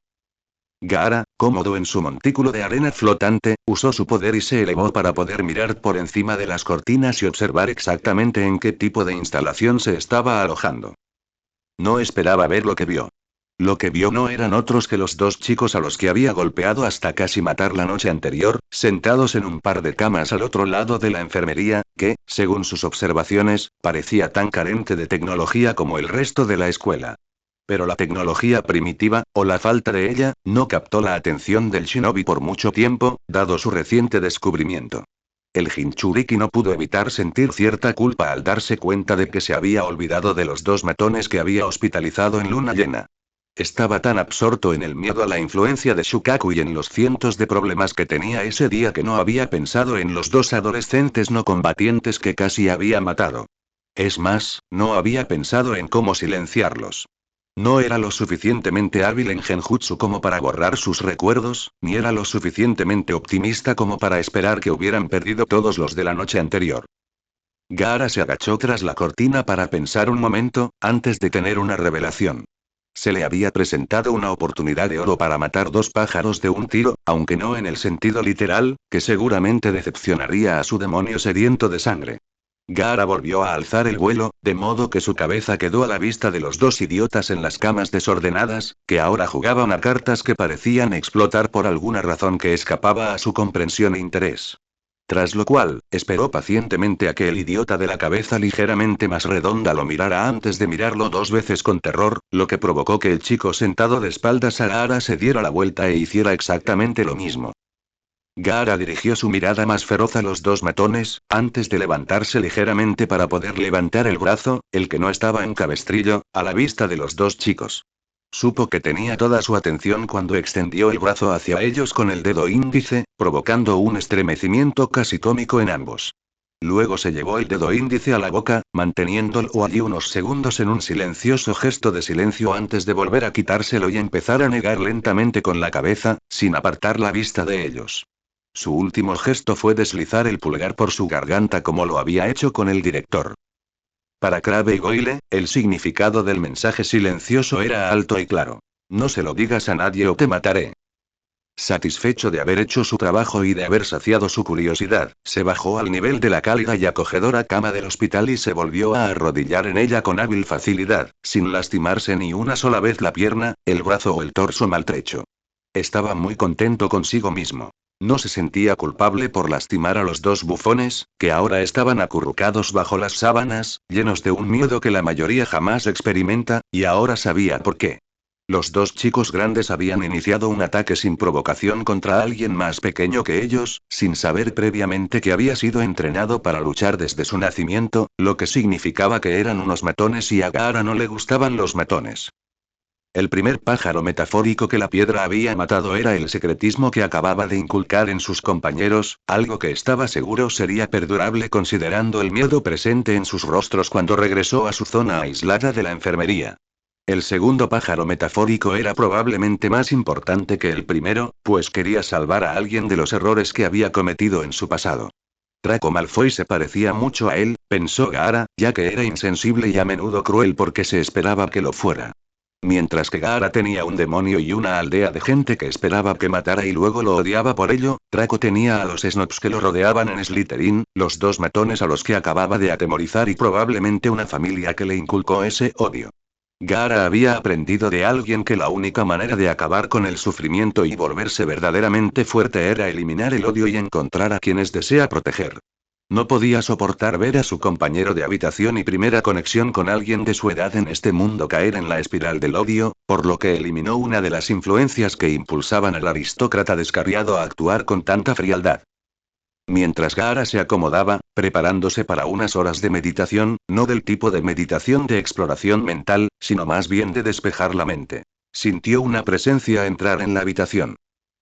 Gaara, cómodo en su montículo de arena flotante, usó su poder y se elevó para poder mirar por encima de las cortinas y observar exactamente en qué tipo de instalación se estaba alojando. No esperaba ver lo que vio. Lo que vio no eran otros que los dos chicos a los que había golpeado hasta casi matar la noche anterior, sentados en un par de camas al otro lado de la enfermería, que, según sus observaciones, parecía tan carente de tecnología como el resto de la escuela. Pero la tecnología primitiva, o la falta de ella, no captó la atención del shinobi por mucho tiempo, dado su reciente descubrimiento. El Jinchuriki no pudo evitar sentir cierta culpa al darse cuenta de que se había olvidado de los dos matones que había hospitalizado en luna llena. Estaba tan absorto en el miedo a la influencia de Shukaku y en los cientos de problemas que tenía ese día que no había pensado en los dos adolescentes no combatientes que casi había matado. Es más, no había pensado en cómo silenciarlos. No era lo suficientemente hábil en Genjutsu como para borrar sus recuerdos, ni era lo suficientemente optimista como para esperar que hubieran perdido todos los de la noche anterior. Gaara se agachó tras la cortina para pensar un momento, antes de tener una revelación. Se le había presentado una oportunidad de oro para matar dos pájaros de un tiro, aunque no en el sentido literal, que seguramente decepcionaría a su demonio sediento de sangre. Gaara volvió a alzar el vuelo, de modo que su cabeza quedó a la vista de los dos idiotas en las camas desordenadas, que ahora jugaban a cartas que parecían explotar por alguna razón que escapaba a su comprensión e interés. Tras lo cual, esperó pacientemente a que el idiota de la cabeza ligeramente más redonda lo mirara antes de mirarlo dos veces con terror, lo que provocó que el chico sentado de espaldas a Gaara se diera la vuelta e hiciera exactamente lo mismo. Gaara dirigió su mirada más feroz a los dos matones, antes de levantarse ligeramente para poder levantar el brazo, el que no estaba en cabestrillo, a la vista de los dos chicos. Supo que tenía toda su atención cuando extendió el brazo hacia ellos con el dedo índice, provocando un estremecimiento casi cómico en ambos. Luego se llevó el dedo índice a la boca, manteniéndolo allí unos segundos en un silencioso gesto de silencio antes de volver a quitárselo y empezar a negar lentamente con la cabeza, sin apartar la vista de ellos. Su último gesto fue deslizar el pulgar por su garganta como lo había hecho con el director. Para Crabbe y Goyle, el significado del mensaje silencioso era alto y claro. No se lo digas a nadie o te mataré. Satisfecho de haber hecho su trabajo y de haber saciado su curiosidad, se bajó al nivel de la cálida y acogedora cama del hospital y se volvió a arrodillar en ella con hábil facilidad, sin lastimarse ni una sola vez la pierna, el brazo o el torso maltrecho. Estaba muy contento consigo mismo. No se sentía culpable por lastimar a los dos bufones, que ahora estaban acurrucados bajo las sábanas, llenos de un miedo que la mayoría jamás experimenta, y ahora sabía por qué. Los dos chicos grandes habían iniciado un ataque sin provocación contra alguien más pequeño que ellos, sin saber previamente que había sido entrenado para luchar desde su nacimiento, lo que significaba que eran unos matones y a Gaara no le gustaban los matones. El primer pájaro metafórico que la piedra había matado era el secretismo que acababa de inculcar en sus compañeros, algo que estaba seguro sería perdurable considerando el miedo presente en sus rostros cuando regresó a su zona aislada de la enfermería. El segundo pájaro metafórico era probablemente más importante que el primero, pues quería salvar a alguien de los errores que había cometido en su pasado. Draco Malfoy se parecía mucho a él, pensó Gaara, ya que era insensible y a menudo cruel porque se esperaba que lo fuera. Mientras que Gaara tenía un demonio y una aldea de gente que esperaba que matara y luego lo odiaba por ello, Draco tenía a los snobs que lo rodeaban en Slytherin, los dos matones a los que acababa de atemorizar y probablemente una familia que le inculcó ese odio. Gaara había aprendido de alguien que la única manera de acabar con el sufrimiento y volverse verdaderamente fuerte era eliminar el odio y encontrar a quienes desea proteger. No podía soportar ver a su compañero de habitación y primera conexión con alguien de su edad en este mundo caer en la espiral del odio, por lo que eliminó una de las influencias que impulsaban al aristócrata descarriado a actuar con tanta frialdad. Mientras Gaara se acomodaba, preparándose para unas horas de meditación, no del tipo de meditación de exploración mental, sino más bien de despejar la mente. Sintió una presencia entrar en la habitación.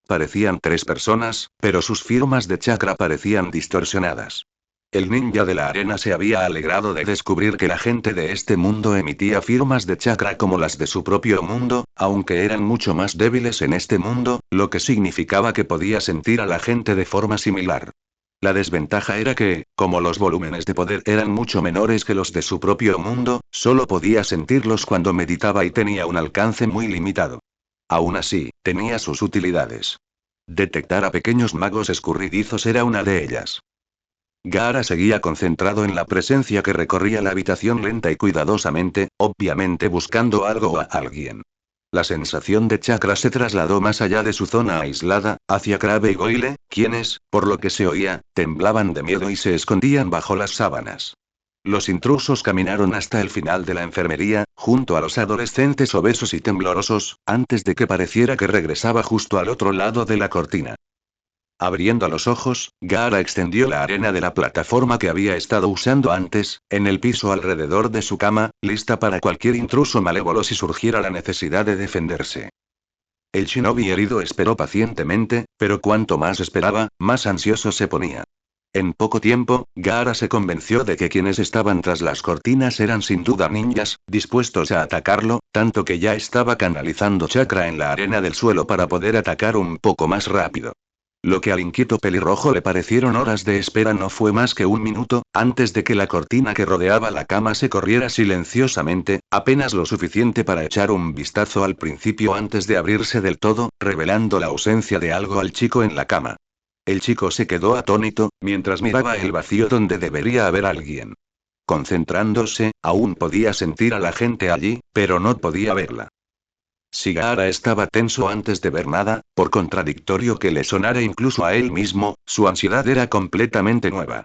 Parecían tres personas, pero sus firmas de chakra parecían distorsionadas. El ninja de la arena se había alegrado de descubrir que la gente de este mundo emitía firmas de chakra como las de su propio mundo, aunque eran mucho más débiles en este mundo, lo que significaba que podía sentir a la gente de forma similar. La desventaja era que, como los volúmenes de poder eran mucho menores que los de su propio mundo, solo podía sentirlos cuando meditaba y tenía un alcance muy limitado. Aún así, tenía sus utilidades. Detectar a pequeños magos escurridizos era una de ellas. Gaara seguía concentrado en la presencia que recorría la habitación lenta y cuidadosamente, obviamente buscando algo o a alguien. La sensación de chakra se trasladó más allá de su zona aislada, hacia Crabbe y Goyle, quienes, por lo que se oía, temblaban de miedo y se escondían bajo las sábanas. Los intrusos caminaron hasta el final de la enfermería, junto a los adolescentes obesos y temblorosos, antes de que pareciera que regresaba justo al otro lado de la cortina. Abriendo los ojos, Gaara extendió la arena de la plataforma que había estado usando antes, en el piso alrededor de su cama, lista para cualquier intruso malévolo si surgiera la necesidad de defenderse. El shinobi herido esperó pacientemente, pero cuanto más esperaba, más ansioso se ponía. En poco tiempo, Gaara se convenció de que quienes estaban tras las cortinas eran sin duda ninjas, dispuestos a atacarlo, tanto que ya estaba canalizando chakra en la arena del suelo para poder atacar un poco más rápido. Lo que al inquieto pelirrojo le parecieron horas de espera no fue más que un minuto, antes de que la cortina que rodeaba la cama se corriera silenciosamente, apenas lo suficiente para echar un vistazo al principio antes de abrirse del todo, revelando la ausencia de algo al chico en la cama. El chico se quedó atónito, mientras miraba el vacío donde debería haber alguien. Concentrándose, aún podía sentir a la gente allí, pero no podía verla. Si Gaara estaba tenso antes de ver nada, por contradictorio que le sonara incluso a él mismo, su ansiedad era completamente nueva.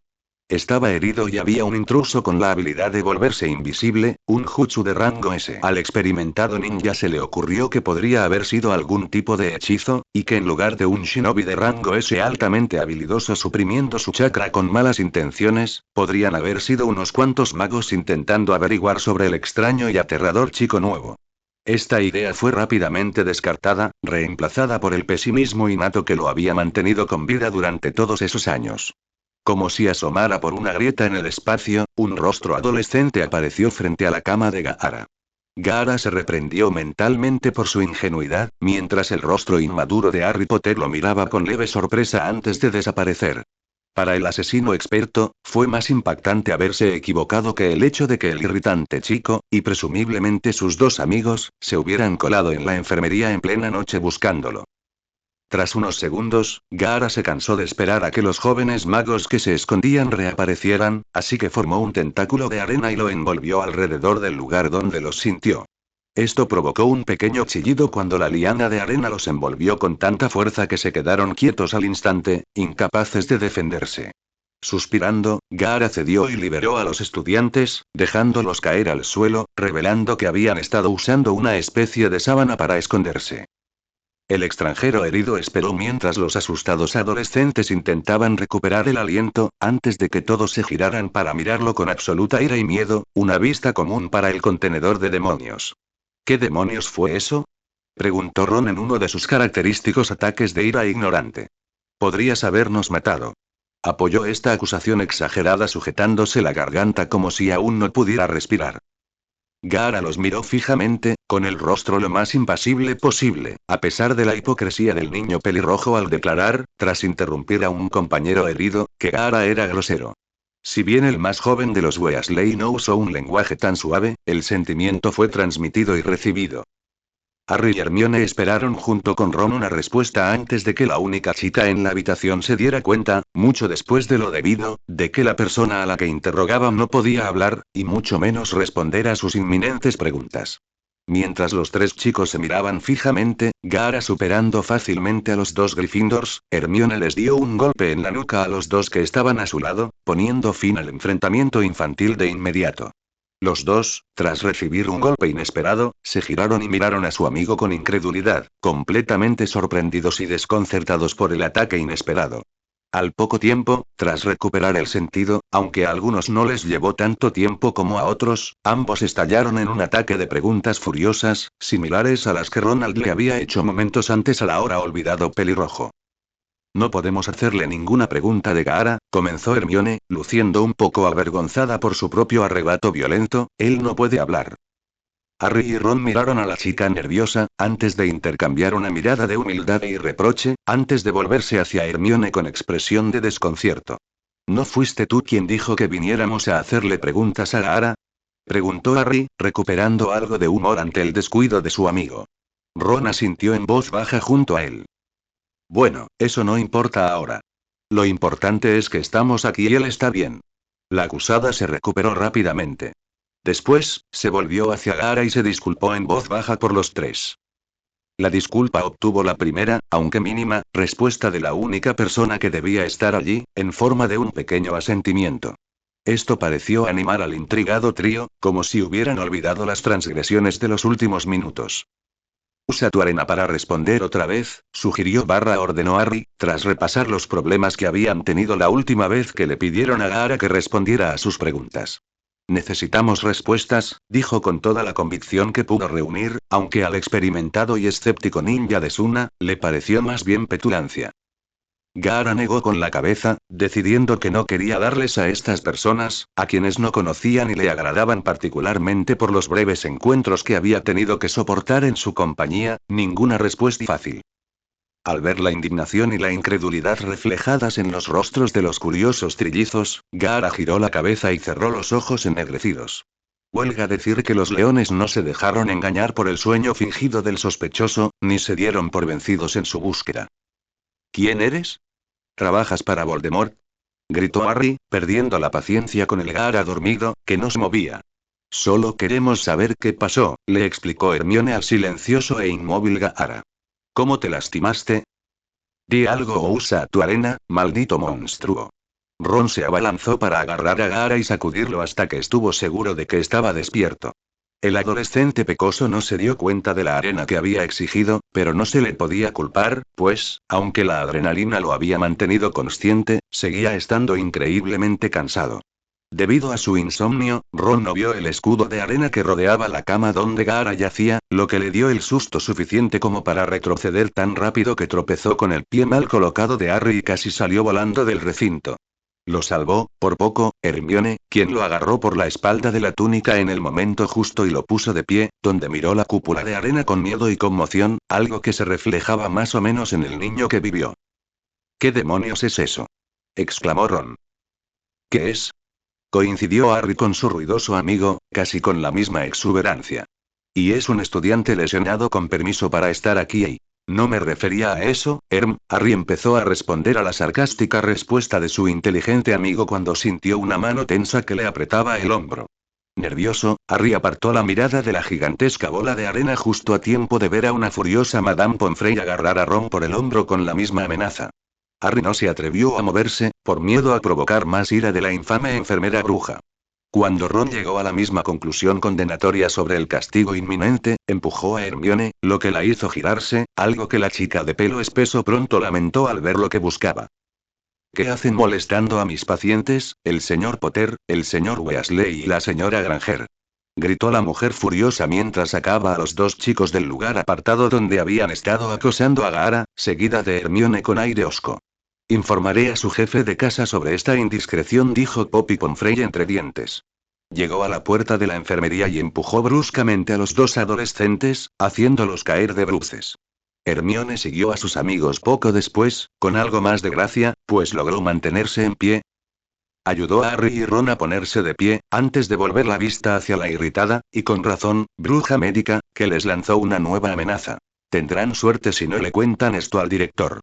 Estaba herido y había un intruso con la habilidad de volverse invisible, un jutsu de rango S. Al experimentado ninja se le ocurrió que podría haber sido algún tipo de hechizo, y que en lugar de un shinobi de rango S altamente habilidoso suprimiendo su chakra con malas intenciones, podrían haber sido unos cuantos magos intentando averiguar sobre el extraño y aterrador chico nuevo. Esta idea fue rápidamente descartada, reemplazada por el pesimismo innato que lo había mantenido con vida durante todos esos años. Como si asomara por una grieta en el espacio, un rostro adolescente apareció frente a la cama de Gaara. Gaara se reprendió mentalmente por su ingenuidad, mientras el rostro inmaduro de Harry Potter lo miraba con leve sorpresa antes de desaparecer. Para el asesino experto, fue más impactante haberse equivocado que el hecho de que el irritante chico, y presumiblemente sus dos amigos, se hubieran colado en la enfermería en plena noche buscándolo. Tras unos segundos, Gaara se cansó de esperar a que los jóvenes magos que se escondían reaparecieran, así que formó un tentáculo de arena y lo envolvió alrededor del lugar donde los sintió. Esto provocó un pequeño chillido cuando la liana de arena los envolvió con tanta fuerza que se quedaron quietos al instante, incapaces de defenderse. Suspirando, Gaara cedió y liberó a los estudiantes, dejándolos caer al suelo, revelando que habían estado usando una especie de sábana para esconderse. El extranjero herido esperó mientras los asustados adolescentes intentaban recuperar el aliento, antes de que todos se giraran para mirarlo con absoluta ira y miedo, una vista común para el contenedor de demonios. ¿Qué demonios fue eso? Preguntó Ron en uno de sus característicos ataques de ira ignorante. Podrías habernos matado. Apoyó esta acusación exagerada sujetándose la garganta como si aún no pudiera respirar. Gaara los miró fijamente, con el rostro lo más impasible posible, a pesar de la hipocresía del niño pelirrojo al declarar, tras interrumpir a un compañero herido, que Gaara era grosero. Si bien el más joven de los Weasley no usó un lenguaje tan suave, el sentimiento fue transmitido y recibido. Harry y Hermione esperaron junto con Ron una respuesta antes de que la única chica en la habitación se diera cuenta, mucho después de lo debido, de que la persona a la que interrogaban no podía hablar, y mucho menos responder a sus inminentes preguntas. Mientras los tres chicos se miraban fijamente, Gaara superando fácilmente a los dos Gryffindors, Hermione les dio un golpe en la nuca a los dos que estaban a su lado, poniendo fin al enfrentamiento infantil de inmediato. Los dos, tras recibir un golpe inesperado, se giraron y miraron a su amigo con incredulidad, completamente sorprendidos y desconcertados por el ataque inesperado. Al poco tiempo, tras recuperar el sentido, aunque a algunos no les llevó tanto tiempo como a otros, ambos estallaron en un ataque de preguntas furiosas, similares a las que Ronald le había hecho momentos antes al ahora olvidado pelirrojo. No podemos hacerle ninguna pregunta de Gaara, comenzó Hermione, luciendo un poco avergonzada por su propio arrebato violento, él no puede hablar. Harry y Ron miraron a la chica nerviosa, antes de intercambiar una mirada de humildad y reproche, antes de volverse hacia Hermione con expresión de desconcierto. ¿No fuiste tú quien dijo que viniéramos a hacerle preguntas a Gaara? Preguntó Harry, recuperando algo de humor ante el descuido de su amigo. Ron asintió en voz baja junto a él. Bueno, eso no importa ahora. Lo importante es que estamos aquí y él está bien. La acusada se recuperó rápidamente. Después, se volvió hacia Gaara y se disculpó en voz baja por los tres. La disculpa obtuvo la primera, aunque mínima, respuesta de la única persona que debía estar allí, en forma de un pequeño asentimiento. Esto pareció animar al intrigado trío, como si hubieran olvidado las transgresiones de los últimos minutos. Usa tu arena para responder otra vez, sugirió barra ordenó Harry, tras repasar los problemas que habían tenido la última vez que le pidieron a Gaara que respondiera a sus preguntas. Necesitamos respuestas, dijo con toda la convicción que pudo reunir, aunque al experimentado y escéptico ninja de Suna, le pareció más bien petulancia. Gaara negó con la cabeza, decidiendo que no quería darles a estas personas, a quienes no conocía ni le agradaban particularmente por los breves encuentros que había tenido que soportar en su compañía, ninguna respuesta fácil. Al ver la indignación y la incredulidad reflejadas en los rostros de los curiosos trillizos, Gaara giró la cabeza y cerró los ojos ennegrecidos. Huelga decir que los leones no se dejaron engañar por el sueño fingido del sospechoso, ni se dieron por vencidos en su búsqueda. ¿Quién eres? ¿Trabajas para Voldemort? Gritó Harry, perdiendo la paciencia con el Gaara dormido, que no se movía. Solo queremos saber qué pasó, le explicó Hermione al silencioso e inmóvil Gaara. ¿Cómo te lastimaste? Di algo o usa tu arena, maldito monstruo. Ron se abalanzó para agarrar a Gaara y sacudirlo hasta que estuvo seguro de que estaba despierto. El adolescente pecoso no se dio cuenta de la arena que había exigido, pero no se le podía culpar, pues, aunque la adrenalina lo había mantenido consciente, seguía estando increíblemente cansado. Debido a su insomnio, Ron no vio el escudo de arena que rodeaba la cama donde Gaara yacía, lo que le dio el susto suficiente como para retroceder tan rápido que tropezó con el pie mal colocado de Harry y casi salió volando del recinto. Lo salvó, por poco, Hermione, quien lo agarró por la espalda de la túnica en el momento justo y lo puso de pie, donde miró la cúpula de arena con miedo y conmoción, algo que se reflejaba más o menos en el niño que vivió. ¿Qué demonios es eso? Exclamó Ron. ¿Qué es? Coincidió Harry con su ruidoso amigo, casi con la misma exuberancia. Y es un estudiante lesionado con permiso para estar aquí. No me refería a eso, Harry empezó a responder a la sarcástica respuesta de su inteligente amigo cuando sintió una mano tensa que le apretaba el hombro. Nervioso, Harry apartó la mirada de la gigantesca bola de arena justo a tiempo de ver a una furiosa Madame Pomfrey agarrar a Ron por el hombro con la misma amenaza. Harry no se atrevió a moverse, por miedo a provocar más ira de la infame enfermera bruja. Cuando Ron llegó a la misma conclusión condenatoria sobre el castigo inminente, empujó a Hermione, lo que la hizo girarse, algo que la chica de pelo espeso pronto lamentó al ver lo que buscaba. ¿Qué hacen molestando a mis pacientes, el señor Potter, el señor Weasley y la señora Granger? Gritó la mujer furiosa mientras sacaba a los dos chicos del lugar apartado donde habían estado acosando a Gaara, seguida de Hermione con aire hosco. Informaré a su jefe de casa sobre esta indiscreción, dijo Poppy Pomfrey entre dientes. Llegó a la puerta de la enfermería y empujó bruscamente a los dos adolescentes, haciéndolos caer de bruces. Hermione siguió a sus amigos poco después, con algo más de gracia, pues logró mantenerse en pie. Ayudó a Harry y Ron a ponerse de pie, antes de volver la vista hacia la irritada, y con razón, bruja médica, que les lanzó una nueva amenaza. Tendrán suerte si no le cuentan esto al director.